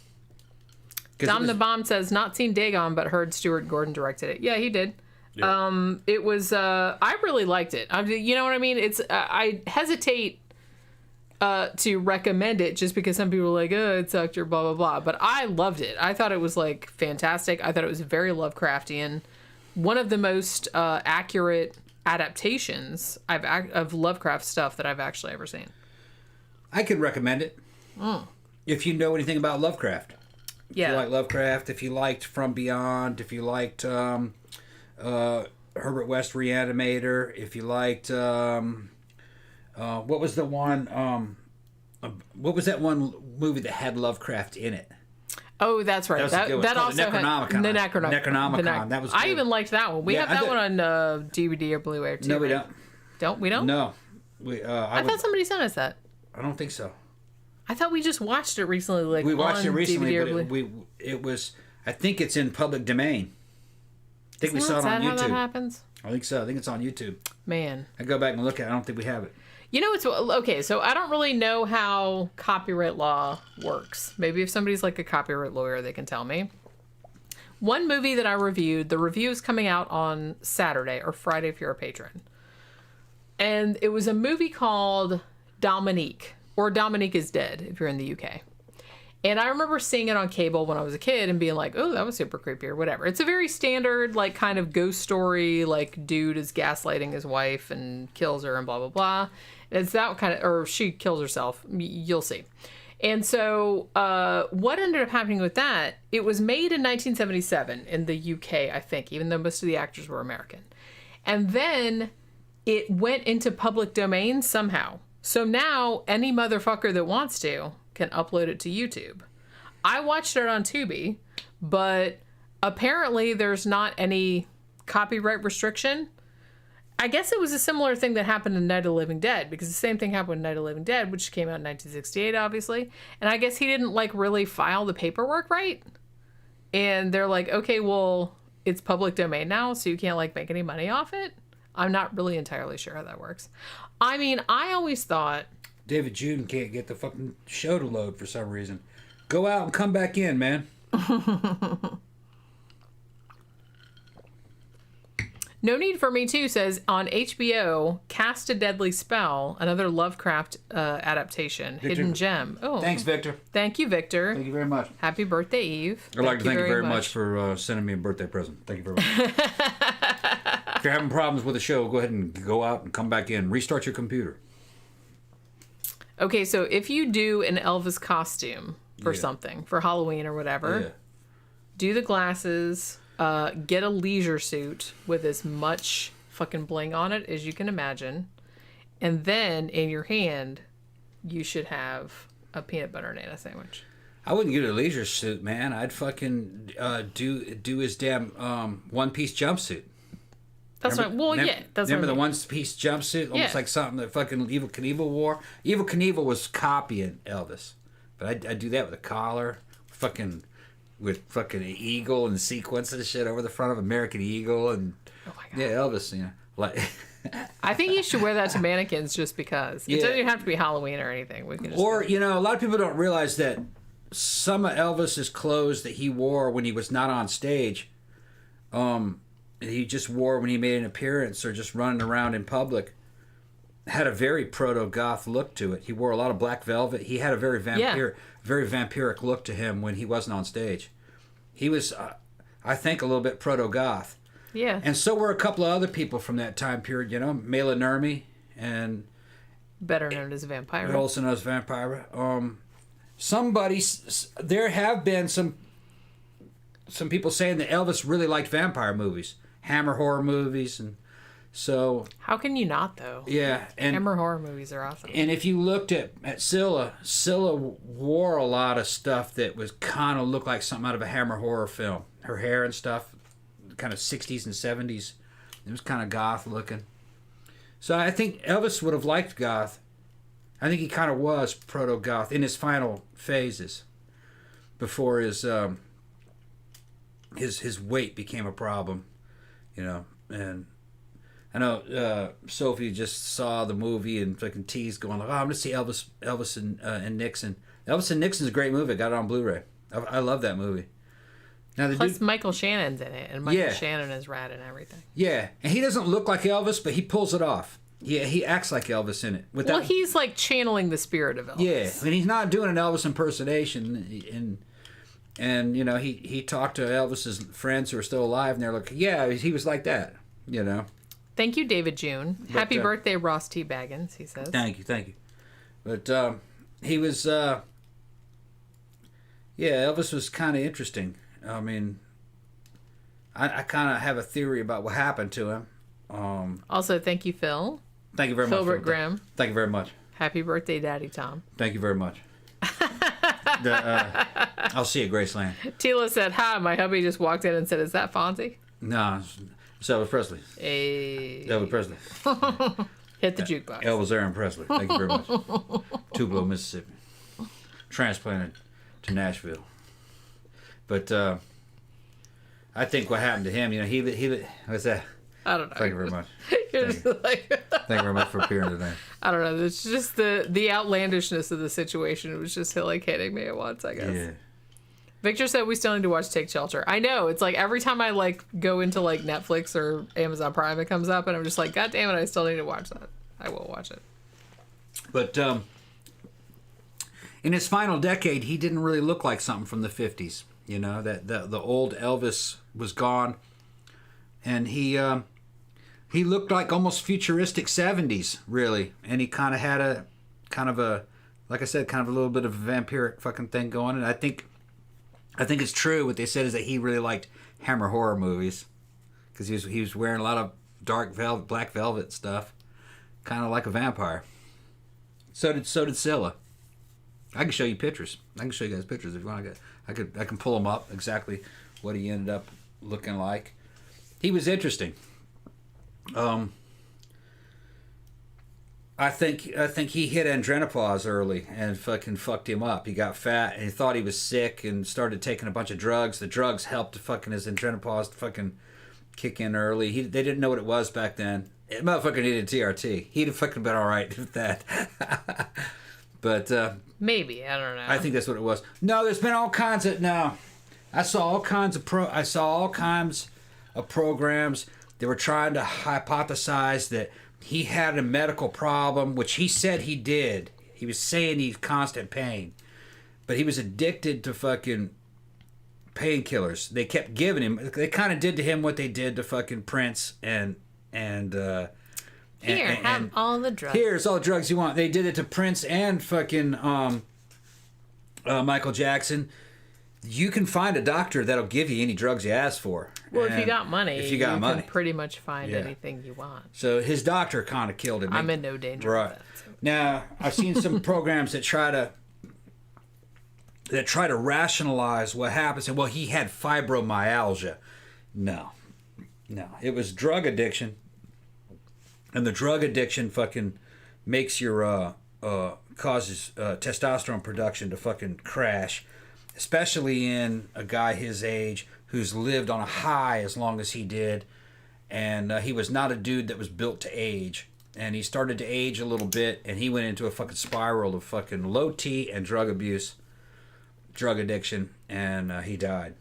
Dom the Bomb says, not seen Dagon, but heard Stuart Gordon directed it. Yeah, he did. Yeah. It was. I really liked it. You know what I mean? It's. I hesitate to recommend it just because some people are like, oh, it sucked or blah blah blah. But I loved it. I thought it was like fantastic. I thought it was very Lovecraftian. One of the most accurate adaptations of Lovecraft stuff that I've actually ever seen. I could recommend it. If you know anything about Lovecraft. Yeah. If you like Lovecraft, if you liked From Beyond, if you liked Herbert West Reanimator, if you liked what was the one what was that one movie that had Lovecraft in it? Oh, that's right. That also had the Necronomicon. That was good. I even liked that one. We have that one on DVD or Blu-ray too. No, we don't. Don't we? Don't. No, I thought somebody sent us that. I don't think so. I thought we just watched it recently. Like we watched it recently, DVD but it was. I think it's in public domain. I think we saw it on YouTube. How that happens? I think so. I think it's on YouTube. Man, I go back and look at it. I don't think we have it. You know, it's okay. So I don't really know how copyright law works. Maybe if somebody's like a copyright lawyer, they can tell me. One movie that I reviewed, the review is coming out on Saturday or Friday if you're a patron. And it was a movie called Dominic, or Dominic is Dead if you're in the UK. And I remember seeing it on cable when I was a kid and being like, oh, that was super creepy or whatever. It's a very standard, like, kind of ghost story, like, dude is gaslighting his wife and kills her and blah, blah, blah. It's that kind of, or she kills herself. You'll see. And so what ended up happening with that, it was made in 1977 in the UK, I think, even though most of the actors were American. And then it went into public domain somehow. So now any motherfucker that wants to can upload it to YouTube. I watched it on Tubi, but apparently there's not any copyright restriction. I guess it was a similar thing that happened in Night of the Living Dead, because the same thing happened in Night of the Living Dead, which came out in 1968, obviously. And I guess he didn't like really file the paperwork right. And they're like, okay, well, it's public domain now, so you can't like make any money off it. I'm not really entirely sure how that works. I mean, I always thought David Juden can't get the fucking show to load for some reason. Go out and come back in, man. No Need for Me Too says on HBO, Cast a Deadly Spell, another Lovecraft adaptation, Victor. hidden gem. Oh, Thanks, Victor. Thank you, Victor. Thank you very much. Happy birthday, Eve. I'd like to thank you very much for sending me a birthday present. Thank you very much. If you're having problems with the show, go ahead and go out and come back in. Restart your computer. Okay, so if you do an Elvis costume for something, for Halloween or whatever, do the glasses, get a leisure suit with as much fucking bling on it as you can imagine, and then in your hand, you should have a peanut butter and banana sandwich. I wouldn't get a leisure suit, man. I'd fucking do his damn one-piece jumpsuit. That's right. Well, yeah. That's remember what the one-piece jumpsuit? Almost like something that fucking Evel Knievel wore? Evel Knievel was copying Elvis. But I'd do that with a collar, with fucking an eagle and sequins and shit over the front of American Eagle. And Elvis, like... I think you should wear that to mannequins just because. It doesn't even have to be Halloween or anything. We can just a lot of people don't realize that some of Elvis's clothes that he wore when he was not on stage, he just wore when he made an appearance or just running around in public, had a very proto-goth look to it. He wore a lot of black velvet. He had a very vampiric look to him when he wasn't on stage. He was, I think, a little bit proto-goth. Yeah. And so were a couple of other people from that time period, Mela Nurmi and... better known as Vampira. Also known as Vampira. There have been some people saying that Elvis really liked vampire movies. Hammer horror movies, and so... How can you not, though? Yeah. And Hammer horror movies are awesome. And if you looked at Scylla wore a lot of stuff that was kind of looked like something out of a Hammer horror film. Her hair and stuff, kind of 60s and 70s. It was kind of goth looking. So I think Elvis would have liked goth. I think he kind of was proto-goth in his final phases before his weight became a problem. And I know Sophie just saw the movie and fucking teased, going like, "Oh, I'm gonna see Elvis and Nixon." Elvis and Nixon's a great movie. I got it on Blu-ray. I love that movie. Now Plus Michael Shannon's in it, and Michael Shannon is rad and everything. Yeah, and he doesn't look like Elvis, but he pulls it off. Yeah, he acts like Elvis in it. He's like channeling the spirit of Elvis. Yeah, and he's not doing an Elvis impersonation, and he talked to Elvis's friends who are still alive, and they're like, yeah, he was like that. Thank you, David June. Happy birthday, Ross T. Baggins, he says. Thank you. But he was, Elvis was kind of interesting. I mean, I kind of have a theory about what happened to him. Also, thank you, Phil. Thank you very much. Filbert Graham. Thank you very much. Happy birthday, Daddy Tom. Thank you very much. I'll see you at Graceland. Tila said, "Hi, my hubby just walked in and said, is that Fonzie?" No, it's Elvis Presley. Hey. Elvis Presley. Hit the jukebox. Elvis Aaron Presley. Thank you very much. Tupelo, Mississippi. Transplanted to Nashville. But I think what happened to him, he what's that? I don't know. Thank you very much. Thank you very much for appearing today. I don't know. It's just the outlandishness of the situation. It was just hitting me at once, I guess. Yeah. Victor said we still need to watch Take Shelter. I know. It's like every time I go into Netflix or Amazon Prime, it comes up, and I'm just like, God damn it, I still need to watch that. I will watch it. But in his final decade, he didn't really look like something from the 50s. That the old Elvis was gone, and he looked like almost futuristic 70s, really. And he kind of had a like I said, kind of a little bit of a vampiric fucking thing going. And I think it's true. What they said is that he really liked Hammer horror movies because he was wearing a lot of black velvet stuff, kind of like a vampire. So did Scylla. I can show you pictures. I can show you guys pictures if you want. I can pull them up exactly what he ended up looking like. He was interesting. I think he hit andropause early and fucking fucked him up. He got fat and he thought he was sick and started taking a bunch of drugs. The drugs helped fucking his andropause to fucking kick in early. They didn't know what it was back then. That motherfucker needed TRT. He'd have fucking been all right with that. But maybe, I don't know. I think that's what it was. No, there's been all kinds of I saw all kinds of programs They were trying to hypothesize that he had a medical problem, which he said he did. He was saying he's constant pain. But he was addicted to fucking painkillers. They kept giving him. They kind of did to him what they did to fucking Prince and have all the drugs. Here's all the drugs you want. They did it to Prince and fucking Michael Jackson. You can find a doctor that'll give you any drugs you ask for. Well, if you got money, you can pretty much find anything you want. So his doctor kind of killed him. I'm in no danger of that. So. Now, I've seen some programs that try to rationalize what happens. And, well, he had fibromyalgia. No. It was drug addiction. And the drug addiction fucking makes your, causes testosterone production to fucking crash. Especially in a guy his age who's lived on a high as long as he did. And he was not a dude that was built to age. And he started to age a little bit, and he went into a fucking spiral of fucking low T and drug abuse, drug addiction, and he died.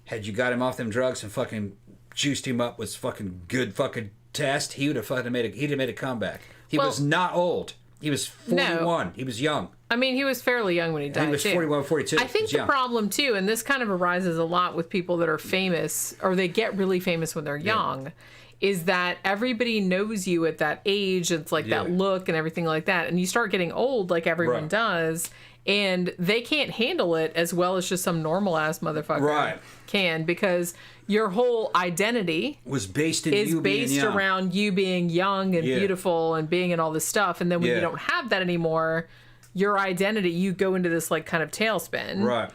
Had you got him off them drugs and fucking juiced him up with fucking good fucking test, he would have fucking made a comeback. He was not old. He was 41. No. He was young. I mean, he was fairly young when he died. He was 41, 42. I think the problem, too, and this kind of arises a lot with people that are famous, or they get really famous when they're young, is that everybody knows you at that age. It's like that look and everything like that. And you start getting old like everyone does, and they can't handle it as well as just some normal-ass motherfucker can, because your whole identity was based in you being young. Around you being young and beautiful and being in all this stuff. And then when you don't have that anymore, your identity, you go into this like kind of tailspin. Right.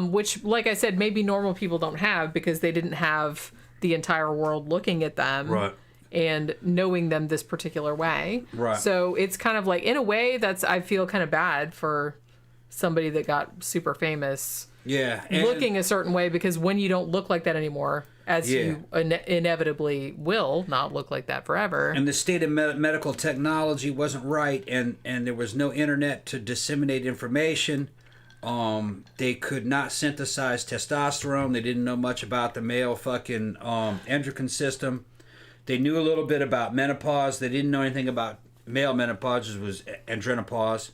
Which, like I said, maybe normal people don't have because they didn't have the entire world looking at them and knowing them this particular way. Right. So it's kind of like, in a way, I feel kind of bad for somebody that got super famous. Yeah. Looking a certain way, because when you don't look like that anymore, as you inevitably will not look like that forever. And the state of medical technology wasn't right, and there was no internet to disseminate information. They could not synthesize testosterone. They didn't know much about the male fucking endocrine system. They knew a little bit about menopause. They didn't know anything about male menopause, which was andropause.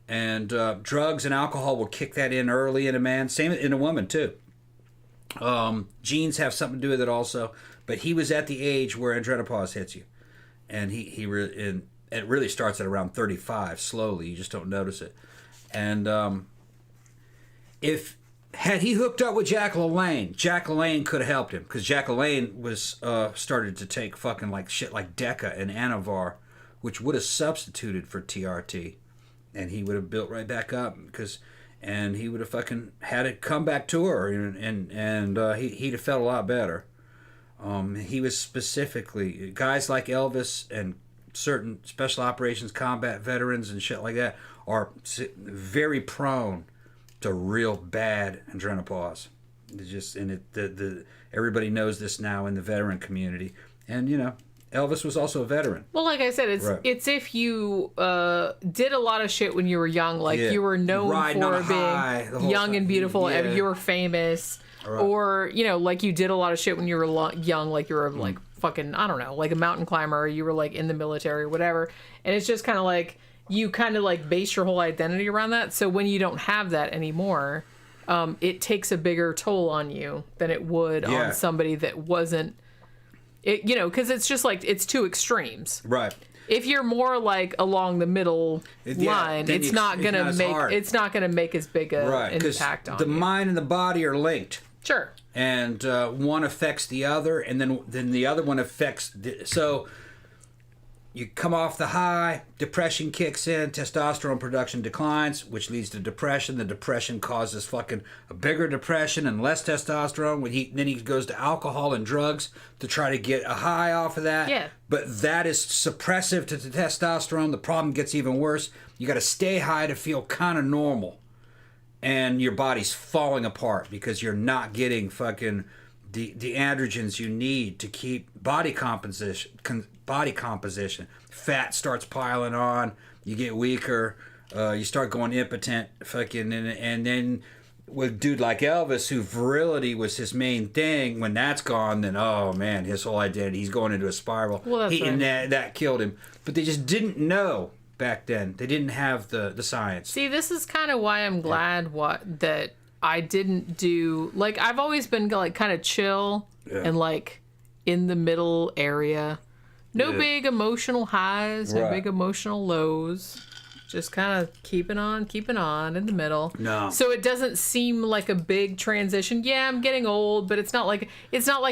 And drugs and alcohol will kick that in early in a man. Same in a woman, too. Genes have something to do with it also. But he was at the age where andropause hits you. And it really starts at around 35, slowly. You just don't notice it. And had he hooked up with Jack LaLanne could have helped him, because Jack LaLanne was started to take fucking like shit like Deca and Anavar, which would have substituted for TRT, and he would have built right back up, and he would have fucking had a comeback tour, and he'd have felt a lot better. He was specifically, guys like Elvis and certain special operations combat veterans and shit like that are very prone to real bad andropause. Everybody knows this now in the veteran community. And, Elvis was also a veteran. Well, like I said, it's if you did a lot of shit when you were young, like you were known for being young and beautiful, and you were famous, or, like you did a lot of shit when you were young, like you were like fucking, I don't know, like a mountain climber, or you were like in the military or whatever. And it's just kind of like, you kind of like base your whole identity around that. So when you don't have that anymore, it takes a bigger toll on you than it would on somebody that wasn't, because it's just like, it's two extremes. Right. If you're more like along the middle line, it's not going to make as big a impact on you. The mind and the body are linked. Sure. And one affects the other, and then the other one affects so you come off the high, depression kicks in, testosterone production declines, which leads to depression. The depression causes fucking a bigger depression and less testosterone. Then he goes to alcohol and drugs to try to get a high off of that. Yeah. But that is suppressive to the testosterone. The problem gets even worse. You got to stay high to feel kind of normal. And your body's falling apart because you're not getting fucking the androgens you need to keep body composition. Fat starts piling on. You get weaker. You start going impotent. Fucking and then with a dude like Elvis, who virility was his main thing, when that's gone, then, oh, man, his whole identity, he's going into a spiral. Well, that's right. And that killed him. But they just didn't know back then. They didn't have the science. See, this is kind of why I'm glad that I didn't do... Like, I've always been, like, kind of chill and, like, in the middle area. No big emotional highs, no big emotional lows. Just kind of keeping on in the middle. No. So it doesn't seem like a big transition. Yeah, I'm getting old, but it's not like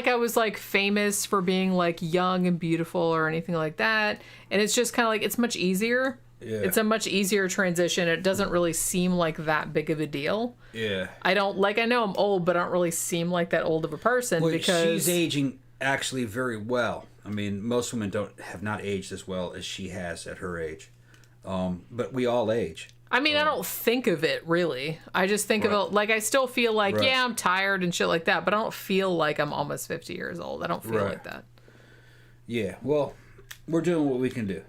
I was like famous for being like young and beautiful or anything like that. And it's just kind of like it's much easier. Yeah. It's a much easier transition. It doesn't really seem like that big of a deal. Yeah. I know I'm old, but I don't really seem like that old of a person because she's aging actually very well. I mean, most women have not aged as well as she has at her age. But we all age. I mean, I don't think of it really. I just think of it like I still feel like, yeah, I'm tired and shit like that, but I don't feel like I'm almost 50 years old. I don't feel like that. Yeah, well, we're doing what we can do.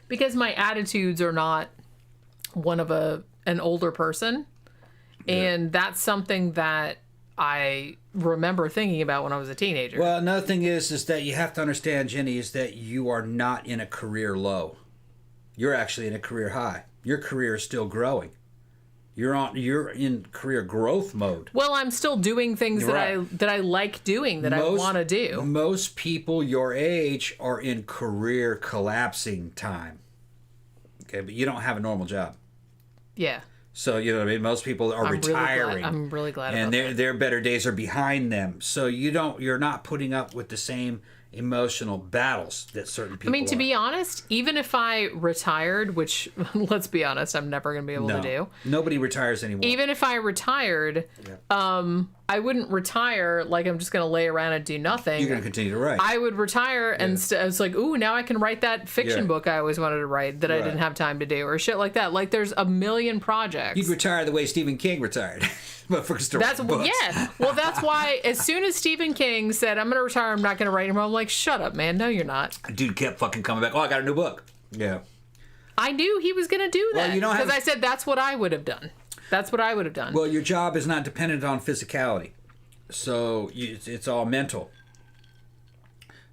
Because my attitudes are not one of an older person. And that's something that I remember thinking about when I was a teenager. Well, another thing is that you have to understand, Jenny, is that you are not in a career low. You're actually in a career high. Your career is still growing. You're in career growth mode. Well, I'm still doing things that I like doing, that I want to do. Most people your age are in career collapsing time. Okay, but you don't have a normal job. Yeah. So, you know what I mean? Most people are retiring. I'm really glad and about that. their better days are behind them. So you're not putting up with the same emotional battles that certain people to be honest, even if I retired, which, let's be honest, I'm never going to be able to do. Nobody retires anymore. Even if I retired, I wouldn't retire like I'm just going to lay around and do nothing. You're going to continue to write. I would retire and it's like, ooh, now I can write that fiction book I always wanted to write that I didn't have time to do, or shit like that. Like, there's a million projects. You'd retire the way Stephen King retired. But for books. Yeah. Well, that's why as soon as Stephen King said, I'm going to retire, I'm not going to write anymore, I'm like, shut up, man. No, you're not. Dude kept fucking coming back. Oh, I got a new book. Yeah. I knew he was going to do that. Well, you don't because I said that's what I would have done. That's what I would have done. Well, your job is not dependent on physicality. So it's all mental.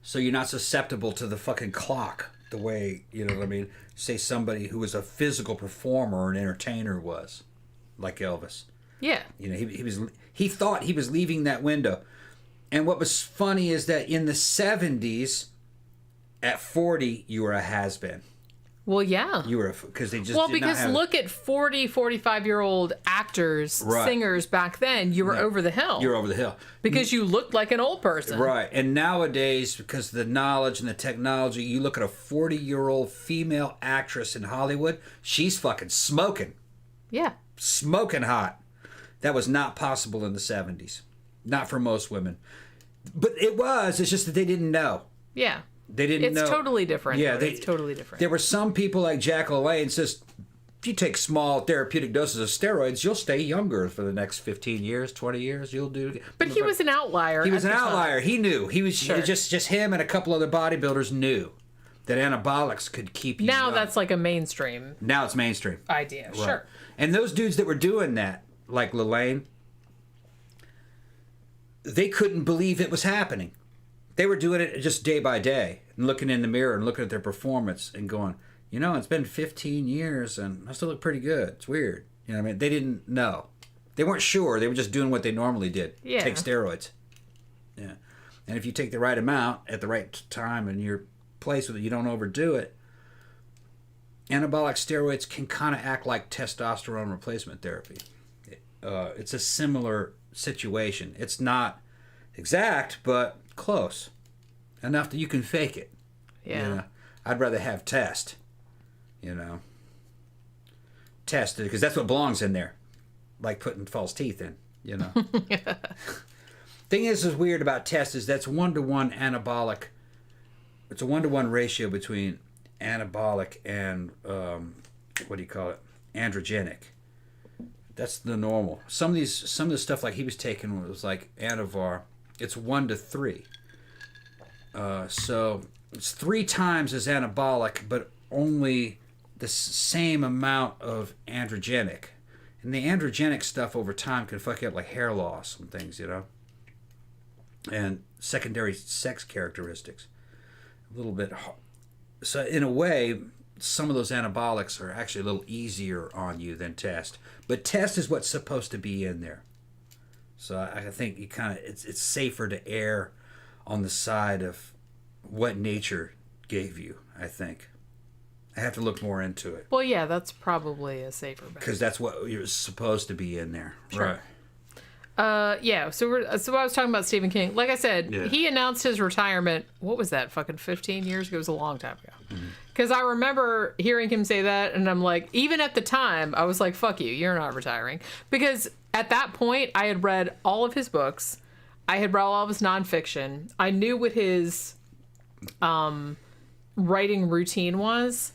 So you're not susceptible to the fucking clock the way, you know what I mean, say somebody who was a physical performer or an entertainer was, like Elvis. Yeah. You know, he thought he was leaving that window. And what was funny is that in the 70s, at 40, you were a has-been. Well, yeah. You were, because they just look at 40, 45-year-old actors, singers back then. You were over the hill. You were over the hill. Because you looked like an old person. Right. And nowadays, because of the knowledge and the technology, you look at a 40-year-old female actress in Hollywood, she's fucking smoking. Yeah. Smoking hot. That was not possible in the 70s. Not for most women. But it was. It's just that they didn't know. Yeah. They didn't know. It's totally different. Yeah, it's totally different. There were some people like Jack LaLanne says, if you take small therapeutic doses of steroids, you'll stay younger for the next 15 years, 20 years. You'll do. But he was an outlier. He was an outlier. He knew. He was just him and a couple other bodybuilders knew that anabolics could keep you young. That's like a mainstream. Now it's mainstream. Idea. Right. Sure. And those dudes that were doing that, like LaLanne, they couldn't believe it was happening. They were doing it just day by day and looking in the mirror and looking at their performance and going, you know, it's been 15 years and I still look pretty good. It's weird. You know what I mean? They didn't know. They weren't sure. They were just doing what they normally did. Yeah. Take steroids. Yeah. And if you take the right amount at the right time and your place with it, you don't overdo it. Anabolic steroids can kind of act like testosterone replacement therapy. It's a similar situation. It's not exact, but close enough that you can fake it. Yeah. You know? I'd rather have test. You know, tested because that's what belongs in there, like putting false teeth in. You know. Thing is weird about test is that's 1-to-1 anabolic. It's a 1-to-1 ratio between anabolic and what do you call it? Androgenic. That's the normal. Some of the stuff like he was taking was like Anavar. It's 1-to-3. So it's 3 times as anabolic, but only the same amount of androgenic. And the androgenic stuff over time can fuck you up, like hair loss and things, you know? And secondary sex characteristics. A little bit. So, in a way, some of those anabolics are actually a little easier on you than test. But test is what's supposed to be in there. So, I think you kind of, it's safer to err on the side of what nature gave you, I think. I have to look more into it. Well, yeah, that's probably a safer bet. Because that's what you're supposed to be in there. Sure. Right. Yeah, so I was talking about Stephen King. Like I said, he announced his retirement, what was that, fucking 15 years ago? It was a long time ago. Because I remember hearing him say that, and I'm like, even at the time, I was like, fuck you, you're not retiring. Because at that point, I had read all of his books. I had read all of his nonfiction. I knew what his writing routine was.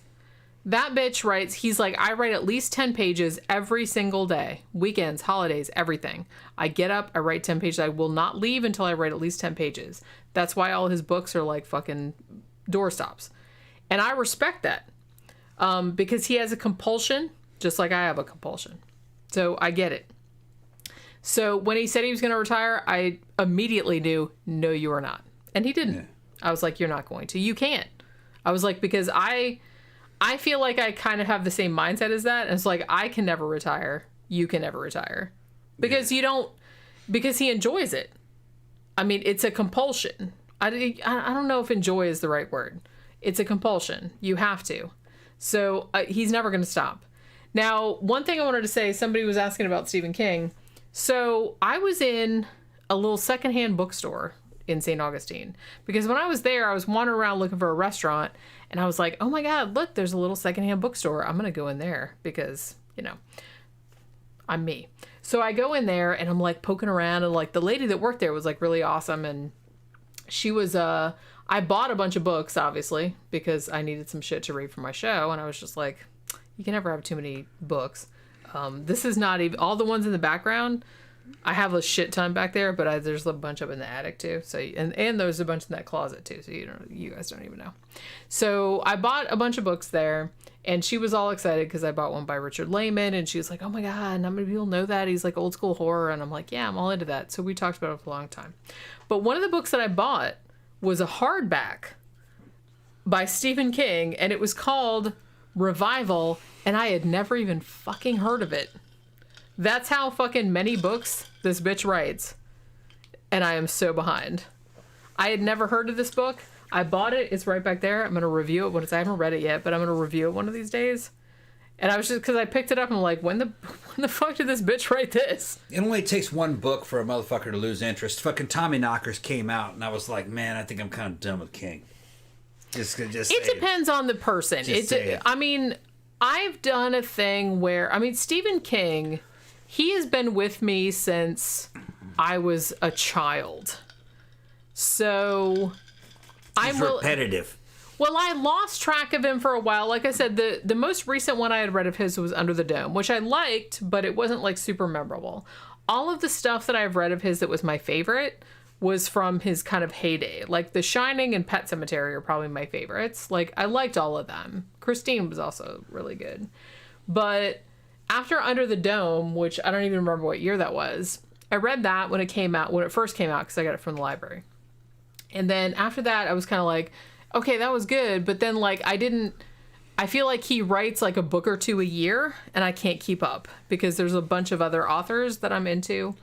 That bitch writes, he's like, I write at least 10 pages every single day. Weekends, holidays, everything. I get up, I write 10 pages. I will not leave until I write at least 10 pages. That's why all his books are like fucking doorstops. And I respect that. Because he has a compulsion, just like I have a compulsion. So I get it. So when he said he was going to retire, I immediately knew, no, you are not. And he didn't. Yeah. I was like, you're not going to. You can't. I was like, because I feel like I kind of have the same mindset as that. And it's like, I can never retire. You can never retire. Because because he enjoys it. I mean, it's a compulsion. I don't know if enjoy is the right word. It's a compulsion. You have to. So he's never going to stop. Now, one thing I wanted to say, somebody was asking about Stephen King. So I was in a little secondhand bookstore in St. Augustine. Because when I was there, I was wandering around looking for a restaurant. And I was like, oh my God, look, there's a little secondhand bookstore. I'm going to go in there because, I'm me. So I go in there and I'm like poking around, and like the lady that worked there was like really awesome. And she was, I bought a bunch of books, obviously, because I needed some shit to read for my show. And I was just like, you can never have too many books. This is not even, all the ones in the background, I have a shit ton back there, but there's a bunch up in the attic too. So, and there's a bunch in that closet too. So you guys don't even know. So I bought a bunch of books there, and she was all excited because I bought one by Richard Lehman, and she was like, oh my God, not many people know that. He's like old school horror. And I'm like, yeah, I'm all into that. So we talked about it for a long time. But one of the books that I bought was a hardback by Stephen King, and it was called Revival, and I had never even fucking heard of it. That's how fucking many books this bitch writes. And I am so behind. I had never heard of this book. I bought it. It's right back there. I'm going to review it I haven't read it yet, but I'm going to review it one of these days. And I was just, because I picked it up and I'm like, when the fuck did this bitch write this? It only takes one book for a motherfucker to lose interest. Fucking Tommy Knockers came out, and I was like, man, I think I'm kind of done with King. It depends on the person. I mean, I've done a thing where, Stephen King, he has been with me since I was a child. So He's repetitive. Well, I lost track of him for a while. Like I said, the most recent one I had read of his was Under the Dome, which I liked, but it wasn't like super memorable. All of the stuff that I've read of his that was my favorite was from his kind of heyday. Like The Shining and Pet Sematary are probably my favorites. Like, I liked all of them. Christine was also really good. But after Under the Dome, which I don't even remember what year that was, I read that when it first came out, because I got it from the library. And then after that, I was kind of like, okay, that was good. But then, like, I feel like he writes like a book or two a year, and I can't keep up because there's a bunch of other authors that I'm into,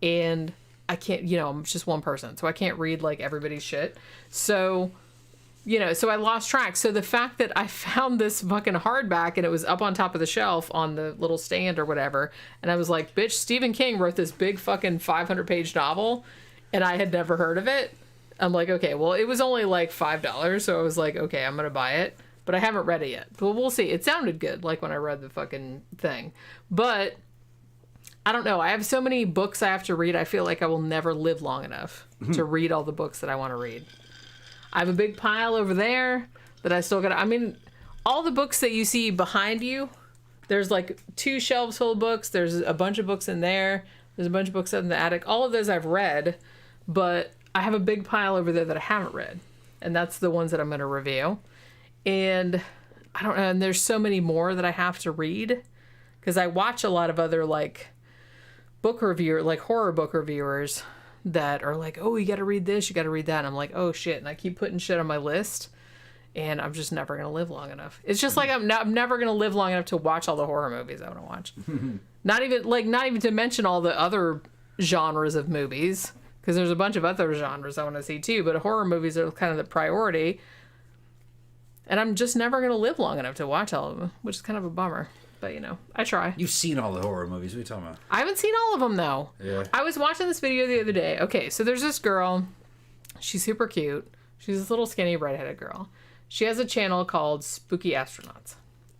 and I can't, I'm just one person, so I can't read like everybody's shit. So, so I lost track. So the fact that I found this fucking hardback and it was up on top of the shelf on the little stand or whatever, and I was like, bitch, Stephen King wrote this big fucking 500-page novel, and I had never heard of it. I'm like, okay, well, it was only like $5, so I was like, okay, I'm gonna buy it, but I haven't read it yet. But we'll see. It sounded good, like when I read the fucking thing, but I don't know. I have so many books I have to read. I feel like I will never live long enough to read all the books that I want to read. I have a big pile over there that I still got. All the books that you see behind you, there's like 2 shelves full of books. There's a bunch of books in there. There's a bunch of books up in the attic. All of those I've read, but I have a big pile over there that I haven't read. And that's the ones that I'm going to review. And I don't know. And there's so many more that I have to read, because I watch a lot of other like horror book reviewers that are like, oh, you got to read this, you got to read that. And I'm like, oh shit. And I keep putting shit on my list and I'm just never going to live long enough. It's just like, I'm never going to live long enough to watch all the horror movies I want to watch. Not even to mention all the other genres of movies, because there's a bunch of other genres I want to see too, but horror movies are kind of the priority. And I'm just never going to live long enough to watch all of them, which is kind of a bummer. But, you know, I try. You've seen all the horror movies. What are you talking about? I haven't seen all of them, though. Yeah. I was watching this video the other day. Okay, so there's this girl. She's super cute. She's this little skinny redheaded girl. She has a channel called Spooky Astronauts.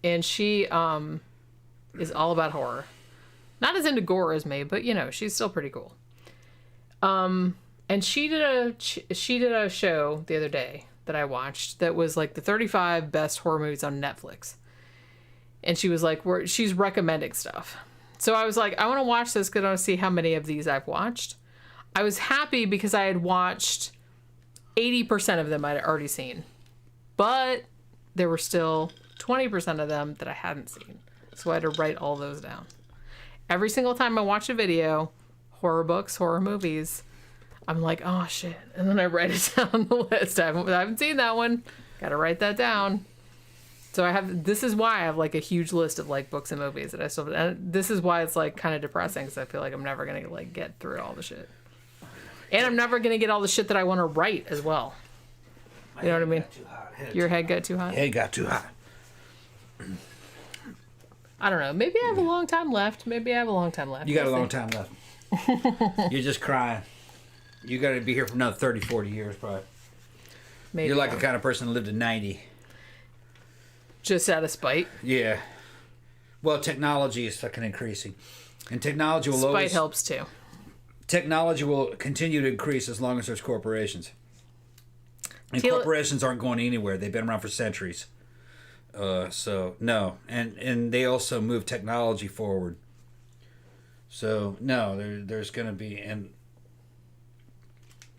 And she is all about horror. Not as into gore as me, but, you know, she's still pretty cool. And she did a show the other day that I watched that was like the 35 best horror movies on Netflix. And she was like, she's recommending stuff. So I was like, I want to watch this because I want to see how many of these I've watched. I was happy because I had watched 80% of them I'd already seen. But there were still 20% of them that I hadn't seen. So I had to write all those down. Every single time I watch a video, horror books, horror movies, I'm like, oh shit. And then I write it down on the list. I haven't seen that one. Got to write that down. So this is why I have like a huge list of like books and movies that I still, and this is why it's like kind of depressing because I feel like I'm never going to like get through all the shit. And I'm never going to get all the shit that I want to write as well. You know what I mean? Your head got too hot? Head got too hot. I don't know. Maybe I have a long time left. You got a long time left. You're just crying. You got to be here for another 30, 40 years probably. Maybe You're like the kind of person that lived to 90. Just out of spite? Yeah. Well, technology is fucking increasing. And technology will Spite helps too. Technology will continue to increase as long as there's corporations. And corporations aren't going anywhere. They've been around for centuries. So, no. And they also move technology forward. So, no, there's going to be... And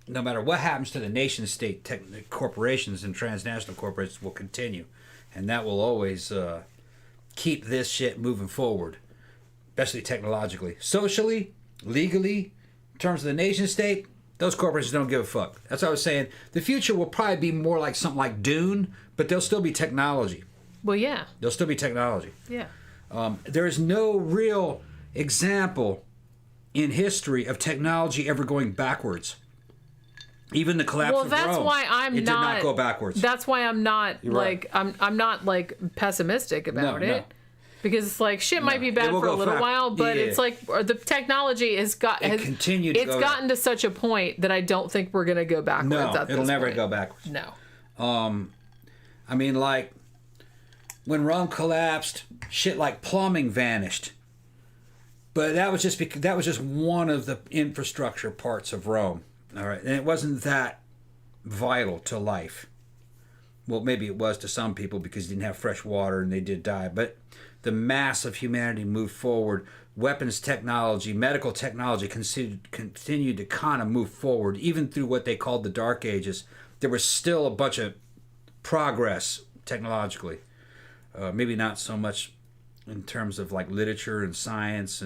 no matter what happens to the nation state, corporations and transnational corporations will continue. And that will always keep this shit moving forward, especially technologically. Socially, legally, in terms of the nation state, those corporations don't give a fuck. That's what I was saying. The future will probably be more like something like Dune, but there'll still be technology. Well, yeah. There'll still be technology. Yeah. There is no real example in history of technology ever going backwards. Even the collapse of Rome, did not go backwards. That's why I'm not I'm not like pessimistic about it. Because it's like shit might be bad for a little while, but it's like the technology has gotten to such a point that I don't think we're gonna go backwards. No, it'll never go backwards. No. I mean, like when Rome collapsed, shit like plumbing vanished. But that was just one of the infrastructure parts of Rome. All right, and it wasn't that vital to life. Well, maybe it was to some people because they didn't have fresh water and they did die. But the mass of humanity moved forward. Weapons technology, medical technology continued to kind of move forward. Even through what they called the Dark Ages, there was still a bunch of progress technologically. Maybe not so much in terms of like literature and science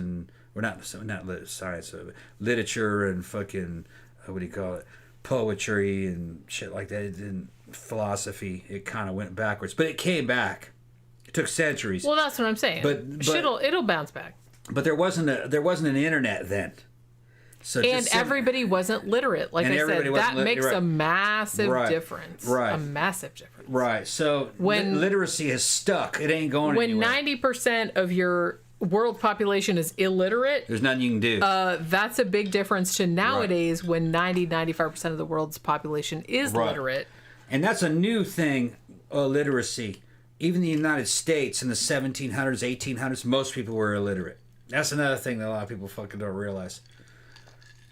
literature and fucking... what do you call it? Poetry and shit like that. And philosophy, it kind of went backwards, but it came back. It took centuries. Well, that's what I'm saying. But it'll bounce back. But there wasn't an internet then. So everybody wasn't literate. Like I said, that makes a massive difference. Right. A massive difference. Right. So when literacy is stuck, it ain't going anywhere. When 90% of your world population is illiterate, there's nothing you can do. That's a big difference to nowadays when 95% of the world's population is literate. And that's a new thing, literacy. Even the United States in the 1700s, 1800s, most people were illiterate. That's another thing that a lot of people fucking don't realize.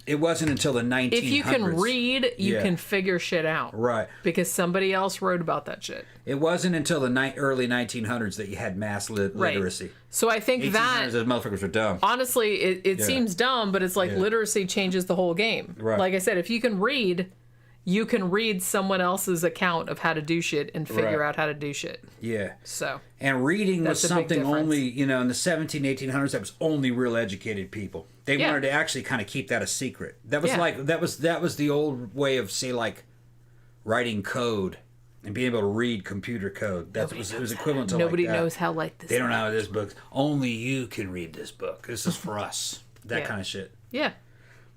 It wasn't until the 1900s. If you can read, you can figure shit out. Right. Because somebody else wrote about that shit. It wasn't until the early 1900s that you had mass literacy. Right. So I think 1800s, those motherfuckers were dumb. Honestly, it seems dumb, but it's like literacy changes the whole game. Right. Like I said, if you can read, you can read someone else's account of how to do shit and figure out how to do shit. Yeah. So. And reading was something only, you know, in the 1800s, that was only real educated people. They wanted to actually kind of keep that a secret. That was like, that was the old way of, say, like, writing code and being able to read computer code. It was equivalent to Nobody like that. knows how like this. They don't know how this book. Only you can read this book. This is for us. That kind of shit. Yeah.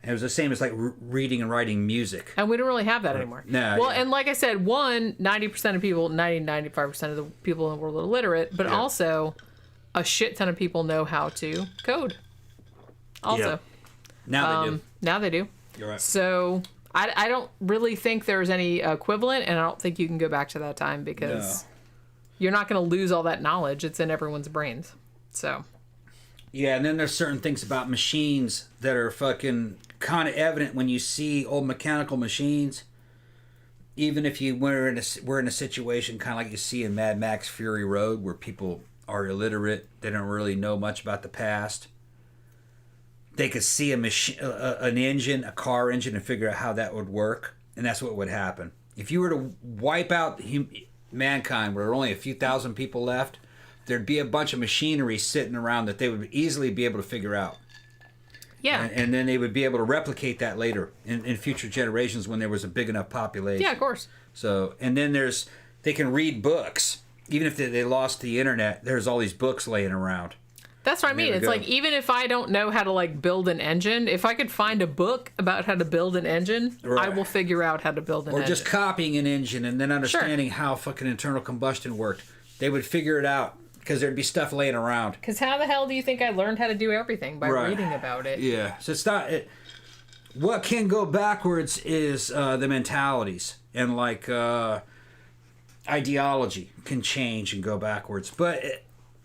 And it was the same as like reading and writing music. And we don't really have that anymore. No. Well, and like I said, 90% of people, 95% of the people in the world are illiterate, but also a shit ton of people know how to code. Also. Yeah. Now they do. Now they do. You're right. So I don't really think there's any equivalent, and I don't think you can go back to that time because you're not going to lose all that knowledge. It's in everyone's brains. So. Yeah, and then there's certain things about machines that are fucking kind of evident when you see old mechanical machines. Even if we're in a situation kind of like you see in Mad Max Fury Road, where people are illiterate, they don't really know much about the past. They could see a machine, an engine, a car engine, and figure out how that would work, and that's what would happen. If you were to wipe out mankind, where there are only a few thousand people left, there'd be a bunch of machinery sitting around that they would easily be able to figure out. Yeah. And then they would be able to replicate that later in future generations when there was a big enough population. Yeah, of course. So, and then they can read books. Even if they lost the internet, there's all these books laying around. That's what I mean. It's like, even if I don't know how to like build an engine, if I could find a book about how to build an engine, I will figure out how to build an engine. Or just copying an engine and then understanding how fucking internal combustion worked. They would figure it out. Because there'd be stuff laying around. Because how the hell do you think I learned how to do everything? By reading about it. Yeah. So it's not... what can go backwards is the mentalities. And like ideology can change and go backwards. But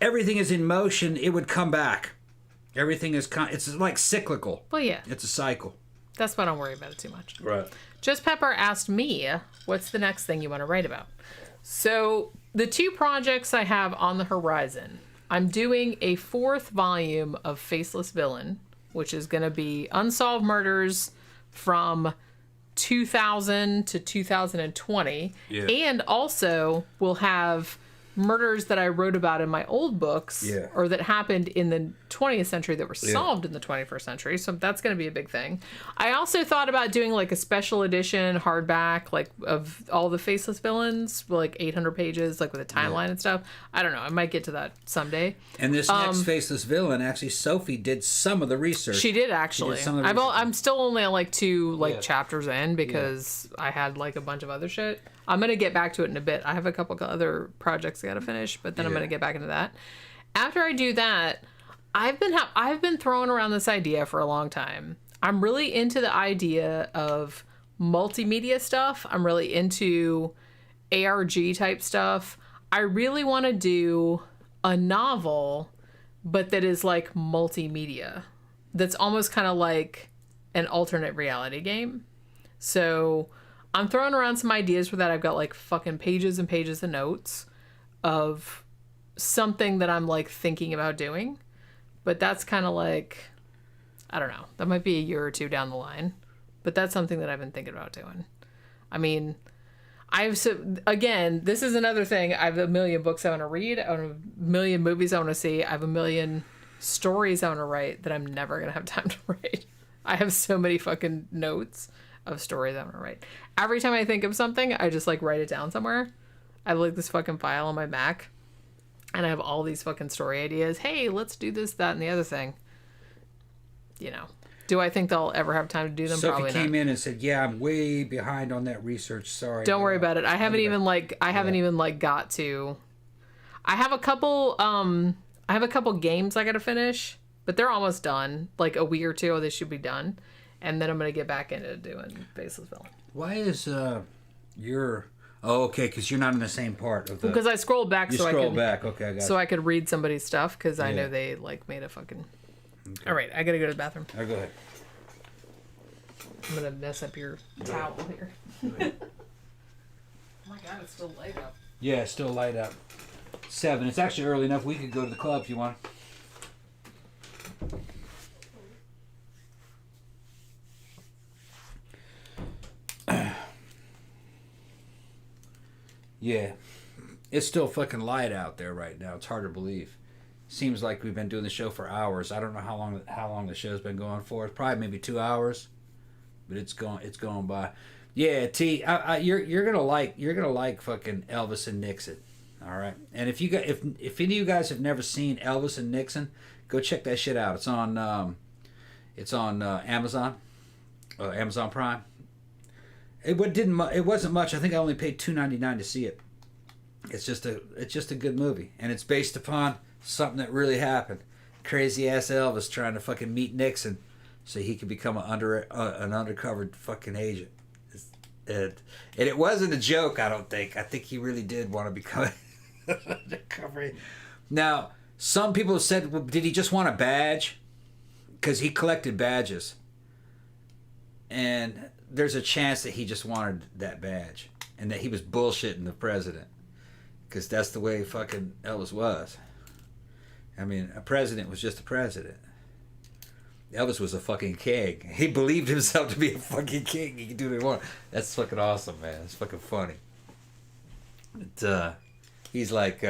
everything is in motion. It would come back. Everything is... it's like cyclical. Well, yeah. It's a cycle. That's why I don't worry about it too much. Right. Just Pepper asked me, what's the next thing you want to write about? So... the two projects I have on the horizon, I'm doing a 4th volume of Faceless Villain, which is going to be unsolved murders from 2000 to 2020. Yeah. And also we'll have murders that I wrote about in my old books or that happened in the 20th century that were solved in the 21st century. So that's going to be a big thing. I also thought about doing like a special edition hardback, like of all the Faceless Villains, like 800 pages, like with a timeline and stuff. I don't know. I might get to that someday. And this next Faceless Villain, actually, Sophie did some of the research. She did, actually. I'm still only on like 2 chapters in because I had like a bunch of other shit. I'm going to get back to it in a bit. I have a couple other projects I got to finish, but then I'm going to get back into that. After I do that, I've been throwing around this idea for a long time. I'm really into the idea of multimedia stuff. I'm really into ARG type stuff. I really want to do a novel, but that is like multimedia. That's almost kind of like an alternate reality game. So I'm throwing around some ideas for that. I've got like fucking pages and pages of notes of something that I'm like thinking about doing. But that's kind of like, I don't know. That might be a year or two down the line. But that's something that I've been thinking about doing. I mean, again, this is another thing. I have a million books I want to read. I have a million movies I want to see. I have a million stories I want to write that I'm never going to have time to write. I have so many fucking notes of stories I want to write. Every time I think of something, I just like write it down somewhere. I have like this fucking file on my Mac. And I have all these fucking story ideas. Hey, let's do this, that, and the other thing. You know. Do I think they'll ever have time to do them? Sophie Probably came not. in and said, "Yeah, I'm way behind on that research. Sorry." Don't worry about it. I haven't even got to. I have a couple games I got to finish, but they're almost done. Like a week or two, they should be done, and then I'm gonna get back into doing Faceless Villain. Why is your? Oh, okay, because you're not in the same part of the. Because I scrolled back, you so scroll I could back. Okay, I got so I could read somebody's stuff because I know they like made a fucking. Okay. All right, I gotta go to the bathroom. Go ahead. I'm gonna mess up your towel here. Oh my god, it's still light up. Yeah, it's still light up. 7. It's actually early enough. We could go to the club if you want. Yeah. It's still fucking light out there right now. It's hard to believe. Seems like we've been doing the show for hours. I don't know how long the show's been going for. It's probably maybe 2 hours, but it's going by. Yeah, T, you're gonna like fucking Elvis and Nixon. All right, and if any of you guys have never seen Elvis and Nixon, go check that shit out. It's on Amazon, Amazon Prime. It wasn't much. I think I only paid $2.99 to see it. It's just a good movie, and it's based upon something that really happened. Crazy ass Elvis trying to fucking meet Nixon so he could become an undercover fucking agent. And it wasn't a joke, I don't think. I think he really did want to become an undercover agent. Now, some people have said, well, did he just want a badge? Because he collected badges. And there's a chance that he just wanted that badge. And that he was bullshitting the president. Because that's the way fucking Elvis was. I mean, a president was just a president. Elvis was a fucking king. He believed himself to be a fucking king. He could do what he wanted. That's fucking awesome, man. It's fucking funny. But, he's like,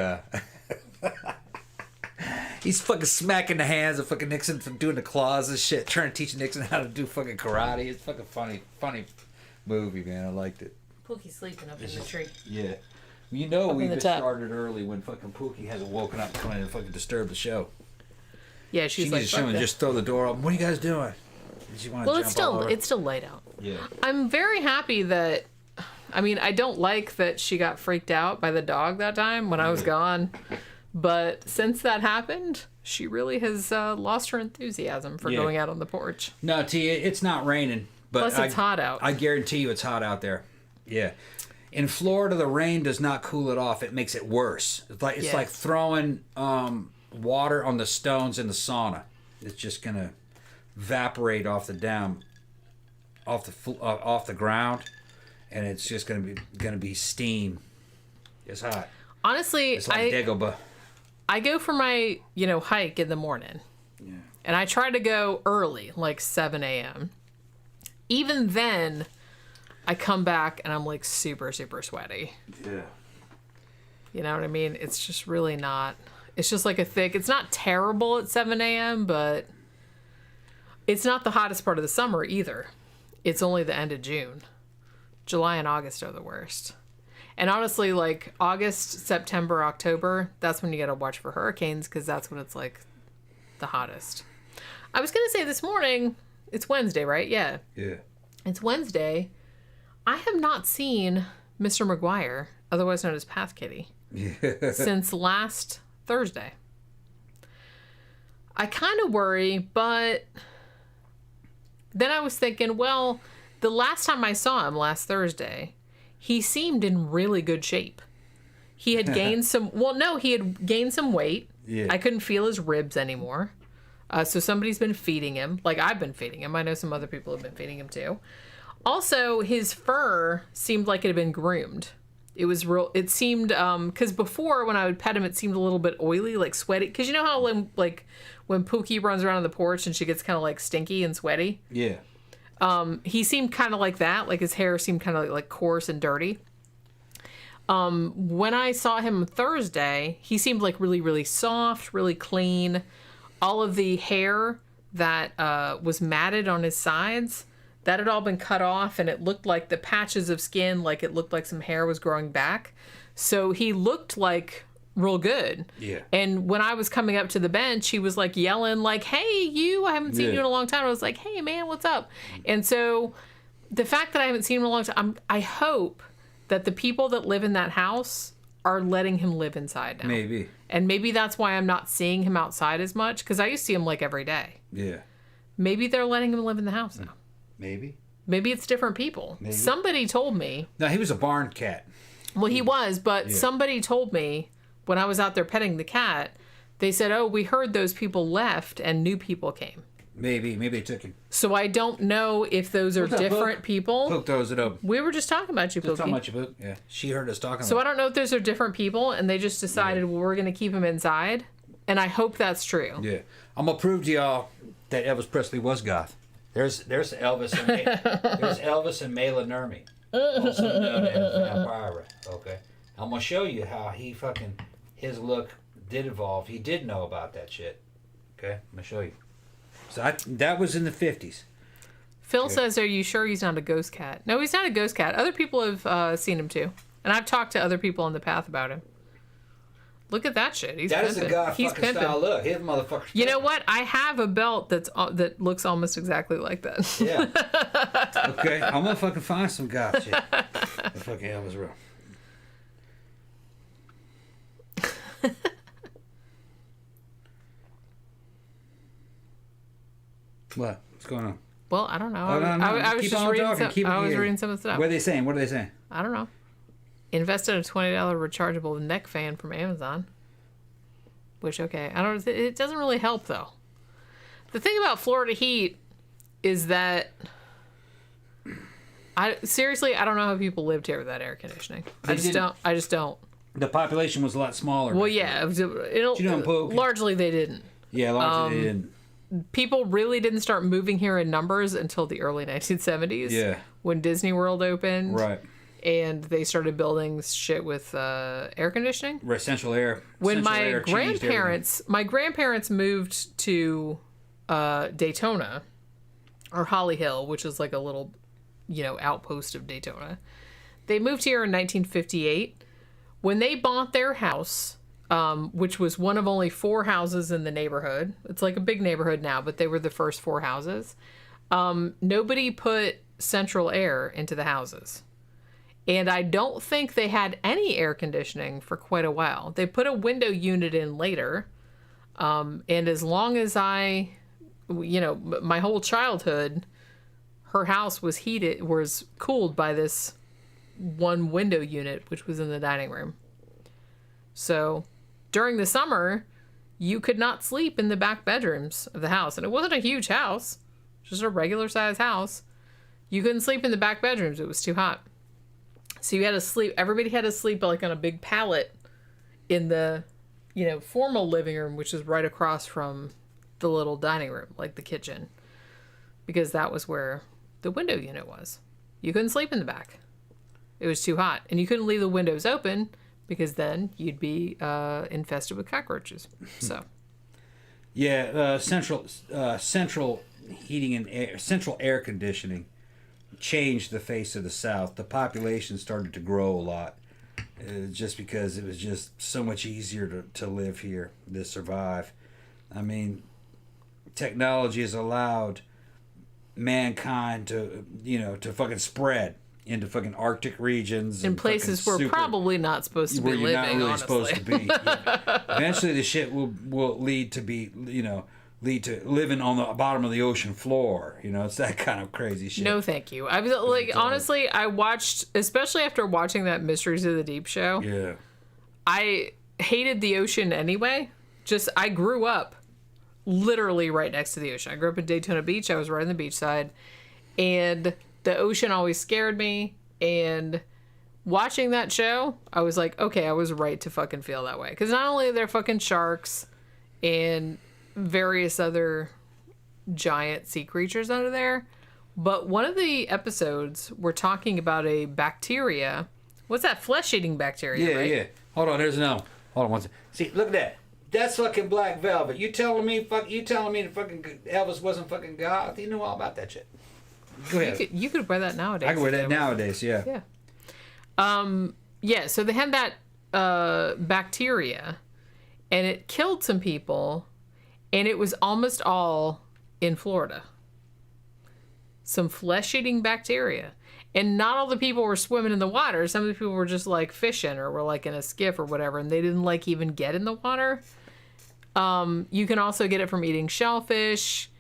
he's fucking smacking the hands of fucking Nixon for doing the claws and shit, trying to teach Nixon how to do fucking karate. It's fucking funny movie, man. I liked it. Pookie's sleeping up in the tree. Yeah. You know we just started early when fucking Pookie hasn't woken up to come in and fucking disturb the show. Yeah, she's like, just throw the door open. What are you guys doing? It's still light out. Yeah. I'm very happy that, I mean, I don't like that she got freaked out by the dog that time when I was gone, but since that happened, she really has lost her enthusiasm for going out on the porch. No, T, it's not raining, but plus it's hot out. I guarantee you it's hot out there. Yeah. In Florida, the rain does not cool it off. It makes it worse. It's like throwing water on the stones in the sauna. It's just gonna evaporate off the ground, and it's just gonna be steam. It's hot. Honestly, it's like Dagobah. I go for my hike in the morning, and I try to go early, like 7 a.m. Even then, I come back and I'm like super, super sweaty. Yeah. You know what I mean? It's just really not. It's just like it's not terrible at 7 a.m., but it's not the hottest part of the summer either. It's only the end of June. July and August are the worst. And honestly, like August, September, October, that's when you got to watch for hurricanes because that's when it's like the hottest. I was going to say this morning, it's Wednesday, right? Yeah. Yeah. It's Wednesday. I have not seen Mr. McGuire, otherwise known as Path Kitty, since last Thursday. I kind of worry, but then I was thinking, well, the last time I saw him last Thursday, he seemed in really good shape. He had gained he had gained some weight. Yeah. I couldn't feel his ribs anymore. So somebody's been feeding him. Like I've been feeding him. I know some other people have been feeding him too. Also, his fur seemed like it had been groomed. It seemed, because before when I would pet him, it seemed a little bit oily, like sweaty. Because you know how when Pookie runs around on the porch and she gets kind of like stinky and sweaty? Yeah. He seemed kind of like that. Like his hair seemed kind of like coarse and dirty. When I saw him Thursday, he seemed like really, really soft, really clean. All of the hair that was matted on his sides, that had all been cut off, and it looked like the patches of skin, like it looked like some hair was growing back. So he looked like real good. Yeah. And when I was coming up to the bench, he was like yelling like, "Hey, you, I haven't seen you in a long time." I was like, "Hey, man, what's up?" And so the fact that I haven't seen him in a long time, I hope that the people that live in that house are letting him live inside now. Maybe. And maybe that's why I'm not seeing him outside as much, because I used to see him like every day. Yeah. Maybe they're letting him live in the house now. Maybe. Maybe it's different people. Maybe. Somebody told me. No, he was a barn cat. Well, he was, but somebody told me when I was out there petting the cat, they said, "Oh, we heard those people left and new people came." Maybe they took him. So I don't know if those are different people. Poke throws it up. We were just talking about you, Pookie. Just talking about you, Pook. Yeah, she heard us talking. So I don't know if those are different people, and they just decided, well, we're going to keep him inside, and I hope that's true. Yeah, I'm gonna prove to y'all that Elvis Presley was goth. There's Elvis and Mela Nurmi, also known as Vampira. Okay, I'm gonna show you how his look did evolve. He did know about that shit. Okay, I'm gonna show you. So that was in the 50s. Phil says, "Are you sure he's not a ghost cat?" No, he's not a ghost cat. Other people have seen him too, and I've talked to other people on the path about him. Look at that shit. He's that pimping. Is a god he's fucking style look. His motherfucker. You know what? I have a belt that looks almost exactly like that. Yeah. Okay, I'm gonna fucking find some god shit. The fucking hell was real. What? What's going on? Well, I don't know. I was just reading some of the stuff. What are they saying? What are they saying? I don't know. Invested in a $20 rechargeable neck fan from Amazon. Which, okay, I don't. It doesn't really help though. The thing about Florida heat is that I don't know how people lived here without air conditioning. I just don't. The population was a lot smaller. Well, yeah, largely they didn't. Yeah, largely they didn't. People really didn't start moving here in numbers until the early 1970s. Yeah. When Disney World opened. Right. And they started building shit with air conditioning. Right, central air. When my grandparents moved to Daytona, or Holly Hill, which is like a little, outpost of Daytona. They moved here in 1958. When they bought their house, which was one of only 4 houses in the neighborhood. It's like a big neighborhood now, but they were the first 4 houses. Nobody put central air into the houses. And I don't think they had any air conditioning for quite a while. They put a window unit in later. And as long as my whole childhood, her house was cooled by this one window unit, which was in the dining room. So during the summer, you could not sleep in the back bedrooms of the house. And it wasn't a huge house, just a regular size house. You couldn't sleep in the back bedrooms. It was too hot. So you had to sleep. Everybody had to sleep like on a big pallet in the, formal living room, which is right across from the little dining room, like the kitchen, because that was where the window unit was. You couldn't sleep in the back. It was too hot. And you couldn't leave the windows open because then you'd be infested with cockroaches. So. Yeah, central heating and central air conditioning changed the face of the South. The population started to grow a lot, just because it was just so much easier to live here, to survive. I mean, technology has allowed mankind to fucking spread into fucking Arctic regions in places we're probably not supposed to be living. Where you're not really honestly. Supposed to be. Yeah. Eventually, the shit will lead to living on the bottom of the ocean floor. It's that kind of crazy shit. No, thank you. I was honestly, I watched, especially after watching that Mysteries of the Deep show. Yeah. I hated the ocean anyway. I grew up literally right next to the ocean. I grew up in Daytona Beach. I was right on the beach side. And the ocean always scared me. And watching that show, I was like, okay, I was right to fucking feel that way. Because not only are there fucking sharks and various other giant sea creatures under there, but one of the episodes we're talking about a bacteria. What's that? Flesh-eating bacteria, right? Yeah. Hold on, there's another one. Hold on one second. See, look at that. That's fucking black velvet. You telling me that fucking Elvis wasn't fucking God? He knew all about that shit. Go ahead. You could wear that nowadays. I could wear that nowadays, yeah. Yeah. Yeah, so they had that bacteria, and it killed some people. And it was almost all in Florida. Some flesh-eating bacteria. And not all the people were swimming in the water. Some of the people were just like fishing or were like in a skiff or whatever. And they didn't like even get in the water. You can also get it from eating shellfish.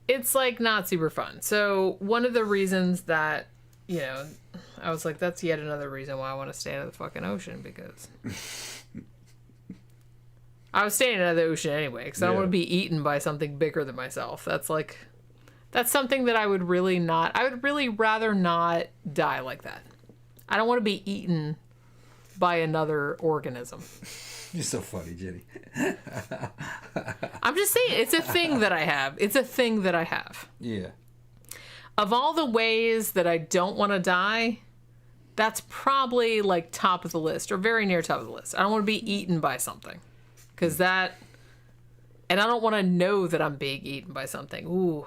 It's like not super fun. So one of the reasons that, I was like, that's yet another reason why I want to stay out of the fucking ocean, because... I was staying out of the ocean anyway, because I don't want to be eaten by something bigger than myself. That's something that I would really rather not die like that. I don't want to be eaten by another organism. You're so funny, Jenny. I'm just saying, it's a thing that I have. Yeah. Of all the ways that I don't want to die, That's probably like top of the list or very near top of the list. I don't want to be eaten by something. Because that... And I don't want to know that I'm being eaten by something. Ooh.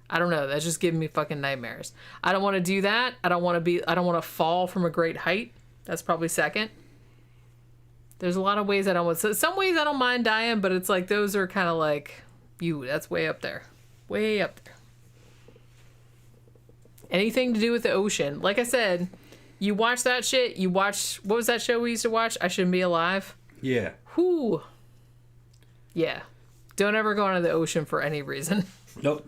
I don't know. That's just giving me fucking nightmares. I don't want to do that. I don't want to fall from a great height. That's probably second. There's a lot of ways I don't want... So some ways I don't mind dying, but it's like those are kind of like... That's way up there. Way up there. Anything to do with the ocean. Like I said, you watch that shit. You watch... What was that show we used to watch? I Shouldn't Be Alive? Yeah. Whew. Yeah. Don't ever go into the ocean for any reason. Nope.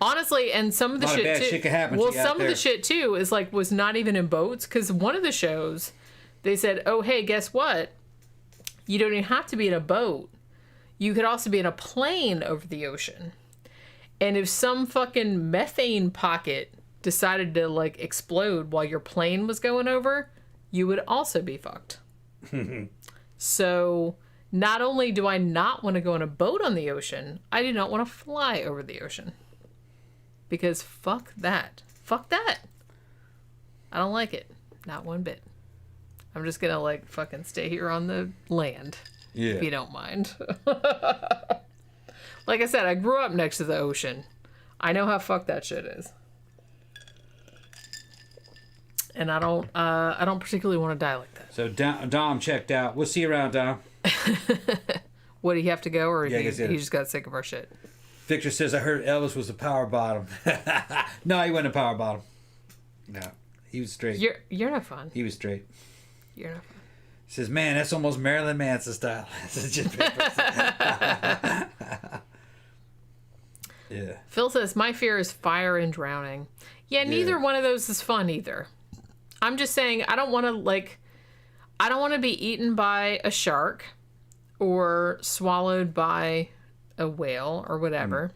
Honestly, and some of the shit too... Shit could happen well, to you some of the shit too is like, was not even in boats. Because one of the shows, they said, oh, hey, guess what? You don't even have to be in a boat. You could also be in a plane over the ocean. And if some fucking methane pocket decided to like explode while your plane was going over, you would also be fucked. So not only do I not want to go on a boat on the ocean, I do not want to fly over the ocean. Because fuck that. Fuck that. I don't like it. Not one bit. I'm just gonna like fucking stay here on the land. Yeah. If you don't mind. Like I said, I grew up next to the ocean. I know how fucked that shit is. And I don't particularly want to die like that. So Dom checked out. We'll see you around, Dom. Would he have to go, or he just got sick of our shit? Victor says, I heard Elvis was a power bottom. No, he wasn't a power bottom. No, he was straight. You're not fun. He was straight. You're not fun. He says, man, that's almost Marilyn Manson style. Yeah. Phil says, my fear is fire and drowning. Yeah, neither one of those is fun either. I'm just saying, I don't want to be eaten by a shark or swallowed by a whale or whatever.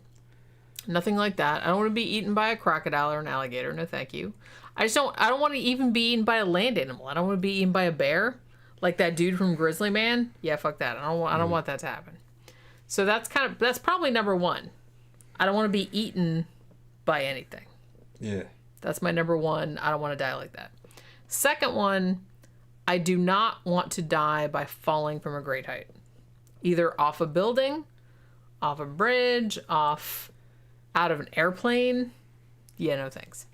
Nothing like that. I don't want to be eaten by a crocodile or an alligator. No, thank you. I don't want to even be eaten by a land animal. I don't want to be eaten by a bear. Like that dude from Grizzly Man. Yeah, fuck that. I don't want that to happen. So that's probably number one. I don't want to be eaten by anything. Yeah. That's my number one. I don't want to die like that. Second one, I do not want to die by falling from a great height. Either off a building, off a bridge, out of an airplane. Yeah, no thanks.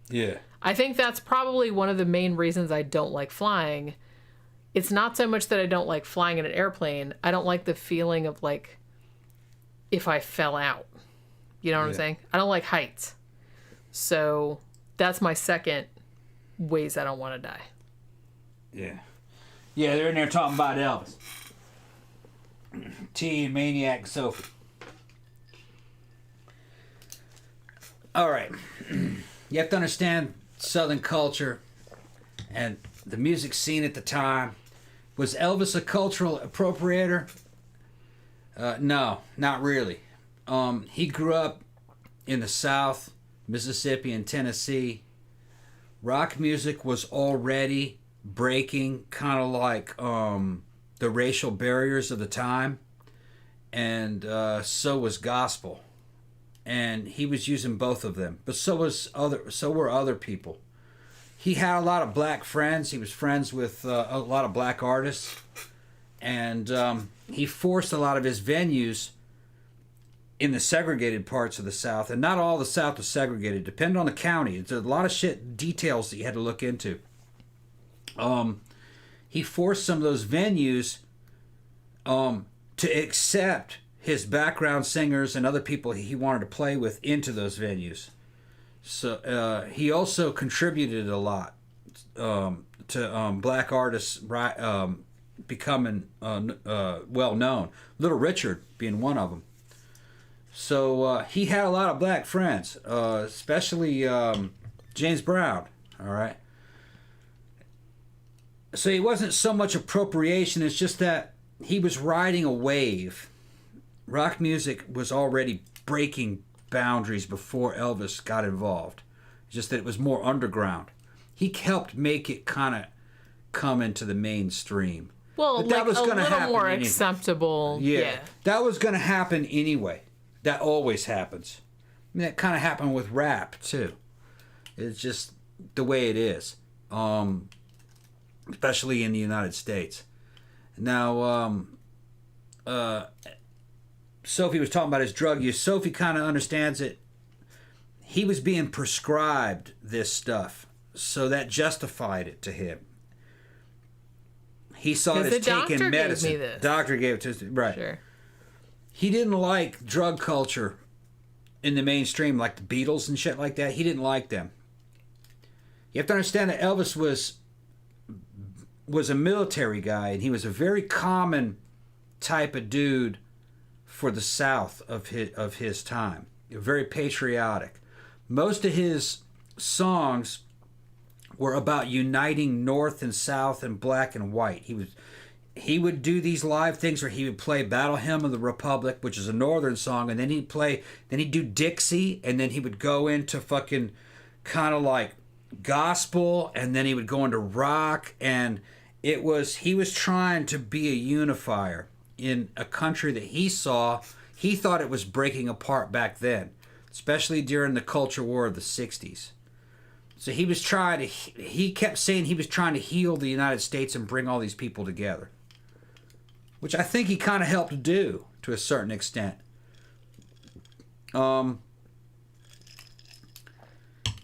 Yeah. I think that's probably one of the main reasons I don't like flying. It's not so much that I don't like flying in an airplane. I don't like the feeling of like if I fell out. You know what I'm saying? I don't like heights. So that's my second ways I don't want to die. Yeah. Yeah, they're in there talking about Elvis. T and Maniac Sophie. All right. You have to understand Southern culture and the music scene at the time. Was Elvis a cultural appropriator? No, not really. He grew up in the South, Mississippi and Tennessee. Rock music was already breaking kind of like the racial barriers of the time. And so was gospel. And he was using both of them. But so were other people. He had a lot of black friends. He was friends with a lot of black artists. And he forced a lot of his venues in the segregated parts of the South. And not all the South was segregated. Depending on the county. There's a lot of details that you had to look into. He forced some of those venues to accept his background singers and other people he wanted to play with into those venues. So he also contributed a lot to black artists becoming well known. Little Richard being one of them. So he had a lot of black friends, especially James Brown. All right. So he wasn't so much appropriation. It's just that he was riding a wave. Rock music was already breaking boundaries before Elvis got involved. Just that it was more underground. He helped make it kind of come into the mainstream. Well, but that was a little more acceptable. Yeah. That was going to happen anyway. That always happens. I mean, that kind of happened with rap, too. It's just the way it is. especially in the United States. Now, Sophie was talking about his drug use. Sophie kind of understands it. He was being prescribed this stuff, so that justified it to him. He saw it as taking medicine. Gave me this. Doctor gave it to us. Right. Sure. He didn't like drug culture in the mainstream, like the Beatles and shit like that. He didn't like them. You have to understand that Elvis was a military guy, and he was a very common type of dude for the South of his time. Very patriotic. Most of his songs were about uniting North and South and black and white. He would do these live things where he would play Battle Hymn of the Republic, which is a Northern song, and then he'd do Dixie, and then he would go into fucking kind of like gospel, and then he would go into rock, and he was trying to be a unifier in a country that he thought it was breaking apart back then, especially during the culture war of the 60s. So he kept saying he was trying to heal the United States and bring all these people together, which I think he kind of helped do to a certain extent.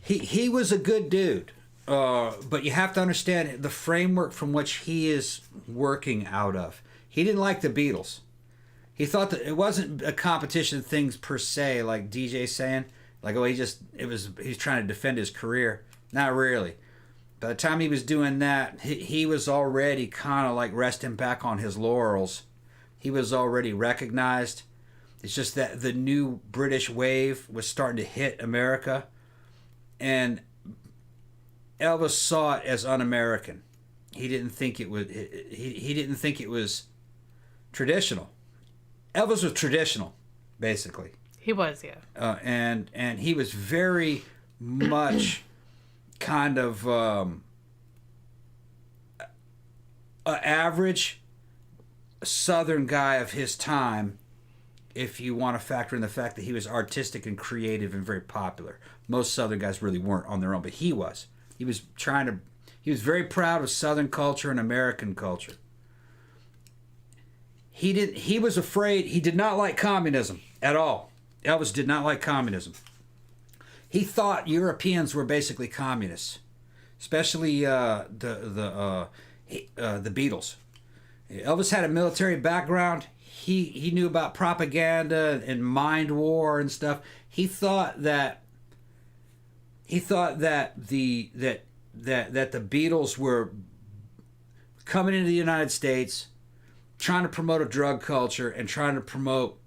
He was a good dude, but you have to understand the framework from which he is working out of. He didn't like the Beatles. He thought that it wasn't a competition of things per se, like DJ saying, like, oh, he's trying to defend his career. Not really. By the time he was doing that, he was already kind of like resting back on his laurels. He was already recognized. It's just that the new British wave was starting to hit America, and Elvis saw it as un-American. He didn't think it was. He didn't think it was traditional. Elvis was traditional, basically. He was, yeah. And he was very much kind of an average Southern guy of his time, if you want to factor in the fact that he was artistic and creative and very popular. Most Southern guys really weren't on their own, but he was. He was very proud of Southern culture and American culture. He was afraid. He did not like communism at all. Elvis did not like communism. He thought Europeans were basically communists, especially the Beatles. Elvis had a military background. He knew about propaganda and mind war and stuff. He thought that the Beatles were coming into the United States, trying to promote a drug culture and trying to promote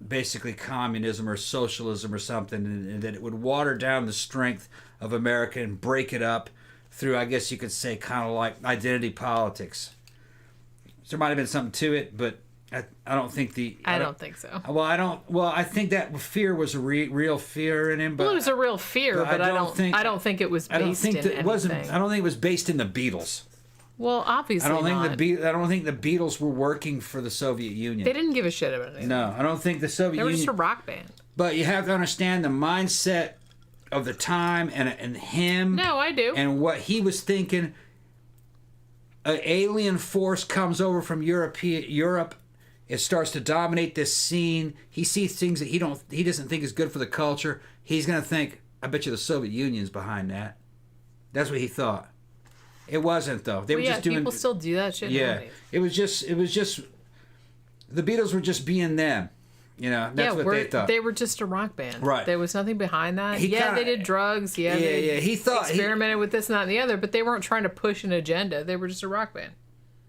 basically communism or socialism or something, and that it would water down the strength of America and break it up through, I guess you could say, kind of like identity politics. There might have been something to it, but I don't think I don't think so. Well, I think that fear was a real fear in him. But it was a real fear, but I don't think it was based in anything. I don't think it was based in the Beatles. Well, obviously I don't think the Beatles were working for the Soviet Union. They didn't give a shit about anything. No, I don't think the Soviet Union. They were just a rock band. But you have to understand the mindset of the time and him. No, I do. And what he was thinking. An alien force comes over from Europe. It starts to dominate this scene. He sees things that he doesn't think is good for the culture. He's gonna think, I bet you the Soviet Union's behind that. That's what he thought. It wasn't though. They were just doing. People still do that shit. Yeah, it was just. The Beatles were just being them. You know, that's what they thought. They were just a rock band. Right. There was nothing behind that. They did drugs. They he thought experimented with this, and that, and the other, but they weren't trying to push an agenda. They were just a rock band.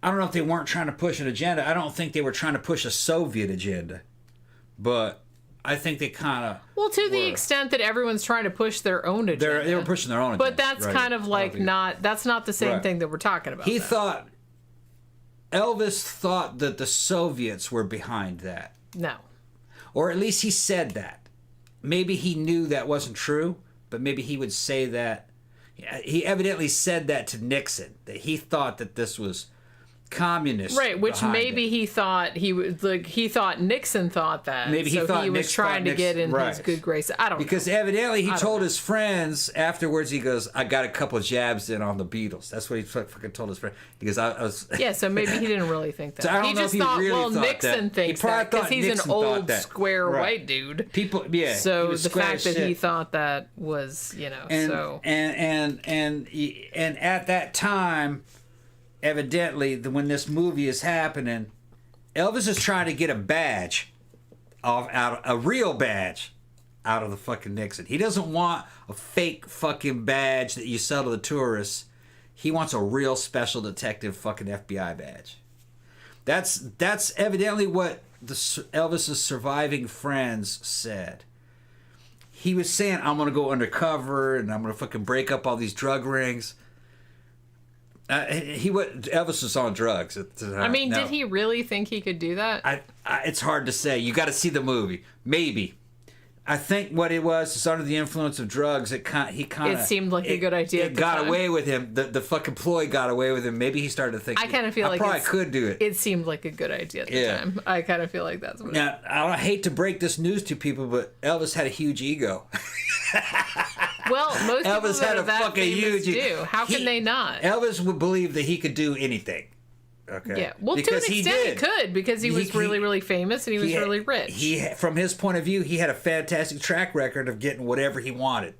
I don't know if they weren't trying to push an agenda. I don't think they were trying to push a Soviet agenda. But I think they kind of the extent that everyone's trying to push their own agenda. They were pushing their own agenda. But that's kind of like that's not the same thing that we're talking about. Elvis thought that the Soviets were behind that. No. Or at least he said that. Maybe he knew that wasn't true, but maybe he would say that. He evidently said that to Nixon, that he thought that this was communist. Right, which maybe he thought he thought Nixon thought that. Maybe he thought he was Nixon trying to get in his good graces. I don't know. Because evidently he told his friends afterwards, he goes, I got a couple of jabs in on the Beatles. That's what he fucking told his friend. Because I was... Yeah, so maybe he didn't really think that. So I don't he know just if he thought, really well, thought Nixon that. thinks He probably that because thought he's Nixon an old, thought that. square Right. white dude. People, yeah. So the fact that shit. he thought that was, and at that time, evidently, when this movie is happening, Elvis is trying to get a badge a real badge out of the fucking Nixon. He doesn't want a fake fucking badge that you sell to the tourists. He wants a real special detective fucking FBI badge. That's evidently what Elvis's surviving friends said. He was saying, I'm going to go undercover and I'm going to fucking break up all these drug rings. Elvis was on drugs at the time. I mean, did he really think he could do that? It's hard to say. You got to see the movie. Maybe. I think what it was is under the influence of drugs. It seemed like a good idea. It got away with him. The fucking ploy got away with him. Maybe he started to think. I kind of feel like I probably could do it. It seemed like a good idea at the time. I kind of feel like that's what. Now I hate to break this news to people, but Elvis had a huge ego. Well, most Elvis people had a that fucking famous huge. do. How can they not? Elvis would believe that he could do anything. Okay. Yeah. Well, because to an extent, he could because he was really, really famous and he was really rich. From his point of view, he had a fantastic track record of getting whatever he wanted.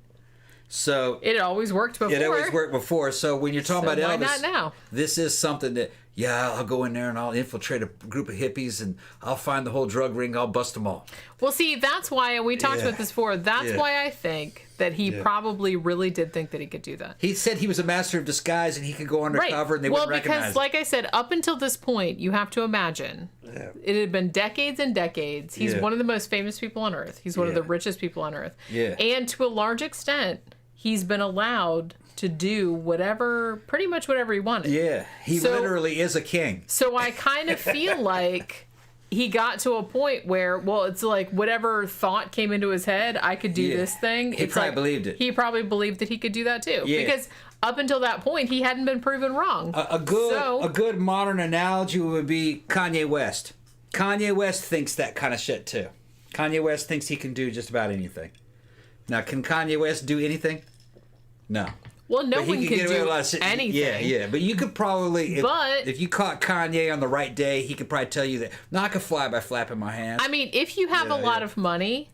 So it always worked before. So when you're talking about why Elvis, not now? This is something that I'll go in there and I'll infiltrate a group of hippies and I'll find the whole drug ring. I'll bust them all. Well, see, that's why we talked about this before. That's why I think that he probably really did think that he could do that. He said he was a master of disguise and he could go undercover and they wouldn't recognize him. Well, because like I said, up until this point, you have to imagine it had been decades and decades. He's one of the most famous people on Earth. He's one of the richest people on Earth. Yeah. And to a large extent, he's been allowed to do pretty much whatever he wanted. Yeah, he literally is a king. So I kind of feel like he got to a point where, it's like whatever thought came into his head, I could do this thing. He probably believed it. He probably believed that he could do that too. Yeah. Because up until that point, he hadn't been proven wrong. A good modern analogy would be Kanye West. Kanye West thinks that kind of shit too. Kanye West thinks he can do just about anything. Now, can Kanye West do anything? No. Well, no one can do anything. Yeah. But you could probably, if you caught Kanye on the right day, he could probably tell you that, no, I could fly by flapping my hands. I mean, if you have a lot of money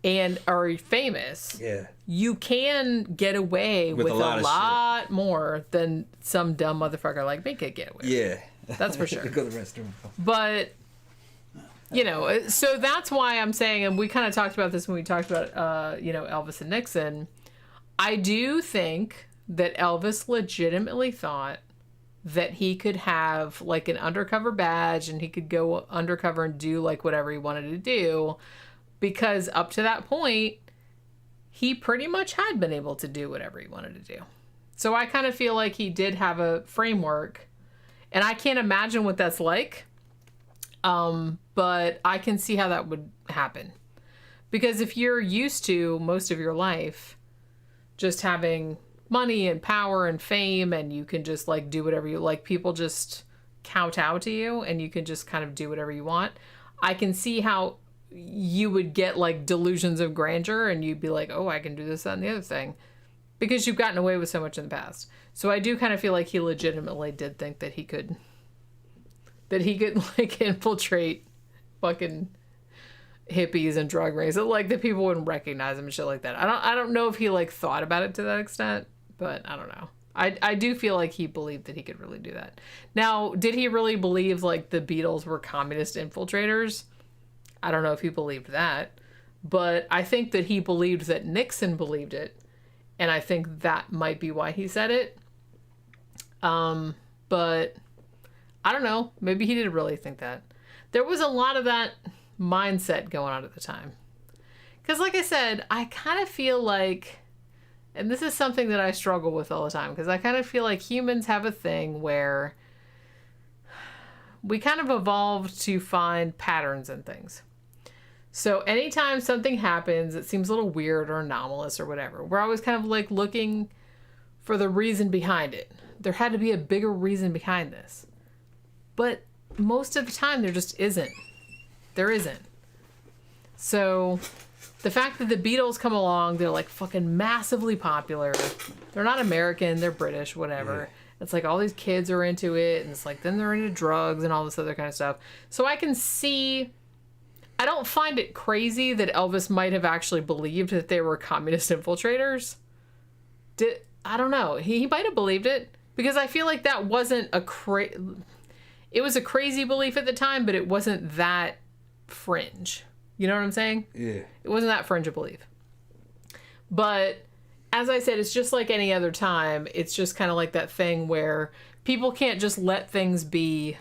and are famous, you can get away with a lot more than some dumb motherfucker like me could get away with. Yeah. That's for sure. Go to the restroom. But, so that's why I'm saying, and we kind of talked about this when we talked about, Elvis and Nixon. I do think that Elvis legitimately thought that he could have like an undercover badge and he could go undercover and do like whatever he wanted to do, because up to that point, he pretty much had been able to do whatever he wanted to do. So I kind of feel like he did have a framework, and I can't imagine what that's like. But I can see how that would happen, because if you're used to most of your life just having money and power and fame, and you can just like do whatever you like, people just kowtow to you and you can just kind of do whatever you want. I can see how you would get like delusions of grandeur and you'd be like, oh, I can do this, that, and the other thing, because you've gotten away with so much in the past. So I do kind of feel like he legitimately did think that he could like infiltrate fucking hippies and drug rings, like that people wouldn't recognize him and shit like that. I don't know if he like thought about it to that extent, but I don't know. I do feel like he believed that he could really do that. Now, did he really believe like the Beatles were communist infiltrators? I don't know if he believed that, but I think that he believed that Nixon believed it, and I think that might be why he said it. But I don't know. Maybe he didn't really think that. There was a lot of that mindset going on at the time. Because like I said, I kind of feel like, and this is something that I struggle with all the time, because I kind of feel like humans have a thing where we kind of evolved to find patterns in things. So anytime something happens that seems a little weird or anomalous or whatever, we're always kind of like looking for the reason behind it. There had to be a bigger reason behind this. But most of the time, there just isn't. There isn't. So the fact that the Beatles come along, they're like fucking massively popular. They're not American, they're British, whatever. Yeah. It's like all these kids are into it, and it's like then they're into drugs and all this other kind of stuff. So I can see, I don't find it crazy that Elvis might have actually believed that they were communist infiltrators. I don't know. He might have believed it, because I feel like that wasn't it was a crazy belief at the time, but it wasn't that fringe. You know what I'm saying? Yeah. It wasn't that fringe a belief. But as I said, it's just like any other time. It's just kind of like that thing where people can't just let things be,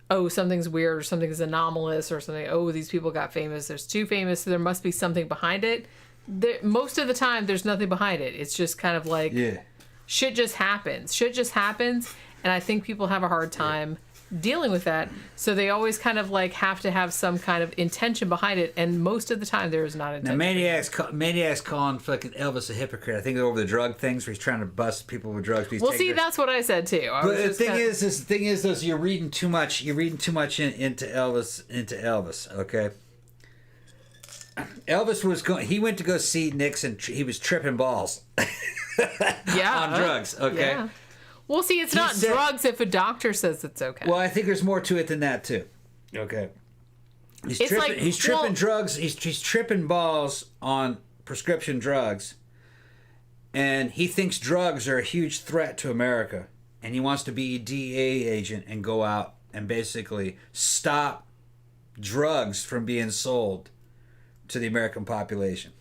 oh, something's weird or something's anomalous or something. Oh, these people got famous. There's too famous, so there must be something behind it. Most of the time, there's nothing behind it. It's just kind of like, shit just happens. Shit just happens, and I think people have a hard time dealing with that, so they always kind of like have to have some kind of intention behind it, and most of the time there is not intention. Now maniacs calling fucking Elvis a hypocrite. I think they're over the drug things where he's trying to bust people with drugs. Well, see, that's what I said too. But the thing is, you're reading too much. You're reading too much into Elvis. Okay. Elvis was going. He went to go see Nixon. He was tripping balls. On drugs. Okay. Yeah. Well, see, it's not drugs if a doctor says it's okay. Well, I think there's more to it than that too. Okay. He's tripping drugs. He's tripping balls on prescription drugs, and he thinks drugs are a huge threat to America, and he wants to be a DEA agent and go out and basically stop drugs from being sold to the American population.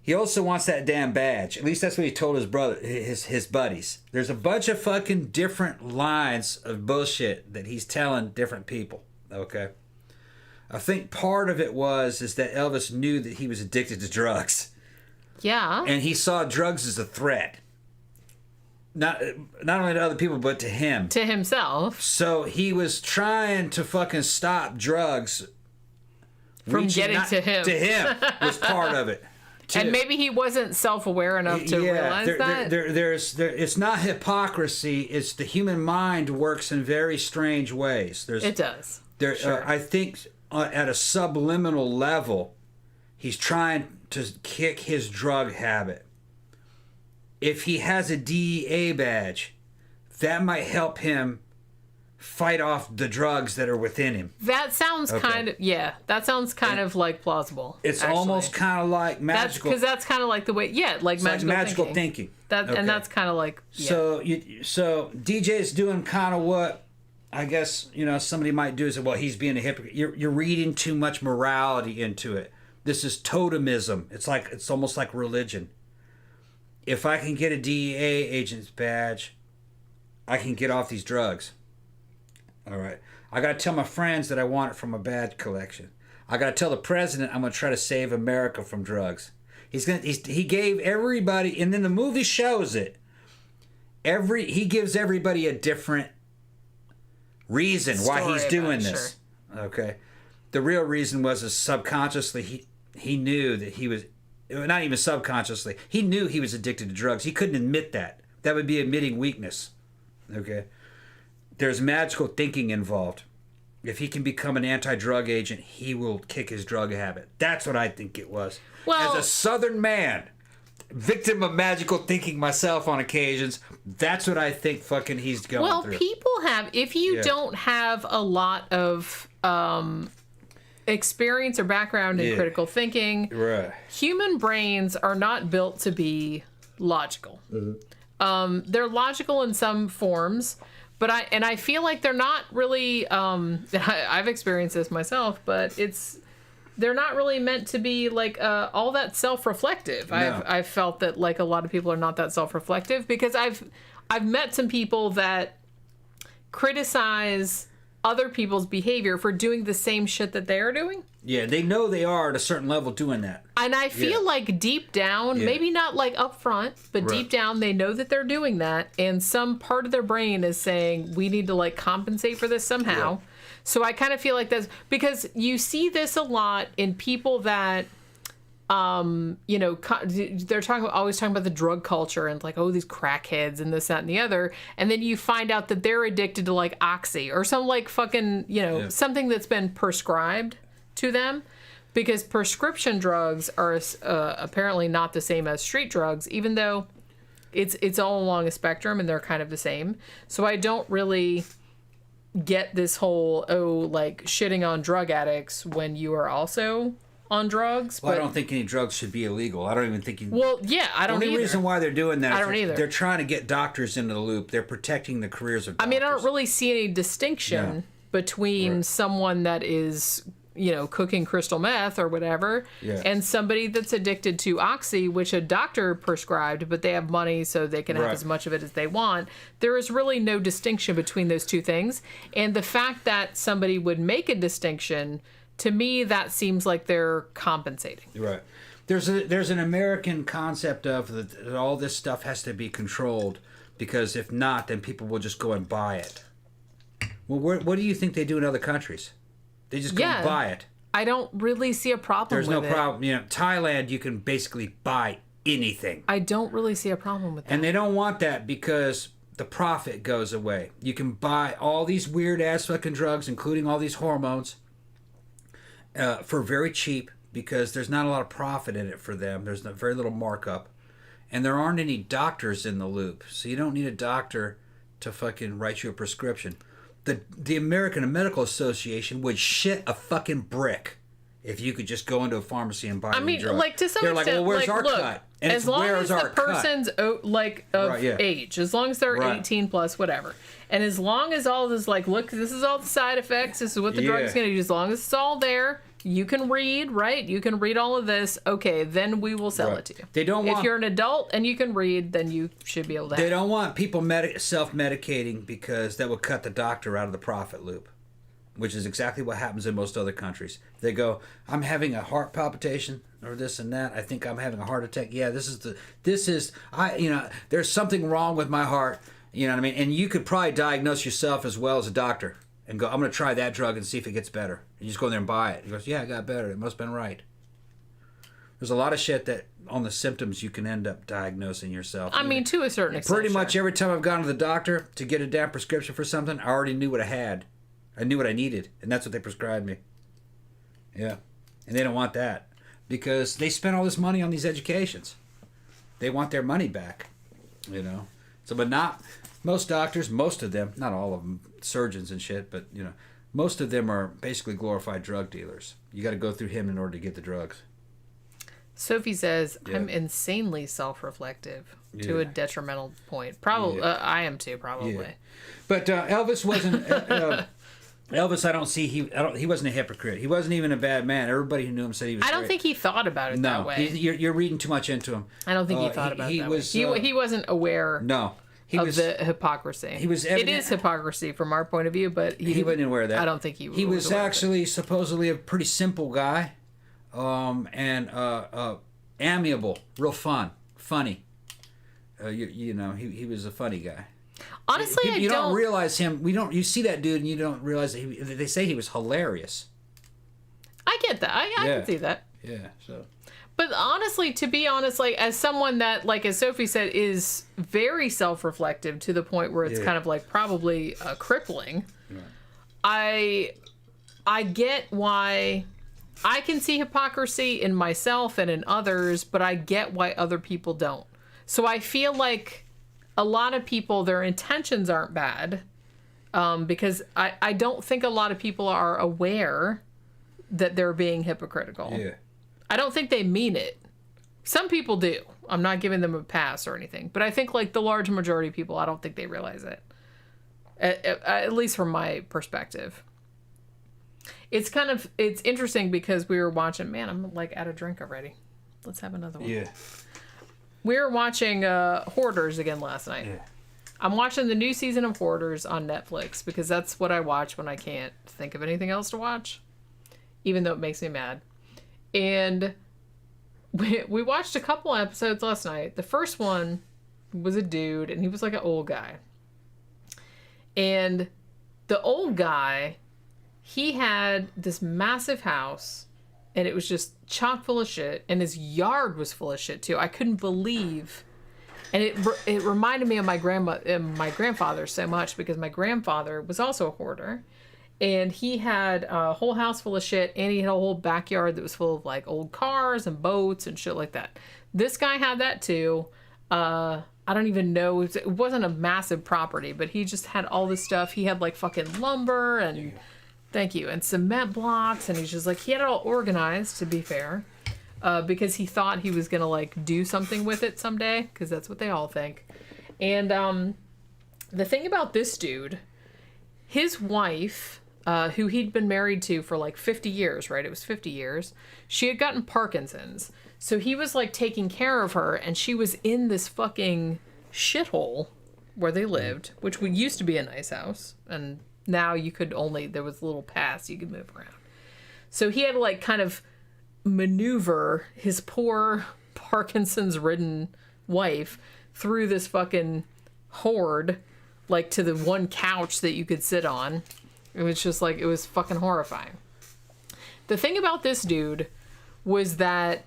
He also wants that damn badge. At least that's what he told his brother, his buddies. There's a bunch of fucking different lines of bullshit that he's telling different people. Okay. I think part of it is that Elvis knew that he was addicted to drugs. Yeah. And he saw drugs as a threat. Not only to other people, but to him. To himself. So he was trying to fucking stop drugs from getting to him. To him was part of it. And maybe he wasn't self-aware enough to realize that. It's not hypocrisy. It's the human mind works in very strange ways. It does. Sure. I think at a subliminal level, he's trying to kick his drug habit. If he has a DEA badge, that might help him fight off the drugs that are within him. That sounds kind of like plausible. It's actually almost kind of like magical. Because that's kind of like the way, magical thinking. And that's kind of like, So DJ's doing kind of what I guess, somebody might do is, well, he's being a hypocrite. You're reading too much morality into it. This is totemism. It's almost like religion. If I can get a DEA agent's badge, I can get off these drugs. All right. I got to tell my friends that I want it from a badge collection. I got to tell the president I'm going to try to save America from drugs. He gave everybody, and then the movie shows it. He gives everybody a different reason why he's doing this. Sure. Okay. The real reason was subconsciously he knew that he was, not even subconsciously, he knew he was addicted to drugs. He couldn't admit that. That would be admitting weakness. Okay. There's magical thinking involved. If he can become an anti-drug agent, he will kick his drug habit. That's what I think it was. Well, as a Southern man, victim of magical thinking myself on occasions, that's what I think fucking he's going through. Well, people have, if you don't have a lot of experience or background in critical thinking, right, human brains are not built to be logical. Mm-hmm. They're logical in some forms, but I feel like they're not really, I've experienced this myself, but they're not really meant to be like all that self-reflective. No. I've felt that like a lot of people are not that self-reflective because I've met some people that criticize other people's behavior for doing the same shit that they're doing. Yeah, they know they are at a certain level doing that. And I feel like deep down, maybe not like up front, but deep down they know that they're doing that. And some part of their brain is saying, we need to like compensate for this somehow. Yeah. So I kind of feel like that's because you see this a lot in people that you know, they're always talking about the drug culture and like, oh, these crackheads and this, that, and the other. And then you find out that they're addicted to like Oxy or some like fucking, you know, something that's been prescribed to them, because prescription drugs are apparently not the same as street drugs, even though it's all along a spectrum and they're kind of the same. So I don't really get this whole, like shitting on drug addicts when you are also on drugs. Well, but I don't think any drugs should be illegal. I don't even think Well, yeah, I don't either. The only reason why they're doing that I don't either. They're trying to get doctors into the loop. They're protecting the careers of doctors. I mean, I don't really see any distinction between someone that is, you know, cooking crystal meth or whatever, and somebody that's addicted to Oxy, which a doctor prescribed, but they have money so they can have as much of it as they want. There is really no distinction between those two things. And the fact that somebody would make a distinction, to me, that seems like they're compensating. Right. There's an American concept of that all this stuff has to be controlled, because if not, then people will just go and buy it. Well, what do you think they do in other countries? They just go and buy it. I don't really see a problem with it. There's no problem. You know, Thailand, you can basically buy anything. I don't really see a problem with that. And they don't want that because the profit goes away. You can buy all these weird-ass fucking drugs, including all these hormones, for very cheap, because there's not a lot of profit in it for them. There's very little markup. And there aren't any doctors in the loop. So you don't need a doctor to fucking write you a prescription. The American Medical Association would shit a fucking brick if you could just go into a pharmacy and buy any drug. Like, to some They're extent, like, well, where's like, our look, cut? And as long as the person's age, as long as they're 18 plus, whatever. And as long as all this, like, look, this is all the side effects, this is what the drug is going to do, as long as it's all there, you can read, right? You can read all of this. Okay, then we will sell it to you. They don't want, if you're an adult and you can read, then you should be able to. They don't want people self-medicating, because that will cut the doctor out of the profit loop, which is exactly what happens in most other countries. They go, I'm having a heart palpitation or this and that. I think I'm having a heart attack. Yeah, there's something wrong with my heart. You know what I mean? And you could probably diagnose yourself as well as a doctor and go, I'm going to try that drug and see if it gets better. And you just go in there and buy it. He goes, yeah, it got better. It must have been right. There's a lot of shit that on the symptoms you can end up diagnosing yourself. I mean, to a certain extent. Pretty much every time I've gone to the doctor to get a damn prescription for something, I already knew what I had. I knew what I needed, and that's what they prescribed me. Yeah. And they don't want that, because they spent all this money on these educations. They want their money back, you know. So, but not most doctors, most of them, not all of them, surgeons and shit, but, you know, most of them are basically glorified drug dealers. You got to go through him in order to get the drugs. Sophie says, I'm insanely self-reflective to a detrimental point. Probably, I am too, probably. Yeah. But Elvis wasn't... Elvis, I don't see, he wasn't a hypocrite. He wasn't even a bad man. Everybody who knew him said he was I don't think he thought about it that way. You're reading too much into him. I don't think he thought about it that way. He wasn't aware of the hypocrisy. It is hypocrisy from our point of view, but he wasn't aware of that. I don't think he was. He was actually supposedly a pretty simple guy, and amiable, real funny. You know, he was a funny guy. Honestly, you don't realize him. You see that dude, and you don't realize that they say he was hilarious. I get that. I can see that. Yeah. So. But honestly, to be honest, like as someone that, like as Sophie said, is very self-reflective to the point where it's kind of like probably crippling. Right. I get why. I can see hypocrisy in myself and in others, but I get why other people don't. So I feel like a lot of people, their intentions aren't bad, because I don't think a lot of people are aware that they're being hypocritical. Yeah. I don't think they mean it. Some people do. I'm not giving them a pass or anything, but I think like the large majority of people, I don't think they realize it. At least from my perspective. It's interesting because we were watching, man, I'm like out of drink already. Let's have another one. Yeah. We were watching Hoarders again last night. Yeah. I'm watching the new season of Hoarders on Netflix because that's what I watch when I can't think of anything else to watch, even though it makes me mad. And we watched a couple episodes last night. The first one was a dude, and he was like an old guy. And the old guy, he had this massive house and it was just chock full of shit, and his yard was full of shit too. I couldn't believe, and it reminded me of my grandfather so much, because my grandfather was also a hoarder, and he had a whole house full of shit, and he had a whole backyard that was full of like old cars and boats and shit like that. This guy had that too. I don't even know. It wasn't a massive property, but he just had all this stuff. He had like fucking lumber and thank you, and cement blocks, and he's just like, he had it all organized, to be fair, because he thought he was gonna like do something with it someday, because that's what they all think. And the thing about this dude, his wife, who he'd been married to for like 50 years, right? It was 50 years. She had gotten Parkinson's. So he was like taking care of her, and she was in this fucking shithole where they lived, which used to be a nice house. And now there was little paths you could move around. So he had to like kind of maneuver his poor Parkinson's ridden wife through this fucking horde, like to the one couch that you could sit on. It was just like, it was fucking horrifying. The thing about this dude was that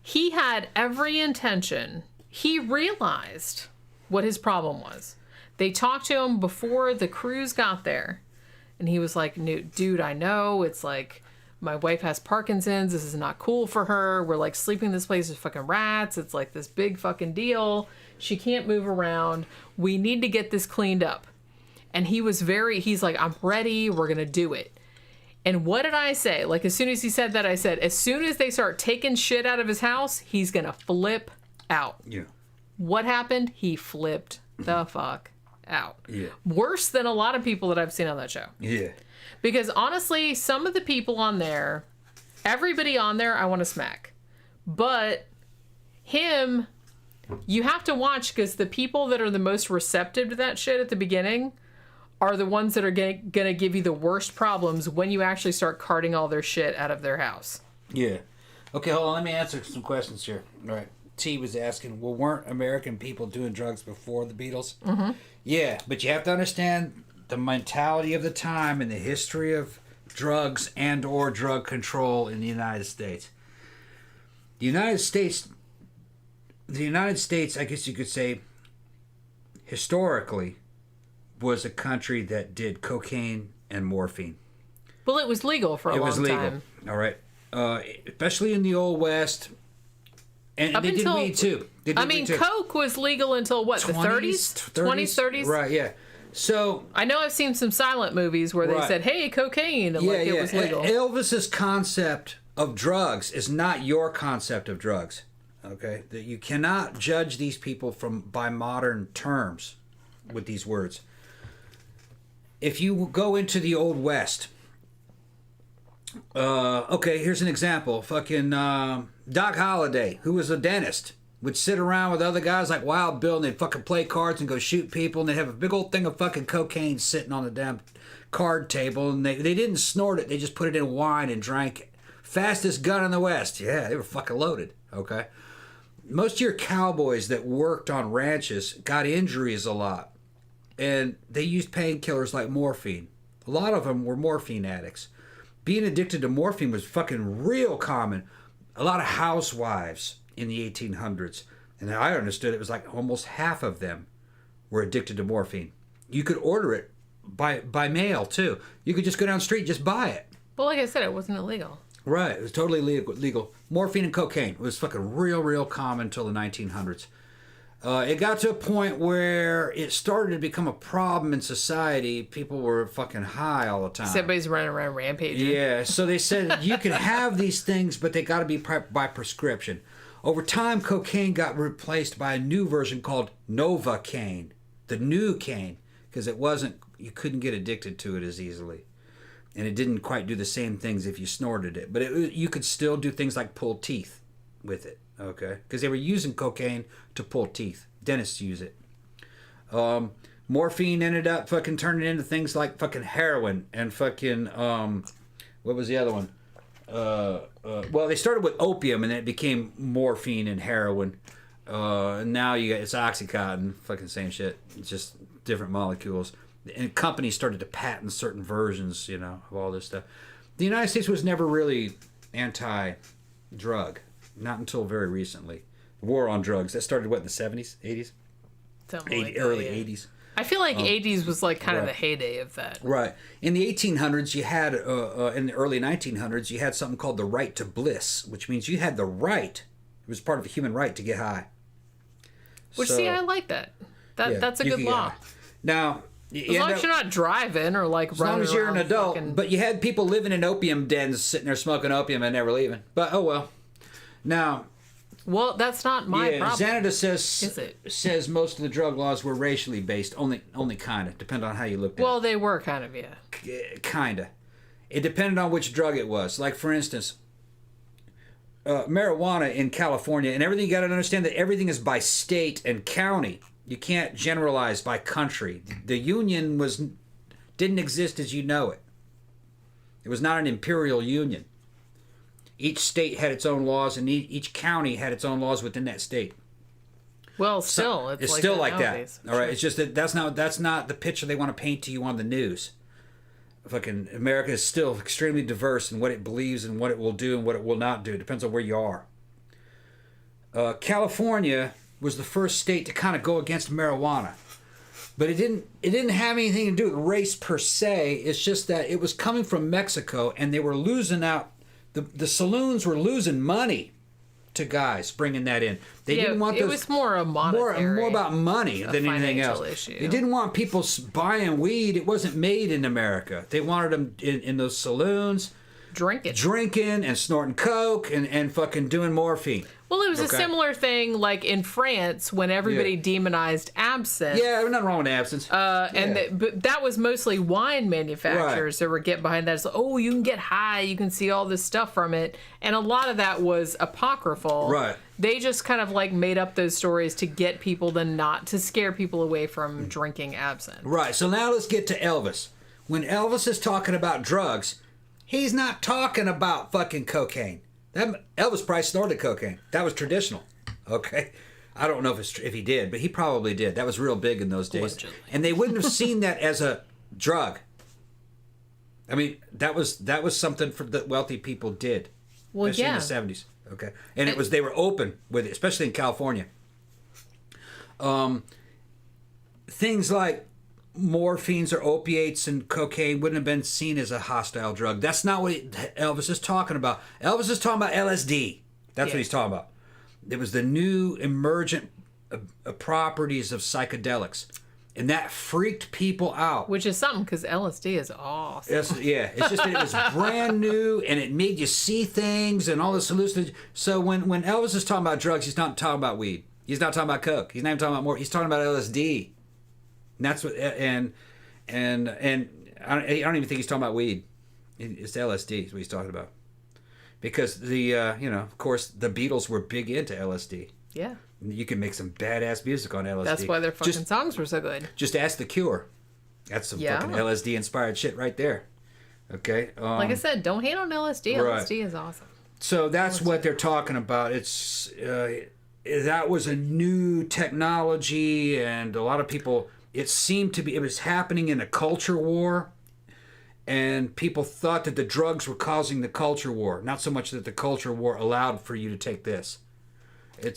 he had every intention. He realized what his problem was. They talked to him before the crews got there. And he was like, dude, I know. It's like, my wife has Parkinson's. This is not cool for her. We're like sleeping in this place with fucking rats. It's like this big fucking deal. She can't move around. We need to get this cleaned up. And he's like, I'm ready. We're going to do it. And what did I say? Like, as soon as he said that, I said, as soon as they start taking shit out of his house, he's going to flip out. Yeah. What happened? He flipped the fuck out. Yeah. Worse than a lot of people that I've seen on that show. Yeah. Because honestly, some of the people on there, everybody on there, I want to smack. But him, you have to watch, because the people that are the most receptive to that shit at the beginning are the ones that are going to give you the worst problems when you actually start carting all their shit out of their house. Yeah. Okay, hold on. Let me answer some questions here. All right. T was asking, well, weren't American people doing drugs before the Beatles? Mm-hmm. Yeah, but you have to understand the mentality of the time and the history of drugs and or drug control in the United States. The United States, I guess you could say, historically, was a country that did cocaine and morphine. Well, it was legal for a long time. It was legal. All right. Especially in the Old West. And they did weed too. Coke was legal until what, the 30s? 20s, 30s? Right, yeah. So I know I've seen some silent movies where they said, hey, cocaine, and it was legal. Elvis's concept of drugs is not your concept of drugs. Okay? That you cannot judge these people by modern terms with these words. If you go into the Old West, here's an example. Fucking Doc Holliday, who was a dentist, would sit around with other guys like Wild Bill, and they'd fucking play cards and go shoot people, and they'd have a big old thing of fucking cocaine sitting on the damn card table, and they didn't snort it, they just put it in wine and drank it. Fastest gun in the West. Yeah, they were fucking loaded, okay? Most of your cowboys that worked on ranches got injuries a lot. And they used painkillers like morphine. A lot of them were morphine addicts. Being addicted to morphine was fucking real common. A lot of housewives in the 1800s, and I understood it was like almost half of them were addicted to morphine. You could order it by mail too. You could just go down the street and just buy it. Well, like I said, it wasn't illegal. Right, it was totally legal. Morphine and cocaine was fucking real common until the 1900s. It got to a point where it started to become a problem in society. People were fucking high all the time. Everybody's running around rampaging. Yeah, so they said you can have these things, but they got to be by prescription. Over time, cocaine got replaced by a new version called Novocaine, the new cane, because you couldn't get addicted to it as easily. And it didn't quite do the same things if you snorted it. But you could still do things like pull teeth with it. Okay, because they were using cocaine to pull teeth. Dentists use it. Morphine ended up fucking turning into things like fucking heroin and fucking what was the other one? Well, they started with opium and then it became morphine and heroin. And now it's Oxycontin, fucking same shit. It's just different molecules. And companies started to patent certain versions, of all this stuff. The United States was never really anti-drug. Not until very recently. War on drugs. That started, what, in the 70s? 80s? Early 80s. I feel like 80s was like kind of the heyday of that. Right. In the 1800s, you had, in the early 1900s, you had something called the right to bliss, which means you had the right, it was part of the human right to get high. Which, see, I like that. That's a good law. Now, as long as you're not driving or like running around. As long as you're an adult. Fucking... But you had people living in opium dens, sitting there smoking opium and never leaving. But, oh well. Now... Well, that's not my problem. Xanadu says most of the drug laws were racially based, only kind of, depending on how you looked at it. Well, they were kind of, yeah. Kind of. It depended on which drug it was. Like, for instance, marijuana in California, and everything, you got to understand that everything is by state and county. You can't generalize by country. The union didn't exist as you know it. It was not an imperial union. Each state had its own laws, and each county had its own laws within that state. Well, still, it's like still like that. All right, it's just that that's not the picture they want to paint to you on the news. Fucking America is still extremely diverse in what it believes and what it will do and what it will not do. It depends on where you are. California was the first state to kind of go against marijuana, but it didn't have anything to do with race per se. It's just that it was coming from Mexico, and they were losing out. The saloons were losing money to guys bringing that in. They didn't want those. It was more a monetary, more about money than anything else. Issue. They didn't want people buying weed. It wasn't made in America. They wanted them in those saloons, drinking and snorting coke and fucking doing morphine. Well, it was a similar thing like in France when everybody demonized absinthe. Yeah, there's nothing wrong with absinthe. But that was mostly wine manufacturers that were getting behind that. It's like, oh, you can get high, you can see all this stuff from it. And a lot of that was apocryphal. Right. They just kind of like made up those stories to get people to scare people away from drinking absinthe. Right. So now let's get to Elvis. When Elvis is talking about drugs, he's not talking about fucking cocaine. Elvis probably snorted cocaine. That was traditional. Okay? I don't know if he did, but he probably did. That was real big in those days. Allegedly. And they wouldn't have seen that as a drug. I mean, that was something for the wealthy people did. Well, especially in the 70s. Okay? And they were open with it, especially in California. Things like morphines or opiates and cocaine wouldn't have been seen as a hostile drug. That's not what Elvis is talking about. Elvis is talking about LSD. That's what he's talking about. It was the new emergent properties of psychedelics. And that freaked people out. Which is something, because LSD is awesome. It's just that it was brand new, and it made you see things and all this hallucination. So when Elvis is talking about drugs, he's not talking about weed. He's not talking about coke. He's not even talking about more. He's talking about LSD. And that's what, and I don't even think he's talking about weed. It's LSD is what he's talking about. Because of course, the Beatles were big into LSD. Yeah. You can make some badass music on LSD. That's why their fucking songs were so good. Just ask The Cure. That's some fucking LSD inspired shit right there. Okay. Like I said, don't hate on LSD. Right. LSD is awesome. So that's what they're talking about. It's that was a new technology, and a lot of people. It seemed to be. It was happening in a culture war, and people thought that the drugs were causing the culture war. Not so much that the culture war allowed for you to take this. I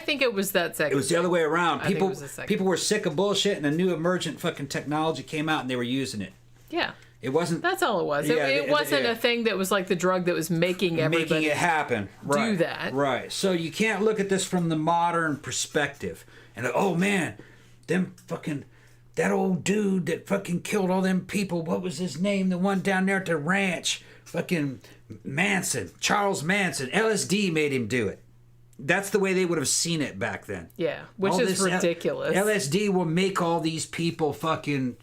think it was that second. It was the other way around. People were sick of bullshit, and a new emergent fucking technology came out, and they were using it. Yeah. It wasn't. That's all it was. It wasn't a thing that was like the drug that was making everybody making it happen. Do that. Right. So you can't look at this from the modern perspective. And oh man, that old dude that fucking killed all them people. What was his name? The one down there at the ranch. Fucking Manson. Charles Manson. LSD made him do it. That's the way they would have seen it back then. Yeah, which is ridiculous. LSD will make all these people fucking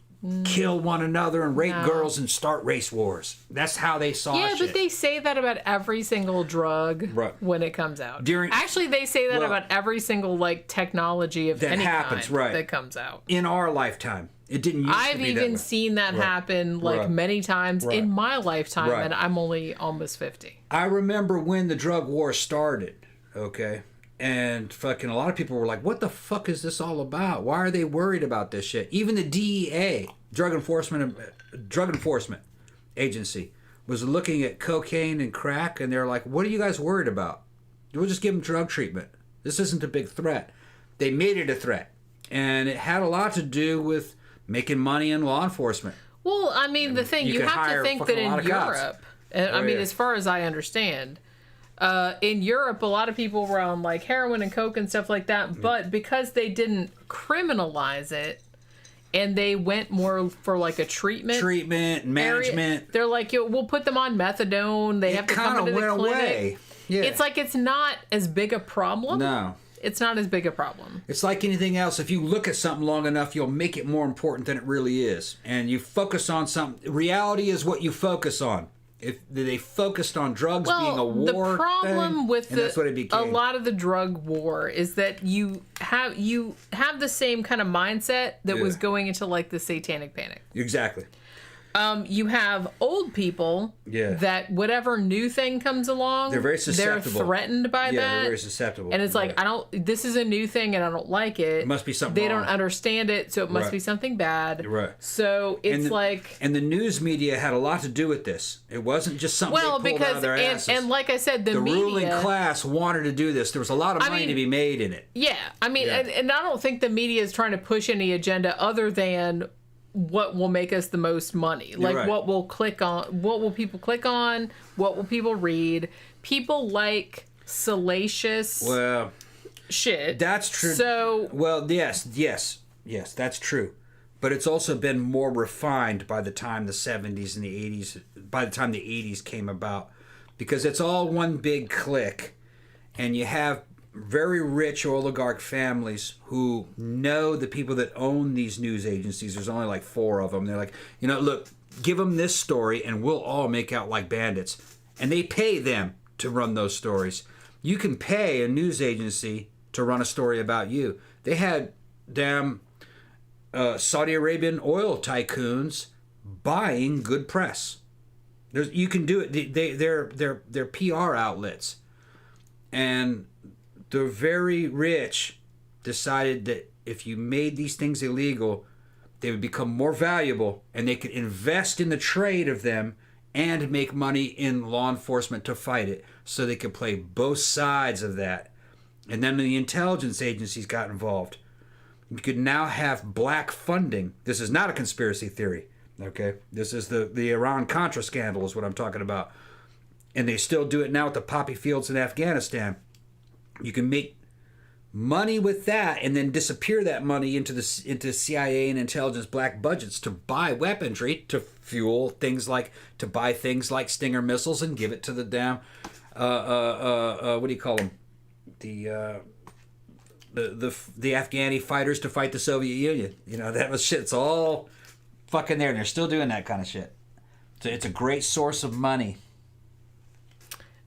kill one another and rape girls and start race wars. That's how they saw it. Yeah, but they say that about every single drug when it comes out. Actually, they say that about every single technology of any kind that comes out. In our lifetime. It didn't used to be that way. I've even seen that happen many times in my lifetime, and I'm only almost 50. I remember when the drug war started, okay? And fucking a lot of people were like, what the fuck is this all about? Why are they worried about this shit? Even the DEA, Drug Enforcement Agency, was looking at cocaine and crack, and they're like, what are you guys worried about? We'll just give them drug treatment. This isn't a big threat. They made it a threat. And it had a lot to do with making money in law enforcement. Well, I mean, the thing, you have to think that in Europe, I mean, as far as I understand, in Europe, a lot of people were on like heroin and coke and stuff like that. But because they didn't criminalize it, and they went more for like a treatment management area, they're like, we'll put them on methadone. They have to come into the clinic. Away. Yeah. It's like it's not as big a problem. No. It's not as big a problem. It's like anything else. If you look at something long enough, you'll make it more important than it really is. And you focus on something. Reality is what you focus on. If they focused on drugs being a war the problem thing, with that's what it became. A lot of the drug war is that you have the same kind of mindset that was going into like the satanic panic. Exactly. You have old people that whatever new thing comes along, they're very susceptible. They're threatened by that. They're very susceptible. And it's like, this is a new thing and I don't like it. It must be something wrong. They don't understand it, so it must be something bad. Right. So it's And the news media had a lot to do with this. It wasn't just something they pulled out of their asses. And like I said, the media, ruling class wanted to do this. There was a lot of money to be made in it. Yeah. I mean, and I don't think the media is trying to push any agenda other than what will make us the most money. Like what will click on, what will people click on, what will people read. People like salacious shit. That's true. So yes, that's true. But it's also been more refined by the time the 70s and the 80s, by the time the 80s came about, because it's all one big clique, and you have very rich oligarch families who know the people that own these news agencies. There's only like 4 of them. They're like, look, give them this story and we'll all make out like bandits. And they pay them to run those stories. You can pay a news agency to run a story about you. They had damn Saudi Arabian oil tycoons buying good press. You can do it. They're PR outlets. And the very rich decided that if you made these things illegal, they would become more valuable and they could invest in the trade of them and make money in law enforcement to fight it. So they could play both sides of that. And then the intelligence agencies got involved. You could now have black funding. This is not a conspiracy theory, okay? This is the Iran-Contra scandal is what I'm talking about. And they still do it now with the poppy fields in Afghanistan. You can make money with that and then disappear that money into CIA and intelligence black budgets to buy weaponry to fuel things like, to buy things like Stinger missiles and give it to the damn, what do you call them? The Afghani fighters to fight the Soviet Union. That was shit. It's all fucking there, and they're still doing that kind of shit. So it's a great source of money.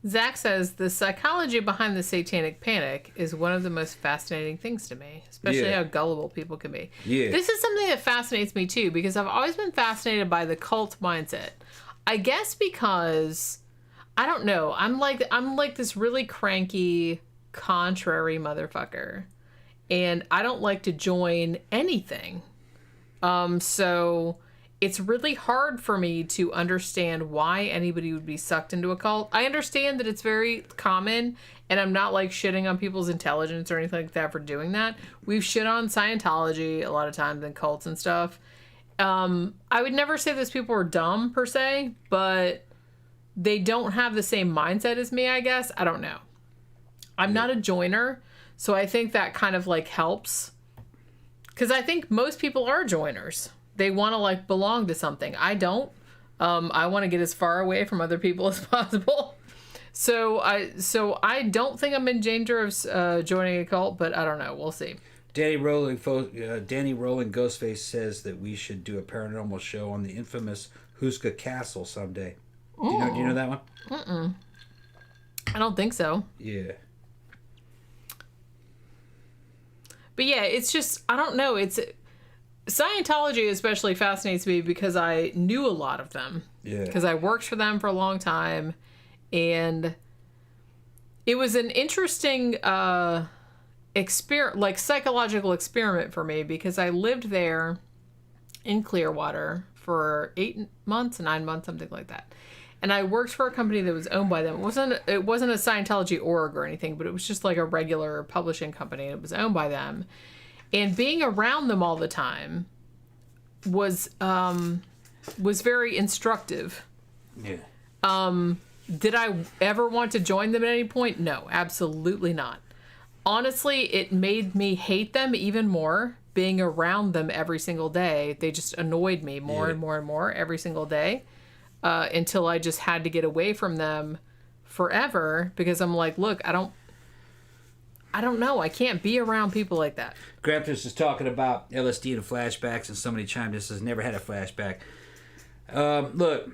Zach says, the psychology behind the satanic panic is one of the most fascinating things to me, especially how gullible people can be. Yeah. This is something that fascinates me too, because I've always been fascinated by the cult mindset. I guess because, I don't know, I'm like this really cranky, contrary motherfucker, and I don't like to join anything. So it's really hard for me to understand why anybody would be sucked into a cult. I understand that it's very common, and I'm not like shitting on people's intelligence or anything like that for doing that. We've shit on Scientology a lot of times and cults and stuff. I would never say those people are dumb per se, but they don't have the same mindset as me, I guess. I don't know. I'm not a joiner, so I think that kind of like helps. Because I think most people are joiners. They want to like belong to something. I don't. I want to get as far away from other people as possible. So I don't think I'm in danger of joining a cult, but I don't know. We'll see. Danny Rolling Ghostface says that we should do a paranormal show on the infamous Huska Castle someday. Do you know that one? Mm-mm. I don't think so. Yeah. But yeah, it's just, I don't know. Scientology especially fascinates me because I knew a lot of them. Yeah. Because I worked for them for a long time. And it was an interesting psychological experiment for me, because I lived there in Clearwater for 9 months, something like that. And I worked for a company that was owned by them. It wasn't a Scientology org or anything, but it was just like a regular publishing company. It was owned by them. And being around them all the time was very instructive. Yeah. Did I ever want to join them at any point? No, absolutely not. Honestly, it made me hate them even more. Being around them every single day, they just annoyed me more and more and more every single day. Until I just had to get away from them forever because I'm like, look, I don't know. I can't be around people like that. Gramthars is talking about LSD and flashbacks, and somebody chimed in and says, never had a flashback. Look.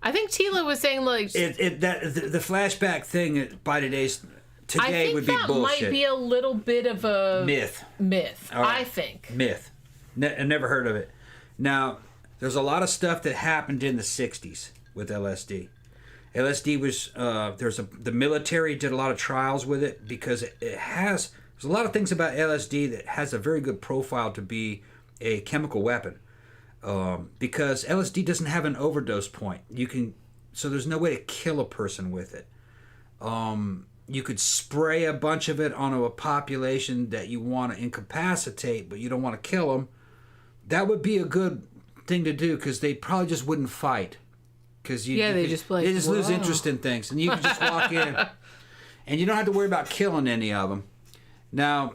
I think Tila was saying, like... the flashback thing by today would be bullshit. I think that might be a little bit of a... Myth, right. I think. Myth. I never heard of it. Now... There's a lot of stuff that happened in the 60s with LSD. LSD was, the military did a lot of trials with it because there's a lot of things about LSD that has a very good profile to be a chemical weapon. Because LSD doesn't have an overdose point. So there's no way to kill a person with it. You could spray a bunch of it on a population that you want to incapacitate, but you don't want to kill them. That would be a good thing to do because they probably just wouldn't fight because they just lose interest in things, and you can just walk in and you don't have to worry about killing any of them. Now,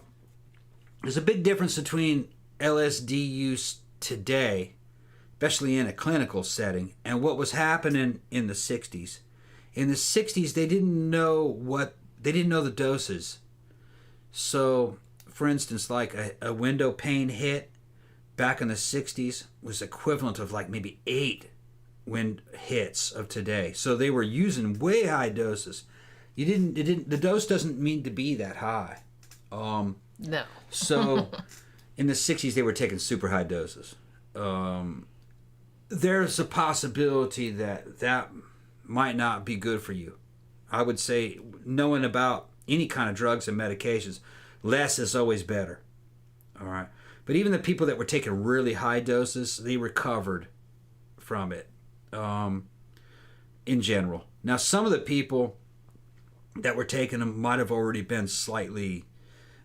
there's a big difference between LSD use today, especially in a clinical setting, and what was happening in the 60s. In the 60s, they didn't know the doses. So, for instance, like a window pane hit back in the 60s was equivalent of like maybe 8 wind hits of today. So they were using way high doses. The dose doesn't mean to be that high. No. So in the 60s they were taking super high doses. There's a possibility that might not be good for you. I would say knowing about any kind of drugs and medications, less is always better. All right. But even the people that were taking really high doses, they recovered from it in general. Now, some of the people that were taking them might have already been slightly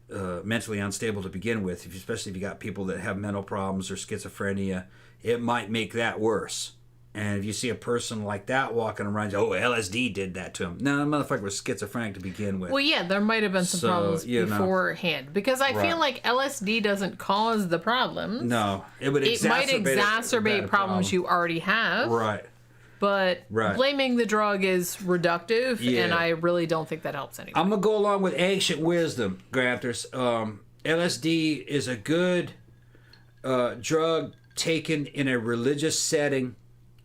mentally unstable to begin with, especially if you got people that have mental problems or schizophrenia. It might make that worse. And if you see a person like that walking around, LSD did that to him. No, the motherfucker was schizophrenic to begin with. Well, yeah, there might have been some problems beforehand. Because I feel like LSD doesn't cause the problems. No, it would exacerbate problems you already have. Right. But blaming the drug is reductive, and I really don't think that helps anyone. I'm going to go along with ancient wisdom, Gramthars. LSD is a good drug taken in a religious setting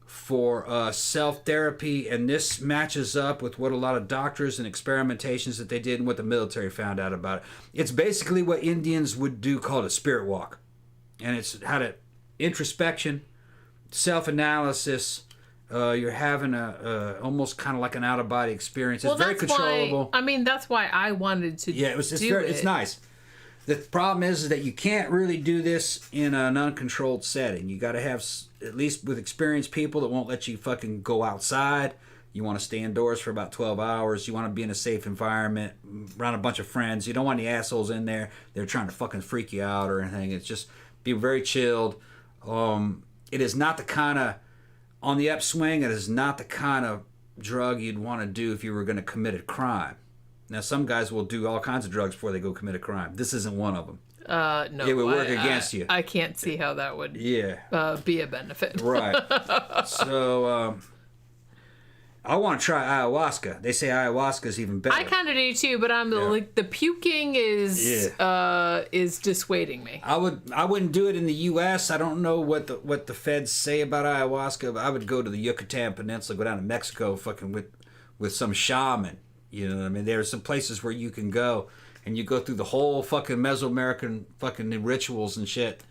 for self-therapy, and this matches up with what a lot of doctors and experimentations that they did and what the military found out about it. It's basically what Indians would do called a spirit walk. And it's had an introspection, self-analysis. You're having a almost kind of like an out-of-body experience. It's very controllable. That's why I wanted to it's nice. The problem is that you can't really do this in an uncontrolled setting. You got to have, at least with experienced people that won't let you fucking go outside. You want to stay indoors for about 12 hours. You want to be in a safe environment, around a bunch of friends. You don't want any assholes in there. They're trying to fucking freak you out or anything. It's just be very chilled. It is not the kind of, on the upswing, it is not the kind of drug you'd want to do if you were going to commit a crime. Now, some guys will do all kinds of drugs before they go commit a crime. This isn't one of them. No. It would work against you. I can't see how that would be a benefit. Right. So, I want to try ayahuasca. They say ayahuasca is even better. I kind of do too, but I'm like, the puking is dissuading me. I wouldn't do it in the U.S. I don't know what the feds say about ayahuasca, but I would go to the Yucatan Peninsula, go down to Mexico, fucking with some shaman. You know what I mean? There are some places where you can go and you go through the whole fucking Mesoamerican fucking rituals and shit,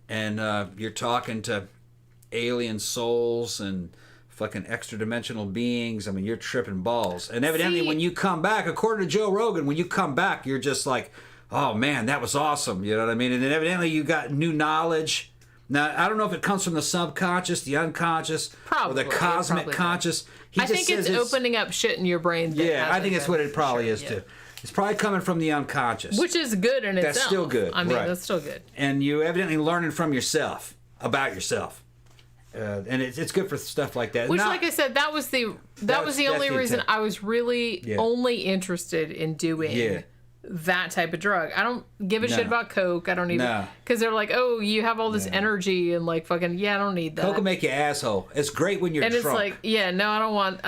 and you're talking to alien souls and fucking extra dimensional beings. I mean, you're tripping balls. And evidently, when you come back, according to Joe Rogan, when you come back, you're just like, oh man, that was awesome. You know what I mean? And then evidently, you got new knowledge Now, I don't know if it comes from the subconscious, the unconscious, or the cosmic conscious. I think it's opening up shit in your brain. Yeah, I think it's what it probably is, too. It's probably coming from the unconscious. Which is good in itself. That's still good. I mean, that's still good. And you evidently learning from yourself, about yourself. And it's good for stuff like that. Which, like I said, that was the only reason I was really only interested in doing that type of drug. I don't give a shit about Coke. I don't even... Because they're like, oh, you have all this energy and like fucking... Yeah, I don't need that. Coke will make you asshole. It's great when you're drunk. And it's like, no, I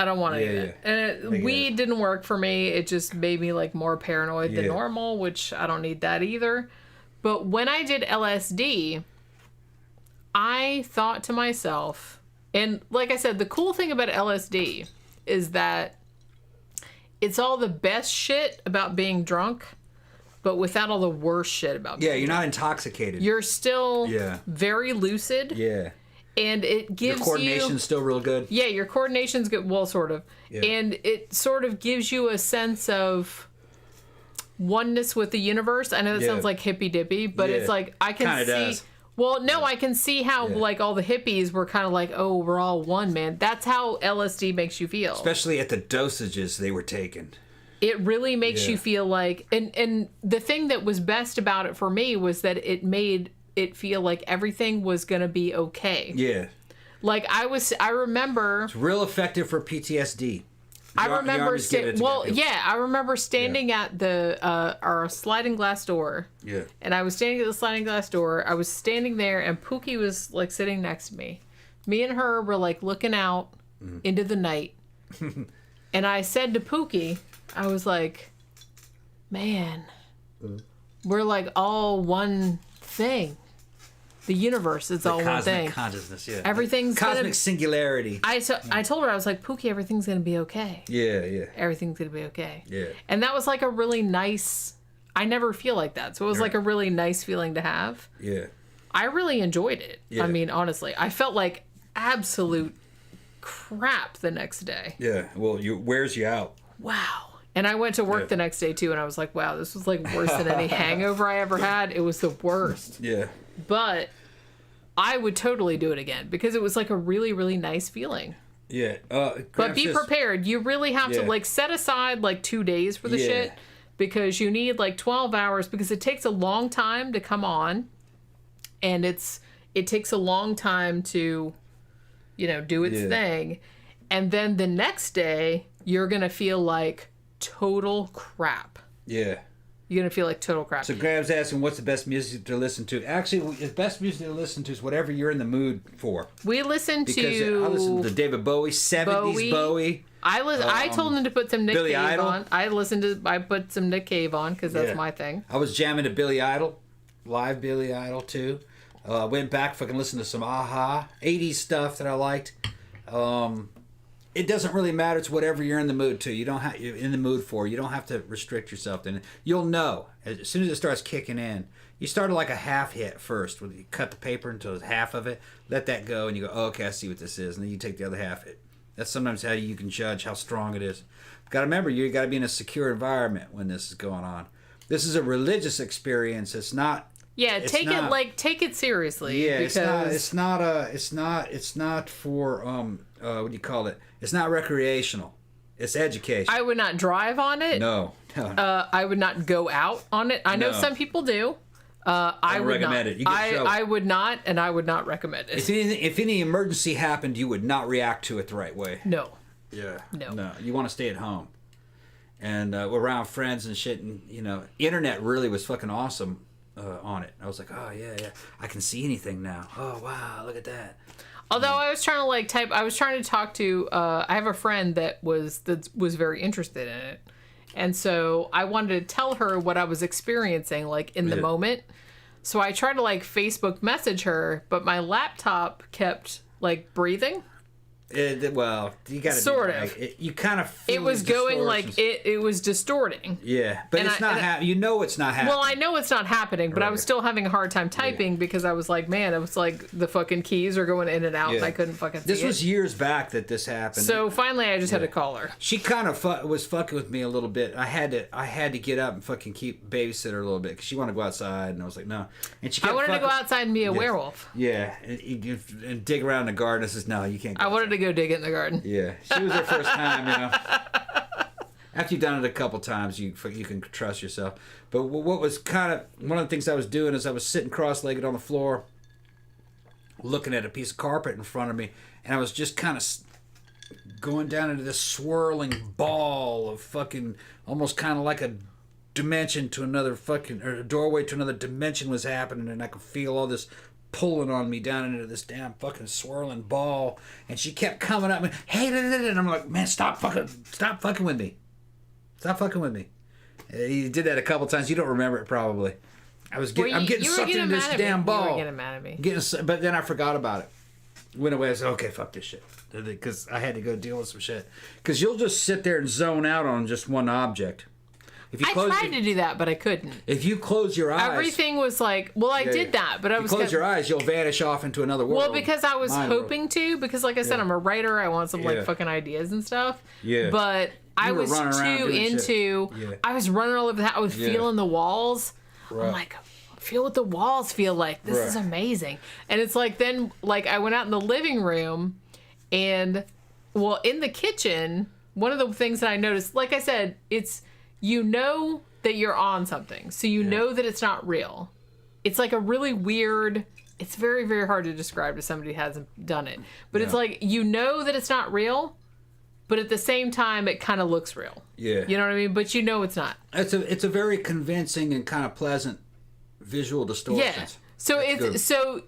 don't want any of it. And weed didn't work for me. It just made me like more paranoid than normal, which I don't need that either. But when I did LSD... I thought to myself, and like I said, the cool thing about LSD is that it's all the best shit about being drunk, but without all the worst shit about being drunk. You're not intoxicated. You're still very lucid. Yeah. And it gives your coordination's still real good. Yeah, your coordination's good. Well, sort of. Yeah. And it sort of gives you a sense of oneness with the universe. I know that sounds like hippy-dippy, but it's like I can Kinda see... does. Well, no, I can see how, like, all the hippies were kind of like, oh, we're all one, man. That's how LSD makes you feel. Especially at the dosages they were taking. It really makes you feel like... And the thing that was best about it for me was that it made it feel like everything was going to be okay. Yeah. Like, I remember... It's real effective for PTSD. I remember standing at the our sliding glass door. Yeah. And I was standing at the sliding glass door. I was standing there, and Pookie was like sitting next to me. Me and her were like looking out into the night. And I said to Pookie, I was like, "Man, we're like all one thing. The universe is all one thing. Cosmic consciousness, yeah. Everything's cosmic singularity. I told her, I was like, Pookie, everything's going to be okay. Yeah. Everything's going to be okay. Yeah. And that was like a really nice... I never feel like that. So it was like a really nice feeling to have. Yeah. I really enjoyed it. Yeah. I mean, honestly. I felt like absolute crap the next day. Yeah. Well, wears you out. Wow. And I went to work the next day, too, and I was like, wow, this was like worse than any hangover I ever had. It was the worst. Yeah. But I would totally do it again because it was like a really, really nice feeling. Yeah. But be prepared. You really have to like set aside like 2 days for the shit because you need like 12 hours because it takes a long time to come on and it takes a long time to, do its thing. And then the next day you're going to feel like total crap. Yeah. You're going to feel like total crap. So Graham's asking, what's the best music to listen to? Actually, the best music to listen to is whatever you're in the mood for. We listen to... Because I listen to David Bowie, 70s Bowie. I told him to put some Nick Billy Cave Idol. on. I put some Nick Cave on because that's my thing. I was jamming to Billy Idol. Live Billy Idol, too. Went back, fucking listened to some Aha. 80s stuff that I liked. It doesn't really matter. It's whatever you're in the mood to. You're in the mood for. You don't have to restrict yourself. Then you'll know as soon as it starts kicking in. You start at like a half hit first. When you cut the paper until it's half of it, let that go, and you go, oh, okay, I see what this is, and then you take the other half hit. That's sometimes how you can judge how strong it is. Got to remember, you got to be in a secure environment when this is going on. This is a religious experience. It's not. Yeah, take it seriously. Yeah, because... it's not for what do you call it? It's not recreational. It's education. I would not drive on it. No. I would not go out on it. I know some people do. I would recommend it. You get I would not, and I would not recommend it. If any emergency happened, you would not react to it the right way. No. Yeah. No. You want to stay at home. And around friends and shit, and internet really was fucking awesome on it. I was like, oh yeah, I can see anything now. Oh wow, look at that. Although I was trying to I was trying to talk to. I have a friend that was very interested in it, and so I wanted to tell her what I was experiencing, like in the moment. So I tried to like Facebook message her, but my laptop kept like breathing. Well, you got to sort of. You kind of feel it was going like it was distorting. Yeah, but it's not happening. You know it's not happening. Well, I know it's not happening, but I was still having a hard time typing because I was like, man, it was like the fucking keys are going in and out, and I couldn't fucking see This was years back that this happened. So finally, I just had to call her. She kind of was fucking with me a little bit. I had to get up and fucking babysit her a little bit because she wanted to go outside, and I was like, no. And she kept I wanted to go outside and be a werewolf. Yeah, and dig around in the garden. I says, no, you can't. I wanted to go dig it in the garden. Yeah, she was her first time, you know. After you've done it a couple times, you can trust yourself. But what was kind of one of the things I was doing is I was sitting cross-legged on the floor, looking at a piece of carpet in front of me, and I was just kind of going down into this swirling ball of fucking, almost kind of like a dimension to another fucking, or a doorway to another dimension was happening, and I could feel all this pulling on me down into this damn fucking swirling ball, and she kept coming up and hey, and I'm like, man, stop fucking with me. Stop fucking with me. You did that a couple times. You don't remember it probably. I'm getting sucked into this damn ball. You were getting mad at me. But then I forgot about it. Went away. I said, okay, fuck this shit. Because I had to go deal with some shit. Because you'll just sit there and zone out on just one object. I tried to do that, but I couldn't. If you close your eyes... Everything was like... Well, I did that, but I was... If you close your eyes, you'll vanish off into another world. Well, because I was hoping to. Because, like I said, I'm a writer. I want some, like, fucking ideas and stuff. Yeah. But I was too into... Yeah. I was running all over the house. I was feeling the walls. Right. I'm like, feel what the walls feel like. This is amazing. And it's like, then, like, I went out in the living room, and, well, in the kitchen, one of the things that I noticed, like I said, it's... You know that you're on something. So you know that it's not real. It's like a really weird... It's very, very hard to describe to somebody who hasn't done it. But it's like, you know that it's not real, but at the same time, it kind of looks real. Yeah. You know what I mean? But you know it's not. It's a very convincing and kind of pleasant visual distortion. Yeah. So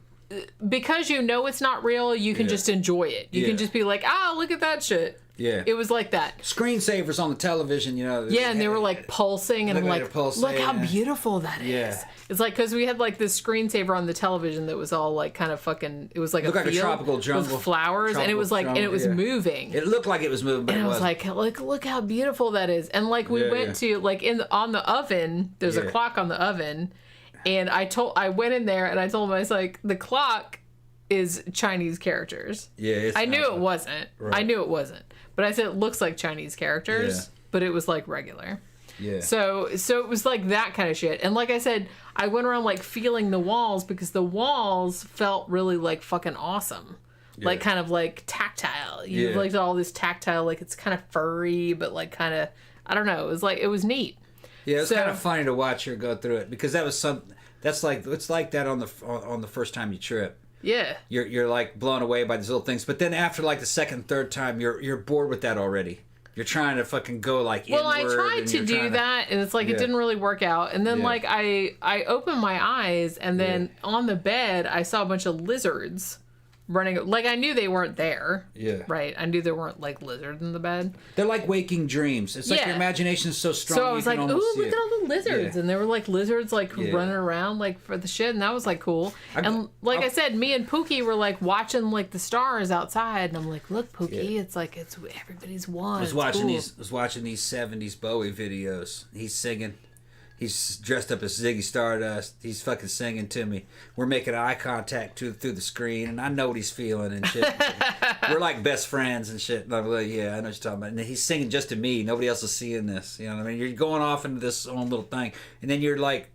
because you know it's not real, you can just enjoy it. You can just be like, look at that shit. Yeah. It was like that. Screensavers on the television, you know. Yeah, and they were like pulsing, and I'm like, look how beautiful that is. Yeah. It's like, because we had like this screensaver on the television that was all like kind of fucking, it was like a tropical jungle. With flowers, and it was like, and it was moving. It looked like it was moving, but and I was like, look how beautiful that is. And like we went to, like on the oven, there's a clock on the oven, and I went in there and I told him, I was like, the clock is Chinese characters. Yeah. I knew it wasn't. Right. I knew it wasn't. But I said it looks like Chinese characters, but it was like regular. Yeah. So it was like that kind of shit. And like I said, I went around like feeling the walls because the walls felt really like fucking awesome. Yeah. Like kind of like tactile. You like all this tactile, like it's kind of furry, but like kind of, I don't know. It was neat. Yeah, it's kind of funny to watch her go through it because it's like that on the first time you trip. Yeah. You're like blown away by these little things, but then after like the second, third time, you're bored with that already. You're trying to fucking go like inward. Well, I tried to do that, and it's like it didn't really work out. And then like I opened my eyes, and then on the bed I saw a bunch of lizards running. Like I knew they weren't there. Yeah. Right. I knew there weren't like lizards in the bed. They're like waking dreams. It's like your imagination is so strong. So I was like, ooh, look at all the lizards. And there were like lizards like running around like for the shit. And that was like cool. I said, me and Pookie were like watching like the stars outside. And I'm like, look, Pookie, it's like, it's everybody's one. I was watching these 70s Bowie videos. He's singing. He's dressed up as Ziggy Stardust. He's fucking singing to me. We're making eye contact through the screen, and I know what he's feeling and shit. We're like best friends and shit. Like, well, yeah, I know what you're talking about. And he's singing just to me. Nobody else is seeing this. You know what I mean? You're going off into this own little thing, and then you're like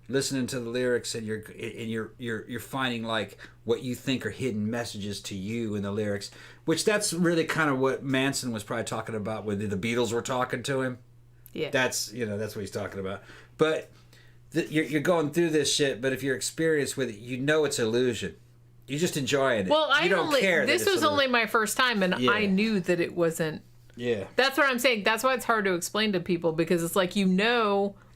listening to the lyrics, and you're finding like what you think are hidden messages to you in the lyrics. Which that's really kind of what Manson was probably talking about when the Beatles were talking to him. Yeah, that's what he's talking about. But you're going through this shit. But if you're experienced with it, you know it's illusion. You're just enjoying it. Well, you don't care. This was only my first time, and I knew that it wasn't. Yeah. That's what I'm saying. That's why it's hard to explain to people because it's like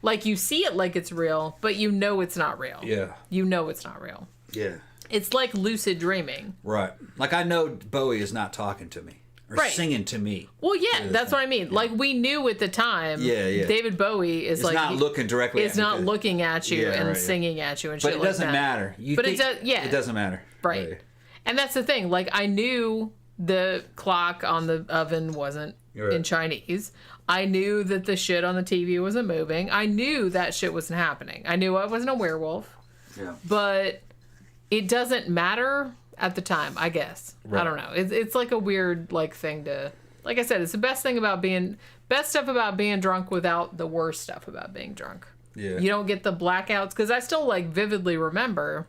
like you see it like it's real, but you know it's not real. Yeah. You know it's not real. Yeah. It's like lucid dreaming. Right. Like I know Bowie is not talking to me. Or singing to me. Well, yeah, that's what I mean. Yeah. Like, we knew at the time, David Bowie is like... not looking directly at you. It's not looking at you and singing at you and shit like that. But it doesn't matter. It doesn't matter. Right. And that's the thing. Like, I knew the clock on the oven wasn't in Chinese. I knew that the shit on the TV wasn't moving. I knew that shit wasn't happening. I knew I wasn't a werewolf. Yeah. But it doesn't matter at the time, I guess. Right. I don't know. It's like a weird thing to... Like I said, it's the best stuff about being drunk without the worst stuff about being drunk. Yeah. You don't get the blackouts, because I still vividly remember,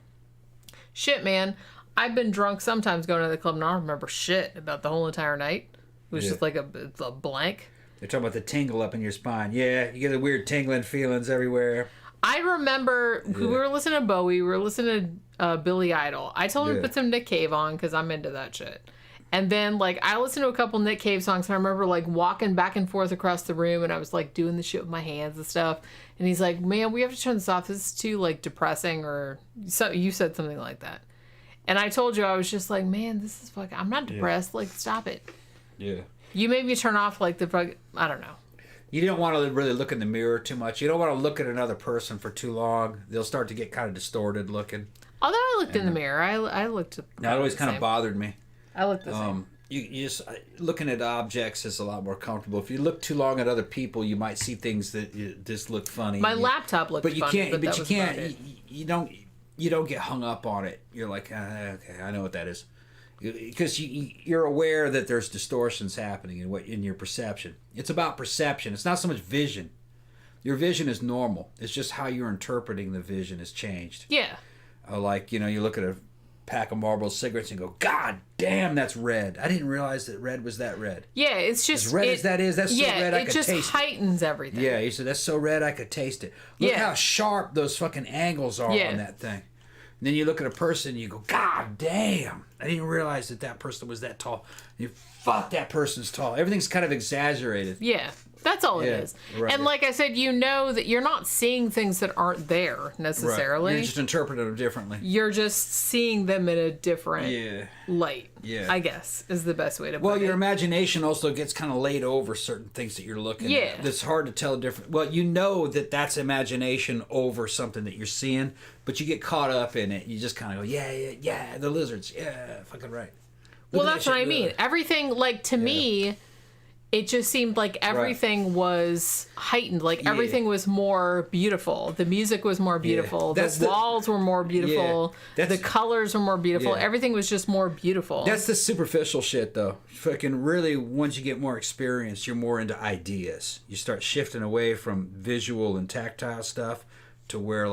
shit, man, I've been drunk sometimes going to the club and I don't remember shit about the whole entire night. It was just like a blank. They're talking about the tingle up in your spine. Yeah, you get the weird tingling feelings everywhere. I remember we were listening to Bowie, we were listening to Billy Idol. I told him to put some Nick Cave on because I'm into that shit. And then, I listened to a couple Nick Cave songs, and I remember, walking back and forth across the room, and I was, doing the shit with my hands and stuff. And he's like, man, we have to turn this off. This is too, depressing, or so you said something like that. And I told you, I was just like, man, this is fucking, I'm not depressed. Stop it. Yeah. You made me turn off, I don't know. You don't want to really look in the mirror too much. You don't want to look at another person for too long. They'll start to get kind of distorted looking. Although I looked in the mirror. I looked. That always kind of bothered me. I looked the same. You just looking at objects is a lot more comfortable. If you look too long at other people, you might see things that just look funny. My laptop looked funny, but you can't. You don't get hung up on it. You're like, okay, I know what that is, because you're aware that there's distortions happening in your perception. It's about perception. It's not so much vision. Your vision is normal. It's just how you're interpreting the vision has changed. Yeah. You look at a pack of Marlboro cigarettes and go, God damn, that's red. I didn't realize that red was that red. Yeah, it's just... As red as that is, that's so red I could taste it. Yeah, it just heightens everything. Yeah, you said, that's so red I could taste it. Look how sharp those fucking angles are on that thing. And then you look at a person and you go, God damn, I didn't realize that person was that tall. And fuck, that person's tall. Everything's kind of exaggerated. Yeah. That's all it is. Right. And like I said, you know that you're not seeing things that aren't there necessarily. Right. You're just interpreting them differently. You're just seeing them in a different light. Yeah. I guess is the best way to put it. Well, your imagination also gets kind of laid over certain things that you're looking at. It's hard to tell different. Well, you know that's imagination over something that you're seeing, but you get caught up in it. You just kind of go, yeah, the lizards. Yeah, fucking right. Well, that's what I mean. Everything, to me... It just seemed like everything was heightened. Everything was more beautiful. The music was more beautiful. The walls were more beautiful. The colors were more beautiful. Everything was just more beautiful. That's the superficial shit, though. Fucking really, once you get more experience, you're more into ideas. You start shifting away from visual and tactile stuff to where,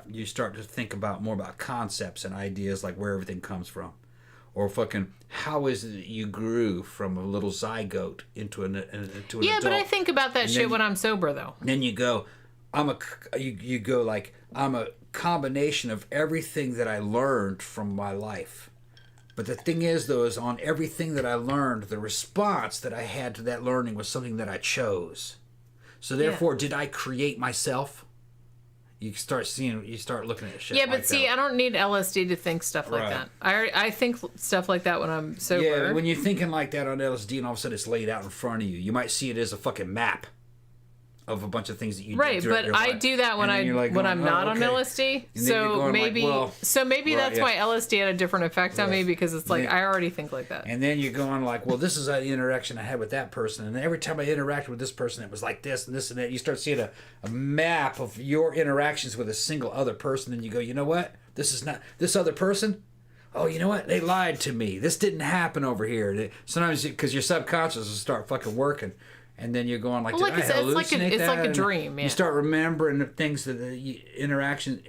you start to think more about concepts and ideas, where everything comes from. Or fucking, how is it that you grew from a little zygote into an adult? Yeah, but I think about that shit when I'm sober, though. Then you go, I'm a combination of everything that I learned from my life. But the thing is, though, is on everything that I learned, the response that I had to that learning was something that I chose. So therefore, did I create myself? You start looking at shit. Yeah, but I don't need LSD to think stuff like that. I think stuff like that when I'm sober. Yeah, when you're thinking like that on LSD and all of a sudden it's laid out in front of you, you might see it as a fucking map of a bunch of things that you did throughout your life. Right, but I do that when I'm not on LSD. So maybe that's why LSD had a different effect on me, because it's I already think like that. And then you're going well, this is the interaction I had with that person, and every time I interacted with this person, it was like this and this and that. You start seeing a map of your interactions with a single other person, and you go, you know what? This is not this other person. Oh, you know what? They lied to me. This didn't happen over here. Sometimes because your subconscious will start fucking working. And then you're going did I hallucinate it's like a dream. Yeah. You start remembering the things that the interactions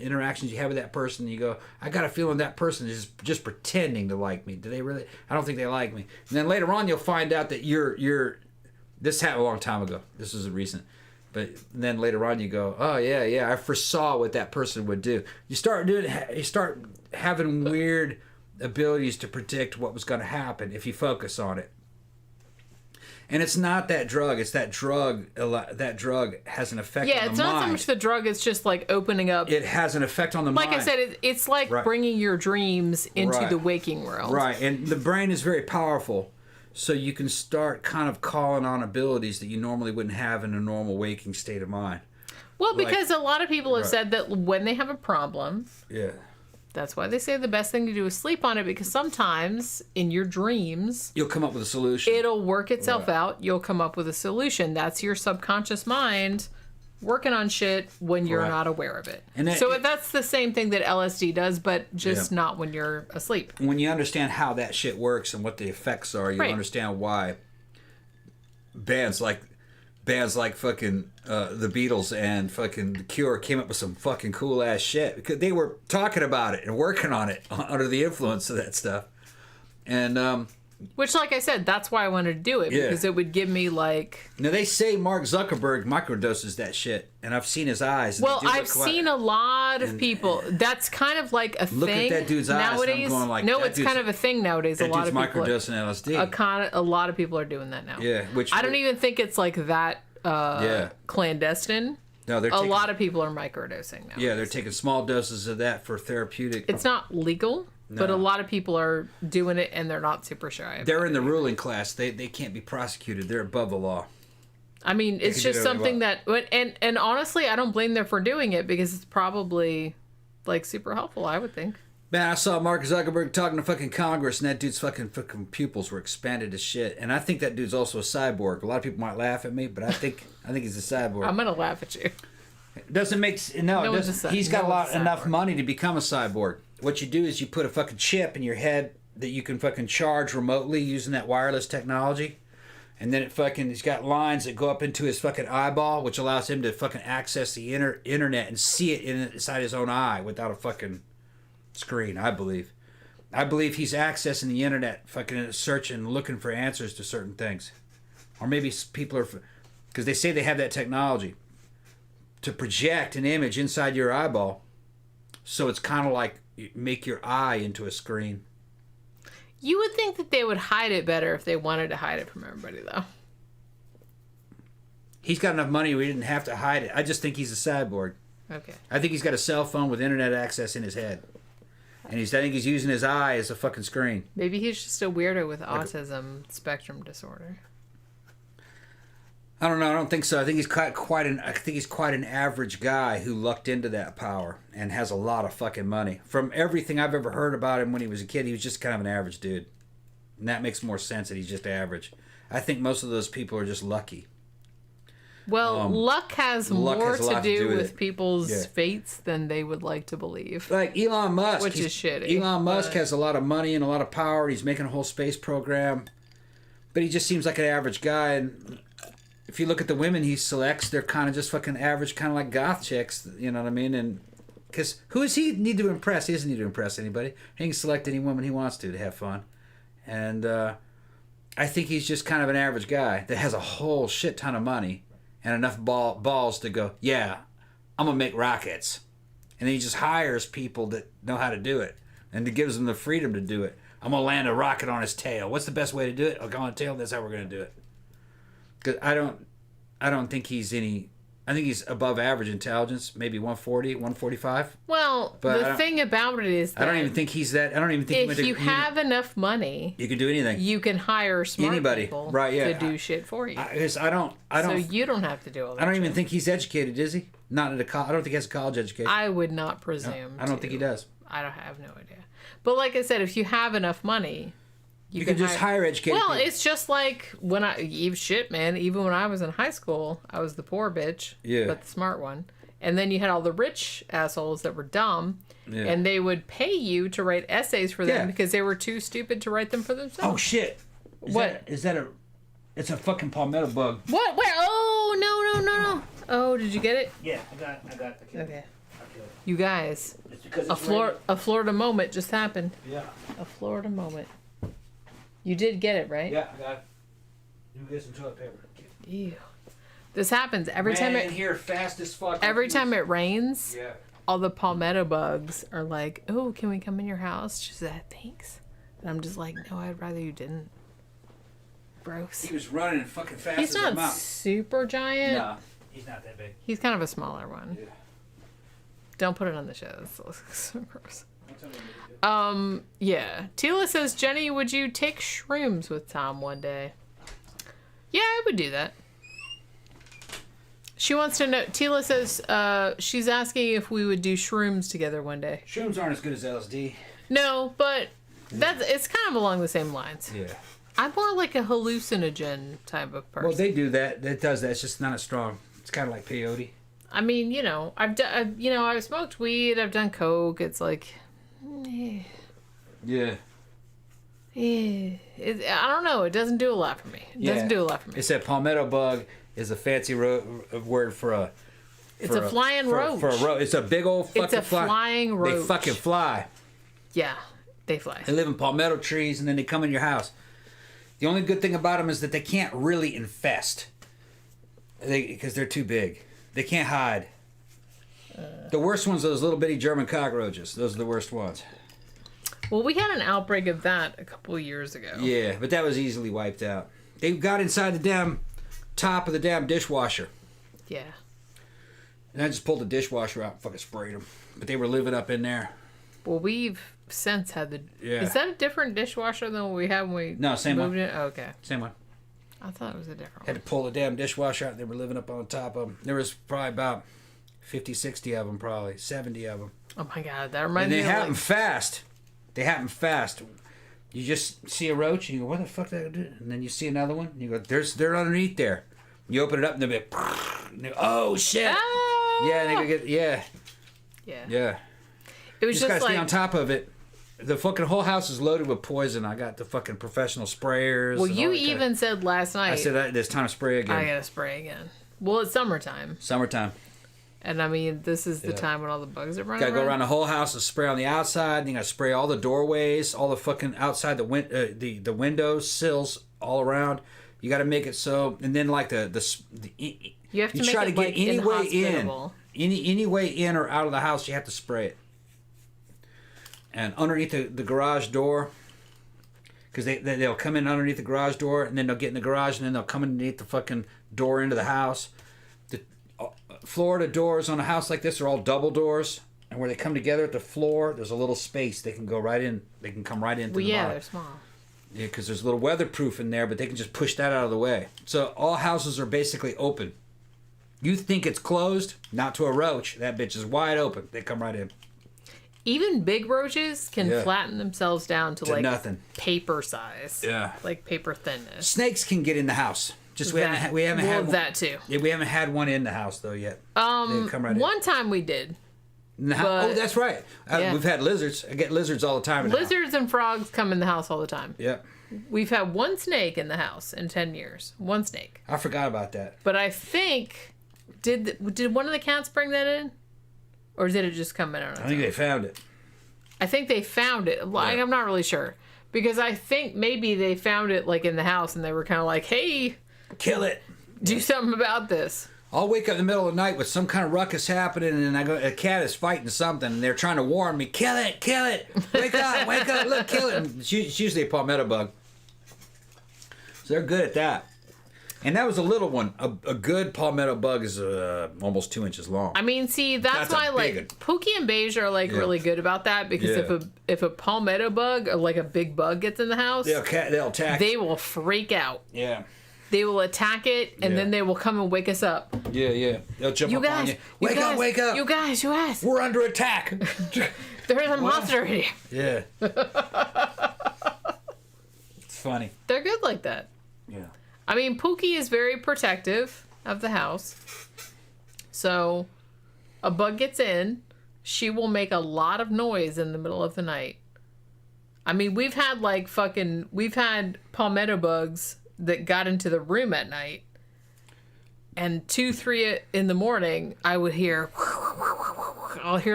you have with that person. And you go, I got a feeling that person is just pretending to like me. Do they really? I don't think they like me. And then later on, you'll find out that you're. This happened a long time ago. This is recent. But then later on, you go, oh yeah, I foresaw what that person would do. You start having weird abilities to predict what was going to happen if you focus on it. And it's not that drug. It's that drug. That drug has an effect on the mind. Yeah, it's not so much the drug. It's just opening up. It has an effect on the mind. Like I said, it's like bringing your dreams into the waking world. Right, and the brain is very powerful. So you can start kind of calling on abilities that you normally wouldn't have in a normal waking state of mind. Well, because a lot of people have said that when they have a problem... Yeah. That's why they say the best thing to do is sleep on it, because sometimes in your dreams you'll come up with a solution. It'll work itself out. You'll come up with a solution. That's your subconscious mind working on shit when you're not aware of it. And that's the same thing that LSD does, but just not when you're asleep. When you understand how that shit works and what the effects are, you understand why bands like fucking the Beatles and fucking The Cure came up with some fucking cool ass shit, because they were talking about it and working on it under the influence of that stuff. And which, like I said, that's why I wanted to do it, because it would give me like... Now, they say Mark Zuckerberg microdoses that shit, and I've seen his eyes. Well, I've seen a lot of people. That's kind of like a thing. Look at that dude's nowadays. Eyes, and I'm going like, no, it's kind of a thing nowadays. That a lot dude's of people microdosing LSD. A lot of people are doing that now. Yeah, I don't even think it's like that clandestine. No, a lot of people are microdosing now. Yeah, they're taking small doses of that for therapeutic. It's not legal. No. But a lot of people are doing it, and they're not super shy. They're in the ruling class. They can't be prosecuted. They're above the law. I mean, it's just something that... And honestly, I don't blame them for doing it, because it's probably, like, super helpful, I would think. Man, I saw Mark Zuckerberg talking to fucking Congress, and that dude's fucking pupils were expanded as shit. And I think that dude's also a cyborg. A lot of people might laugh at me, but I think he's a cyborg. I'm going to laugh at you. It doesn't make... No, it doesn't. He's got enough money to become a cyborg. What you do is you put a fucking chip in your head that you can fucking charge remotely using that wireless technology. And then he's got lines that go up into his fucking eyeball, which allows him to fucking access the internet and see it inside his own eye without a fucking screen, I believe. I believe he's accessing the internet, fucking searching, looking for answers to certain things. Or maybe people are... Because they say they have that technology to project an image inside your eyeball. So it's kind of like... make your eye into a screen. You would think that they would hide it better if they wanted to hide it from everybody, though. He's got enough money where he didn't have to hide it. I just think he's a cyborg. Okay. I think he's got a cell phone with internet access in his head. And I think he's using his eye as a fucking screen. Maybe he's just a weirdo with autism spectrum disorder. I don't know. I don't think so. I think he's quite an average guy who lucked into that power and has a lot of fucking money. From everything I've ever heard about him when he was a kid, he was just kind of an average dude. And that makes more sense that he's just average. I think most of those people are just lucky. Well, luck has more to do with people's fates than they would like to believe. Like Elon Musk. Which is shitty. Elon Musk has a lot of money and a lot of power. He's making a whole space program. But he just seems like an average guy. And if you look at the women he selects, they're kind of just fucking average, kind of like goth chicks. You know what I mean? And because who does he need to impress? He doesn't need to impress anybody. He can select any woman he wants to have fun. And I think he's just kind of an average guy that has a whole shit ton of money and enough balls to go, yeah, I'm going to make rockets. And then he just hires people that know how to do it. And it gives them the freedom to do it. I'm going to land a rocket on his tail. What's the best way to do it? Okay, on a tail, that's how we're going to do it. Because I don't think he's any... I think he's above average intelligence, maybe 140, 145. Well, but the thing about it is that... I don't even think he's that... I don't even think... If you have enough money... You can do anything. You can hire smart people to do shit for you. I don't... So you don't have to do all that. I don't even think he's educated, is he? Not at I don't think he has a college education. I would not presume. No, I don't think he does. I have no idea. But like I said, if you have enough money... You can just hire educated people. It's just like when even when I was in high school, I was the poor bitch, but the smart one. And then you had all the rich assholes that were dumb, and they would pay you to write essays for them because they were too stupid to write them for themselves. Oh, shit. It's a fucking palmetto bug. What? Where? Oh, no. Oh, did you get it? Yeah, I got it. Okay. You guys, a Florida moment just happened. Yeah. A Florida moment. You did get it, right? Yeah, I got it. You get some toilet paper. Ew. This happens every time it... here fast as fuck. Every time it rains, all the palmetto bugs are like, oh, can we come in your house? She said, thanks. And I'm just like, no, I'd rather you didn't. Gross. He was running fucking fast as a mouse. He's not super giant. No, he's not that big. He's kind of a smaller one. Yeah. Don't put it on the show. That's so gross. Yeah. Tila says, Jenny, would you take shrooms with Tom one day? Yeah, I would do that. She wants to know. Tila says she's asking if we would do shrooms together one day. Shrooms aren't as good as LSD. No, but it's kind of along the same lines. Yeah. I'm more like a hallucinogen type of person. Well, they do that. That does that. It's just not as strong. It's kind of like peyote. I mean, I've done. I've smoked weed. I've done coke. It's like. Yeah. I don't know. It doesn't do a lot for me. It doesn't do a lot for me. It's a palmetto bug. Is a fancy word for a. It's a flying roach. For a roach. It's a big old fucking It's a flying roach. They fucking fly. Yeah, they fly. They live in palmetto trees and then they come in your house. The only good thing about them is that they can't really infest. Because they're too big. They can't hide. The worst ones are those little bitty German cockroaches. Those are the worst ones. Well, we had an outbreak of that a couple of years ago. Yeah, but that was easily wiped out. They got inside the damn top of the damn dishwasher. Yeah. And I just pulled the dishwasher out and fucking sprayed them. But they were living up in there. Well, we've since had the... Yeah. Is that a different dishwasher than what we had when we No, same moved one. in? Oh, okay. Same one. I thought it was a different Had one. to pull the damn dishwasher out. They were living up on top of them. There was probably about 50, 60 of them, probably. 70 of them. Oh, my God. That reminds And me they of happen fast. They happen fast. You just see a roach and you go, what the fuck did I do? And then you see another one and you go, they're underneath there. You open it up and they'll be like, oh shit. Ah! Yeah, and they go get, yeah. Yeah. It was You just just gotta like... stay on top of it. The fucking whole house is loaded with poison. I got the fucking professional sprayers. Well, and all you that kind even said last night... I said, it's time to spray again. I gotta spray again. Well, it's summertime. Summertime. And I mean, this is the time when all the bugs are running Gotta go around the whole house and spray on the outside. And you gotta spray all the doorways, all the fucking outside the windows, sills, all around. You gotta make it so, and then like You have to you make try it to get like any way in, inhospitable. any way in or out of the house. You have to spray it. And underneath the garage door, because they'll come in underneath the garage door, and then they'll get in the garage, and then they'll come underneath the fucking door into the house. The Florida doors on a house like this are all double doors, and where they come together at the floor, there's a little space they can go right in. They can come right into Well, the yeah, bottom. they're small. Yeah, because there's a little weatherproof in there, but they can just push that out of the way. So all houses are basically open. You think it's closed? Not to a roach. That bitch is wide open. They come right in. Even big roaches can flatten themselves down to like nothing. Paper size. Yeah. Like paper thinness. Snakes can get in the house. Just we haven't had that too. Yeah, we haven't had one in the house though yet. They come right in. One time we did. Oh, that's right. Yeah. We've had lizards. I get lizards all the time. In Lizards and frogs come in the house all the time. Yeah. We've had one snake in the house in 10 years. One snake. I forgot about that. But I think did one of the cats bring that in, or did it just come in on its I think own? they found it. I think they found it. Like, I'm not really sure because I think maybe they found it like in the house and they were kind of like, "Hey, kill it. Do something about this." I'll wake up in the middle of the night with some kind of ruckus happening, and then I go, a cat is fighting something, and they're trying to warn me, kill it, wake up, look, kill it. And it's usually a palmetto bug. So they're good at that. And that was a little one. A good palmetto bug is almost 2 inches long. I mean, see, that's why like Pookie and Beige are like really good about that because if a palmetto bug or like a big bug gets in the house, they'll attack. They will freak out. Yeah. They will attack it, and then they will come and wake us up. Yeah. They'll jump up on you. Wake up. You guys. We're under attack. There's a monster here. Yeah. It's funny. They're good like that. Yeah. I mean, Pookie is very protective of the house. So, a bug gets in, she will make a lot of noise in the middle of the night. I mean, we've had palmetto bugs that got into the room at night, and 2, 3 in the morning, I'll hear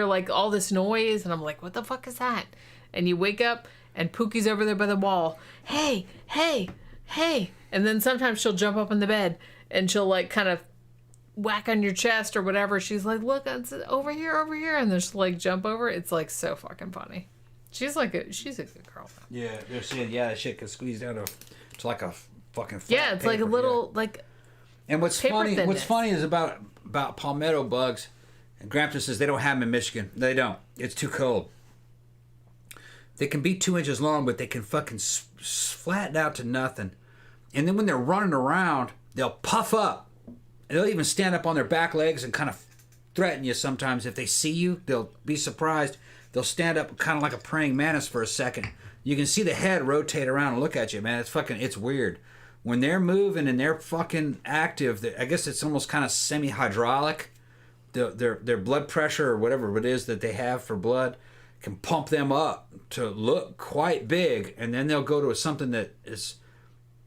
like all this noise, and I'm like, what the fuck is that? And you wake up, and Pookie's over there by the wall. Hey. And then sometimes she'll jump up in the bed, and she'll like kind of whack on your chest or whatever. She's like, look, it's over here. And then she'll like jump over. It's like so fucking funny. She's a good girl. Yeah, they're saying, that shit can squeeze down to like a fucking flat yeah, it's paper. like a little like. And what's funny thinness. is about palmetto bugs, and Gramthars says they don't have them in Michigan. They don't. It's too cold. They can be 2 inches long, but they can fucking flatten out to nothing. And then when they're running around, they'll puff up. they'll even stand up on their back legs and kind of threaten you sometimes. If they see you, they'll be surprised. They'll stand up kind of like a praying mantis for a second. You can see the head rotate around and look at you, man. It's weird. When they're moving and they're fucking active, I guess it's almost kind of semi-hydraulic. Their blood pressure or whatever it is that they have for blood can pump them up to look quite big, and then they'll go to something that is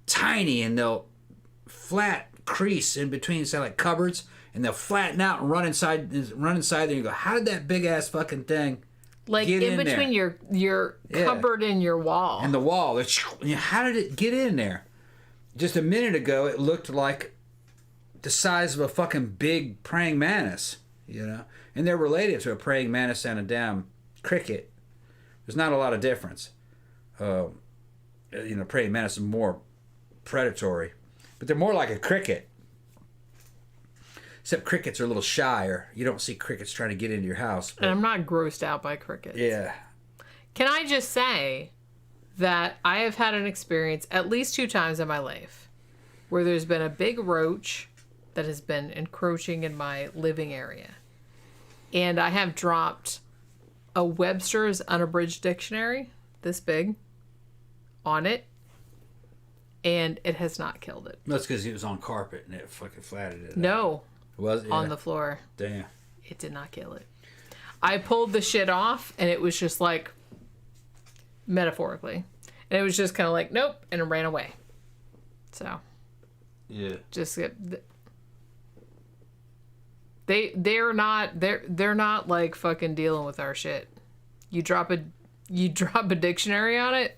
tiny, and they'll flat crease in between, say like cupboards, and they'll flatten out and run inside there. And you go, how did that big ass fucking thing get in between your cupboard and your wall? And the wall, how did it get in there? Just a minute ago, it looked like the size of a fucking big praying mantis, and they're related to a praying mantis and a damn cricket. There's not a lot of difference. Praying mantis is more predatory, but they're more like a cricket. Except crickets are a little shyer. You don't see crickets trying to get into your house. And I'm not grossed out by crickets. Yeah. Can I just say that I have had an experience at least 2 times in my life where there's been a big roach that has been encroaching in my living area. And I have dropped a Webster's Unabridged Dictionary, this big, on it, and it has not killed it. That's because it was on carpet and it fucking flattened it. No. Was it? On the floor. Damn. It did not kill it. I pulled the shit off, and it was just like, metaphorically. And it was just kind of like, nope, and it ran away. So. Yeah. Just they're not like fucking dealing with our shit. You drop a dictionary on it,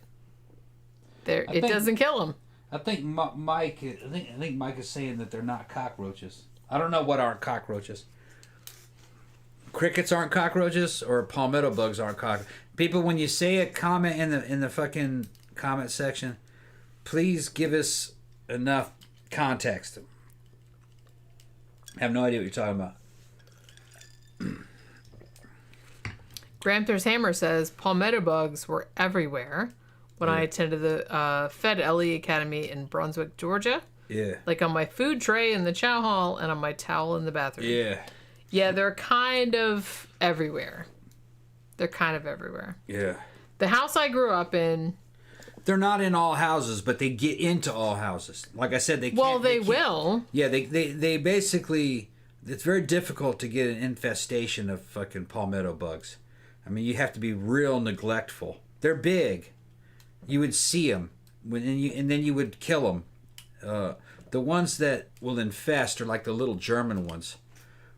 it doesn't kill them. I think Mike is saying that they're not cockroaches. I don't know what aren't cockroaches. Crickets aren't cockroaches, or palmetto bugs aren't cockroaches. People, when you say it, comment in the fucking comment section. Please give us enough context. I have no idea what you're talking about. Gramthars Hammer says palmetto bugs were everywhere when I attended the Fed LE Academy in Brunswick, Georgia. Yeah. Like on my food tray in the chow hall and on my towel in the bathroom. Yeah. Yeah, they're kind of everywhere. Yeah. The house I grew up in. They're not in all houses, but they get into all houses. Like I said, they can't. Well, they will. Yeah, they basically. It's very difficult to get an infestation of fucking palmetto bugs. I mean, you have to be real neglectful. They're big. You would see them, and then you would kill them. The ones that will infest are like the little German ones.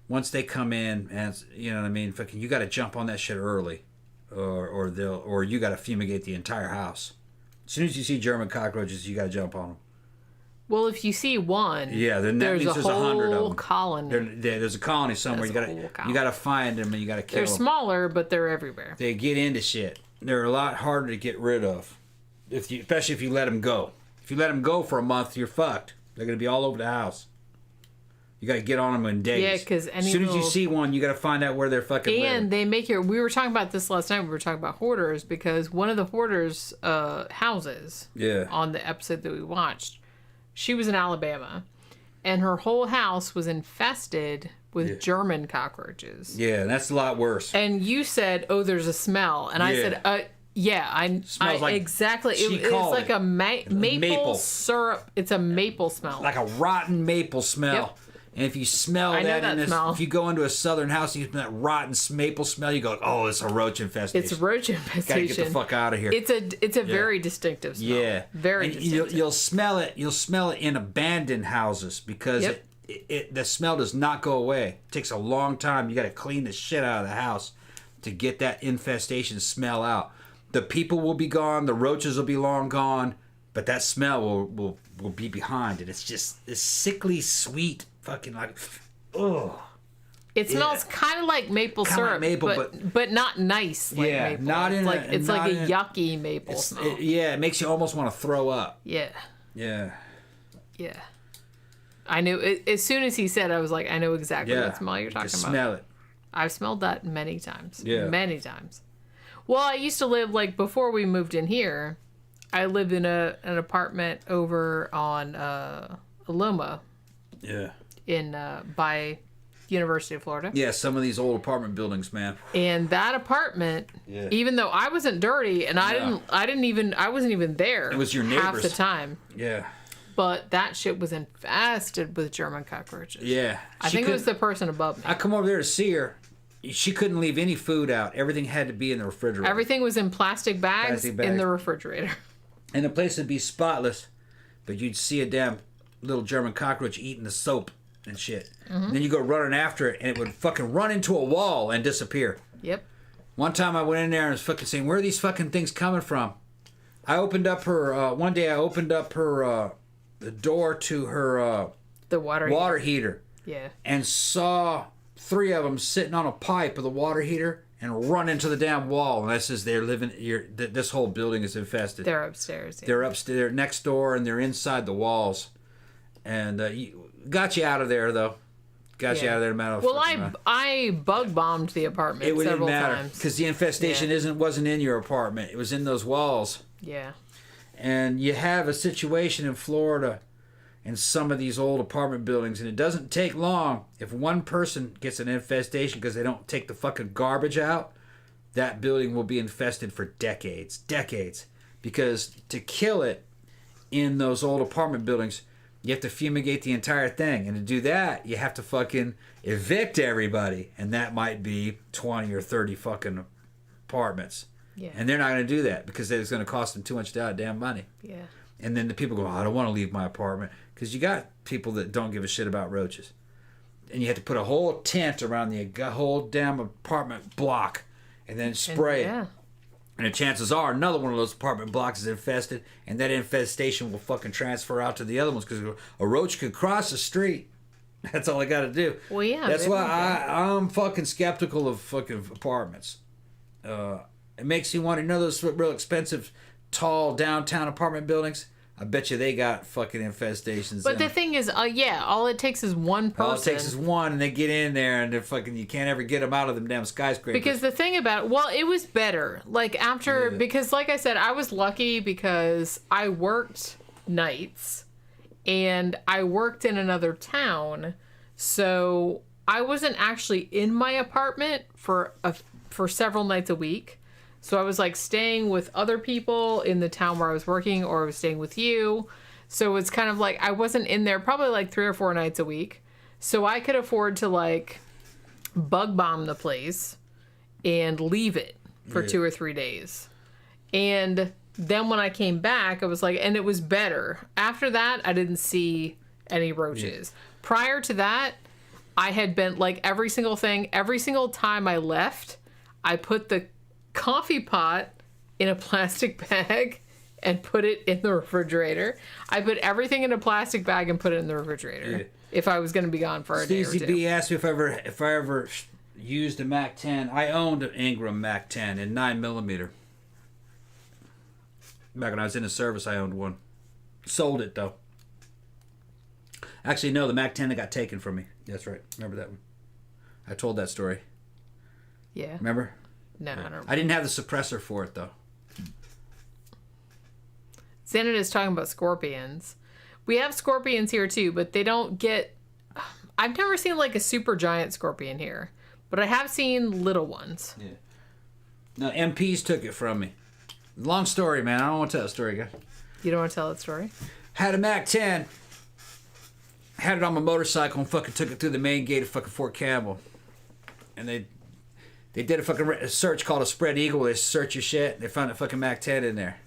Once they come in, and you know what I mean, fucking, you got to jump on that shit early, or you got to fumigate the entire house. As soon as you see German cockroaches, you got to jump on them. Well, if you see one, then that means there's 100 of them. Colony. There's a colony somewhere. You got to find them, and you got to kill them. They're smaller, but they're everywhere. They get into shit. They're a lot harder to get rid of, especially if you let them go. If you let them go for a month, you're fucked. They're gonna be all over the house. You got to get on them in days. Yeah, because as soon as you see one, you got to find out where they're fucking living. And they make your. We were talking about this last night. We were talking about hoarders because one of the hoarders' houses. Yeah. On the episode that we watched, she was in Alabama, and her whole house was infested with German cockroaches. Yeah, that's a lot worse. And you said, "Oh, there's a smell," and I said, "Yeah, I like, exactly. It's like a maple syrup. It's a maple smell, like a rotten maple smell." Yep. And if you smell if you go into a southern house and you smell that rotten maple smell, you go, "Oh, it's a roach infestation." It's a roach infestation. Gotta get the fuck out of here. It's a very distinctive smell. Yeah, very and distinctive. You'll smell it. You'll smell it in abandoned houses because the smell does not go away. It takes a long time. You got to clean the shit out of the house to get that infestation smell out. The people will be gone. The roaches will be long gone, but that smell will be behind it. It's just this sickly sweet. Fucking like, oh. It smells kind of like maple syrup, like maple, but not nice. Like maple. Not in. It's like a yucky maple smell. It makes you almost want to throw up. Yeah. Yeah. Yeah. I knew it, as soon as he said, I was like, I know exactly what smell you're talking about. Smell it. I've smelled that many times. Yeah. Many times. Well, I used to live before we moved in here. I lived in an apartment over on Aloma. Yeah. by University of Florida. Yeah, some of these old apartment buildings, man. And that apartment, even though I wasn't dirty and I wasn't even there. It was your neighbors half the time. Yeah. But that shit was infested with German cockroaches. Yeah. I think it was the person above me. I come over there to see her. She couldn't leave any food out. Everything had to be in the refrigerator. Everything was in plastic bags in the refrigerator. And the place would be spotless, but you'd see a damn little German cockroach eating the soap and shit. Mm-hmm. And then you go running after it, and it would fucking run into a wall and disappear. Yep. One time I went in there and was fucking saying, where are these fucking things coming from? I opened up her, one day I opened up her, the door to her the water heater. Yeah. And saw 3 of them sitting on a pipe of the water heater and run into the damn wall. And that says they're living. This whole building is infested. They're upstairs. Yeah. They're upstairs. They're next door, and they're inside the walls. And got you out of there though. Got you out of there, matter of Well, I bug bombed the apartment several times because the infestation wasn't in your apartment. It was in those walls. Yeah. And you have a situation in Florida in some of these old apartment buildings, and it doesn't take long. If one person gets an infestation because they don't take the fucking garbage out, that building will be infested for decades. Decades. Because to kill it in those old apartment buildings, you have to fumigate the entire thing. And to do that, you have to fucking evict everybody. And that might be 20 or 30 fucking apartments. Yeah. And they're not going to do that because it's going to cost them too much damn money. Yeah. And then the people go, I don't want to leave my apartment. Because you got people that don't give a shit about roaches. And you have to put a whole tent around the whole damn apartment block and then spray it. And the chances are another one of those apartment blocks is infested, and that infestation will fucking transfer out to the other ones because a roach could cross the street. That's all I got to do. Well, yeah. That's why I'm fucking skeptical of fucking apartments. It makes you want to know those real expensive, tall downtown apartment buildings. I bet you they got fucking infestations. But the thing is, all it takes is one person. All it takes is one, and they get in there, and they're fucking. You can't ever get them out of them damn skyscrapers. Because the thing about it was better. Like after, because like I said, I was lucky because I worked nights, and I worked in another town, so I wasn't actually in my apartment for several nights a week. So I was like staying with other people in the town where I was working, or I was staying with you. So it's kind of like I wasn't in there probably like 3 or 4 nights a week. So I could afford to like bug bomb the place and leave it for 2 or 3 days. And then when I came back, I was like, and it was better. After that, I didn't see any roaches. Prior to that, I had been like every single time I left, I put the coffee pot in a plastic bag and put it in the refrigerator. I put everything in a plastic bag and put it in the refrigerator if I was going to be gone for a day or two. B asked me if I ever used a Mac 10. I owned an Ingram Mac 10 in 9mm. Back when I was in the service, I owned one. Sold it though. Actually, no, the Mac 10 that got taken from me. That's right. Remember that one? I told that story. Yeah. Remember? No, I don't remember. I didn't have the suppressor for it, though. Xanadu is talking about scorpions. We have scorpions here, too, but they don't get... I've never seen, like, a super giant scorpion here, but I have seen little ones. Yeah. No, MPs took it from me. Long story, man. I don't want to tell that story, guys. You don't want to tell that story? Had a Mac 10. Had it on my motorcycle and fucking took it through the main gate of fucking Fort Campbell. And they did a fucking search called a spread eagle. They search your shit. They found a fucking Mac 10 in there.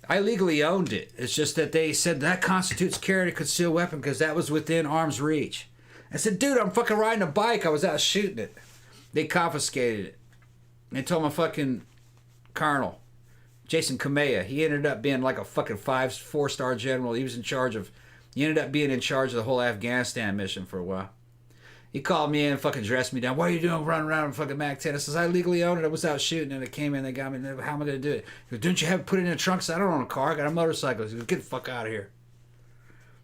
I legally owned it. It's just that they said that constitutes carrying a concealed weapon because that was within arm's reach. I said, dude, I'm fucking riding a bike. I was out shooting it. They confiscated it. They told my fucking colonel, Jason Kamea, he ended up being like a fucking 4-star general. He ended up being in charge of the whole Afghanistan mission for a while. He called me in and fucking dressed me down. What are you doing running around with fucking Mac 10? I says, I legally own it. I was out shooting and it came in. They got me. How am I going to do it? He goes, didn't you have it put it in the trunk? I said, I don't own a car. I got a motorcycle. He goes, get the fuck out of here.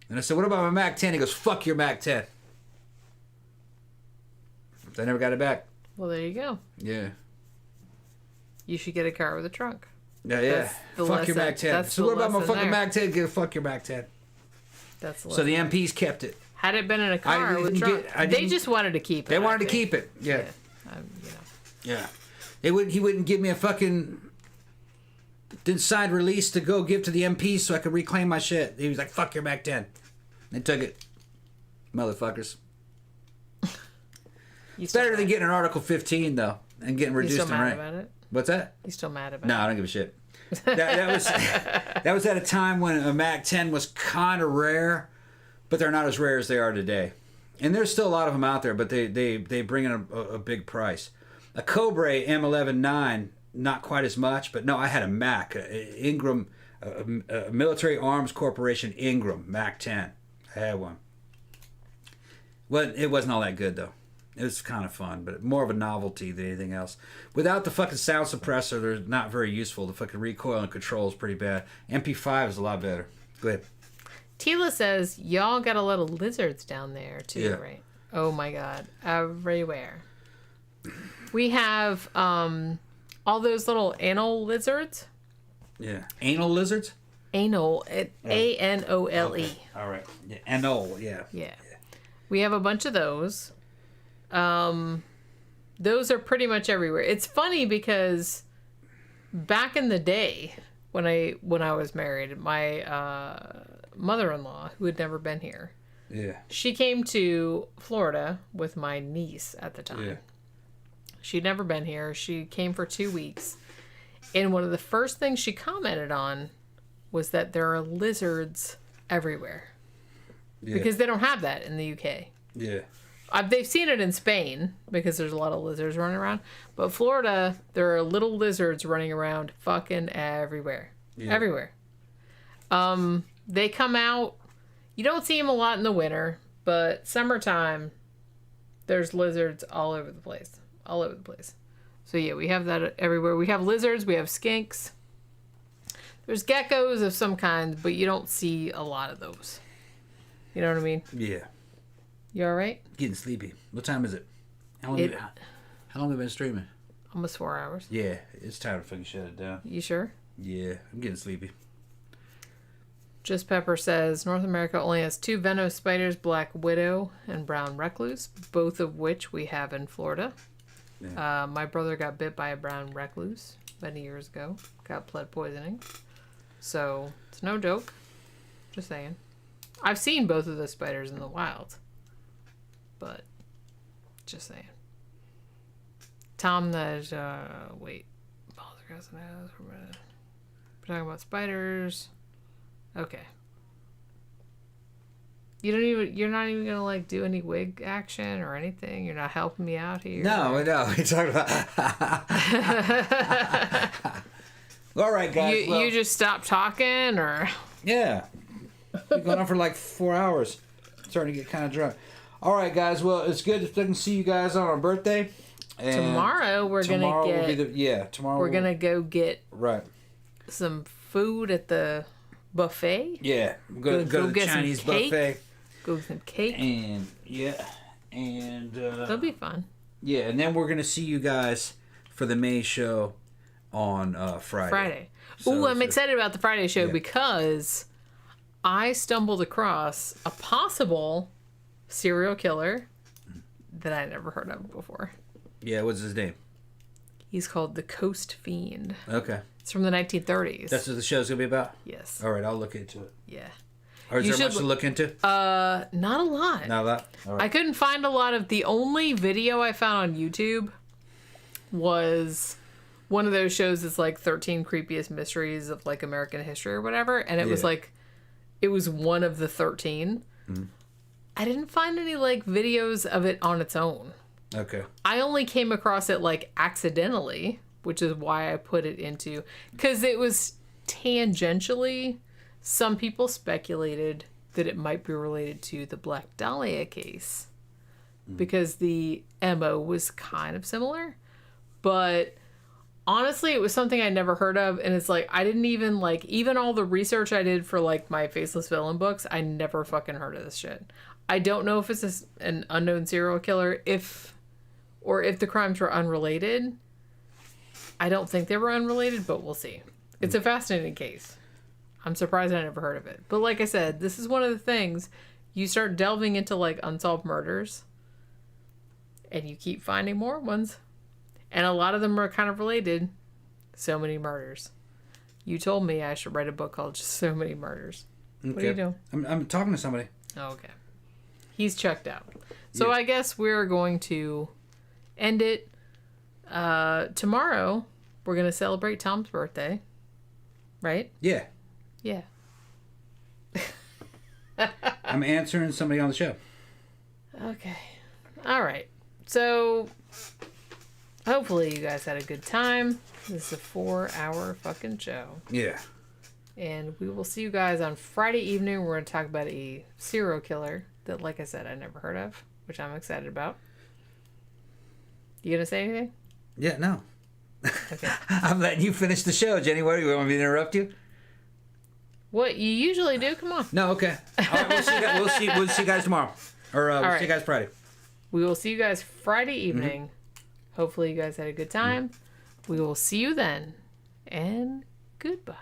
And I said, what about my Mac 10? He goes, fuck your Mac 10. I never got it back. Well, there you go. Yeah. You should get a car with a trunk. Yeah. Fuck your Mac 10. So what about my fucking Mac 10? Fuck your Mac 10. That's the so the MPs kept it. Had it been in a car, they just wanted to keep it. They wanted to keep it. Yeah. Yeah. He wouldn't give me a fucking signed release to go give to the MP so I could reclaim my shit. He was like, fuck your Mac 10. They took it. Motherfuckers. It's better than getting an Article 15, though, and getting reduced in rank. About it? What's that? You still mad about it? No, I don't give a shit. That was at a time when a Mac 10 was kind of rare, but they're not as rare as they are today. And there's still a lot of them out there, but they bring in a big price. A Cobra M11-9, not quite as much, but no, I had a Mac, Ingram, a Military Arms Corporation Ingram Mac 10. I had one. Well, it wasn't all that good, though. It was kind of fun, but more of a novelty than anything else. Without the fucking sound suppressor, they're not very useful. The fucking recoil and control is pretty bad. MP5 is a lot better. Go ahead. Tila says, y'all got a lot of lizards down there, too, right? Oh, my God. Everywhere. We have all those little anal lizards. Yeah. Anal lizards? Anal. A-N-O-L-E. Okay. All right. Yeah. Anal, yeah. Yeah. We have a bunch of those. Those are pretty much everywhere. It's funny because back in the day when I was married, my mother-in-law, who had never been here, she came to Florida with my niece at the time. Yeah. She'd never been here. She came for 2 weeks. And one of the first things she commented on was that there are lizards everywhere. Yeah. Because they don't have that in the UK. Yeah. They've seen it in Spain because there's a lot of lizards running around. But Florida, there are little lizards running around fucking everywhere. Yeah. Everywhere. They come out. You don't see them a lot in the winter, but summertime, there's lizards all over the place. All over the place. So yeah, we have that everywhere. We have lizards. We have skinks. There's geckos of some kind, but you don't see a lot of those. You know what I mean? Yeah. You all right? Getting sleepy. What time is it? How long have we been streaming? Almost 4 hours. Yeah, it's time to fucking shut it down. You sure? Yeah, I'm getting sleepy. Just Pepper says, North America only has 2 venomous spiders, Black Widow and Brown Recluse, both of which we have in Florida. Yeah. My brother got bit by a brown recluse many years ago. Got blood poisoning. So, it's no joke. Just saying. I've seen both of those spiders in the wild. But, just saying. Tom, wait. We're talking about spiders. Okay. You're not even gonna like do any wig action or anything. You're not helping me out here. No. We talking about. All right, guys. You just stop talking, or yeah, we're going on for like 4 hours. Starting to get kind of drunk. All right, guys. Well, it's good to see you guys on our birthday. And tomorrow we're gonna go get some food at the buffet. Yeah, go to the Chinese buffet. Go get some cake. And that'll be fun. Yeah, and then we're gonna see you guys for the May show on Friday. So, I'm excited about the Friday show because I stumbled across a possible serial killer that I never heard of before. Yeah, what's his name? He's called the Coast Fiend. Okay. It's from the 1930s. That's what the show's gonna be about? Yes. All right, I'll look into it. Yeah. Or is there much to look into? Not a lot. Not a lot? All right. I couldn't find a lot of... The only video I found on YouTube was one of those shows that's like 13 creepiest mysteries of like American history or whatever. And it was like... It was one of the 13. Mm-hmm. I didn't find any like videos of it on its own. Okay. I only came across it like accidentally, which is why I put it into... Because it was tangentially... Some people speculated that it might be related to the Black Dahlia case because the MO was kind of similar. But honestly, it was something I'd never heard of. And it's like, I didn't even even all the research I did for like my Faceless Villain books, I never fucking heard of this shit. I don't know if it's an unknown serial killer, if the crimes were unrelated. I don't think they were unrelated, but we'll see. It's a fascinating case. I'm surprised I never heard of it. But like I said, this is one of the things you start delving into like unsolved murders, and you keep finding more ones, and a lot of them are kind of related. So Many Murders. You told me I should write a book called Just So Many Murders. Okay. What are you doing? I'm talking to somebody. Oh, okay. He's checked out. So I guess we're going to end it. Tomorrow, we're going to celebrate Tom's birthday. Right? Yeah. Yeah. I'm answering somebody on the show. Okay. All right. So, hopefully you guys had a good time. This is a 4-hour fucking show. Yeah. And we will see you guys on Friday evening. We're going to talk about a serial killer that, like I said, I never heard of, which I'm excited about. You going to say anything? Yeah, no. Okay. I'm letting you finish the show, Jenny. What, do you want me to interrupt you? What you usually do? Come on. No, okay. All right, we'll see you guys tomorrow. Or we'll see you guys Friday. We will see you guys Friday evening. Hopefully you guys had a good time. We will see you then. And goodbye.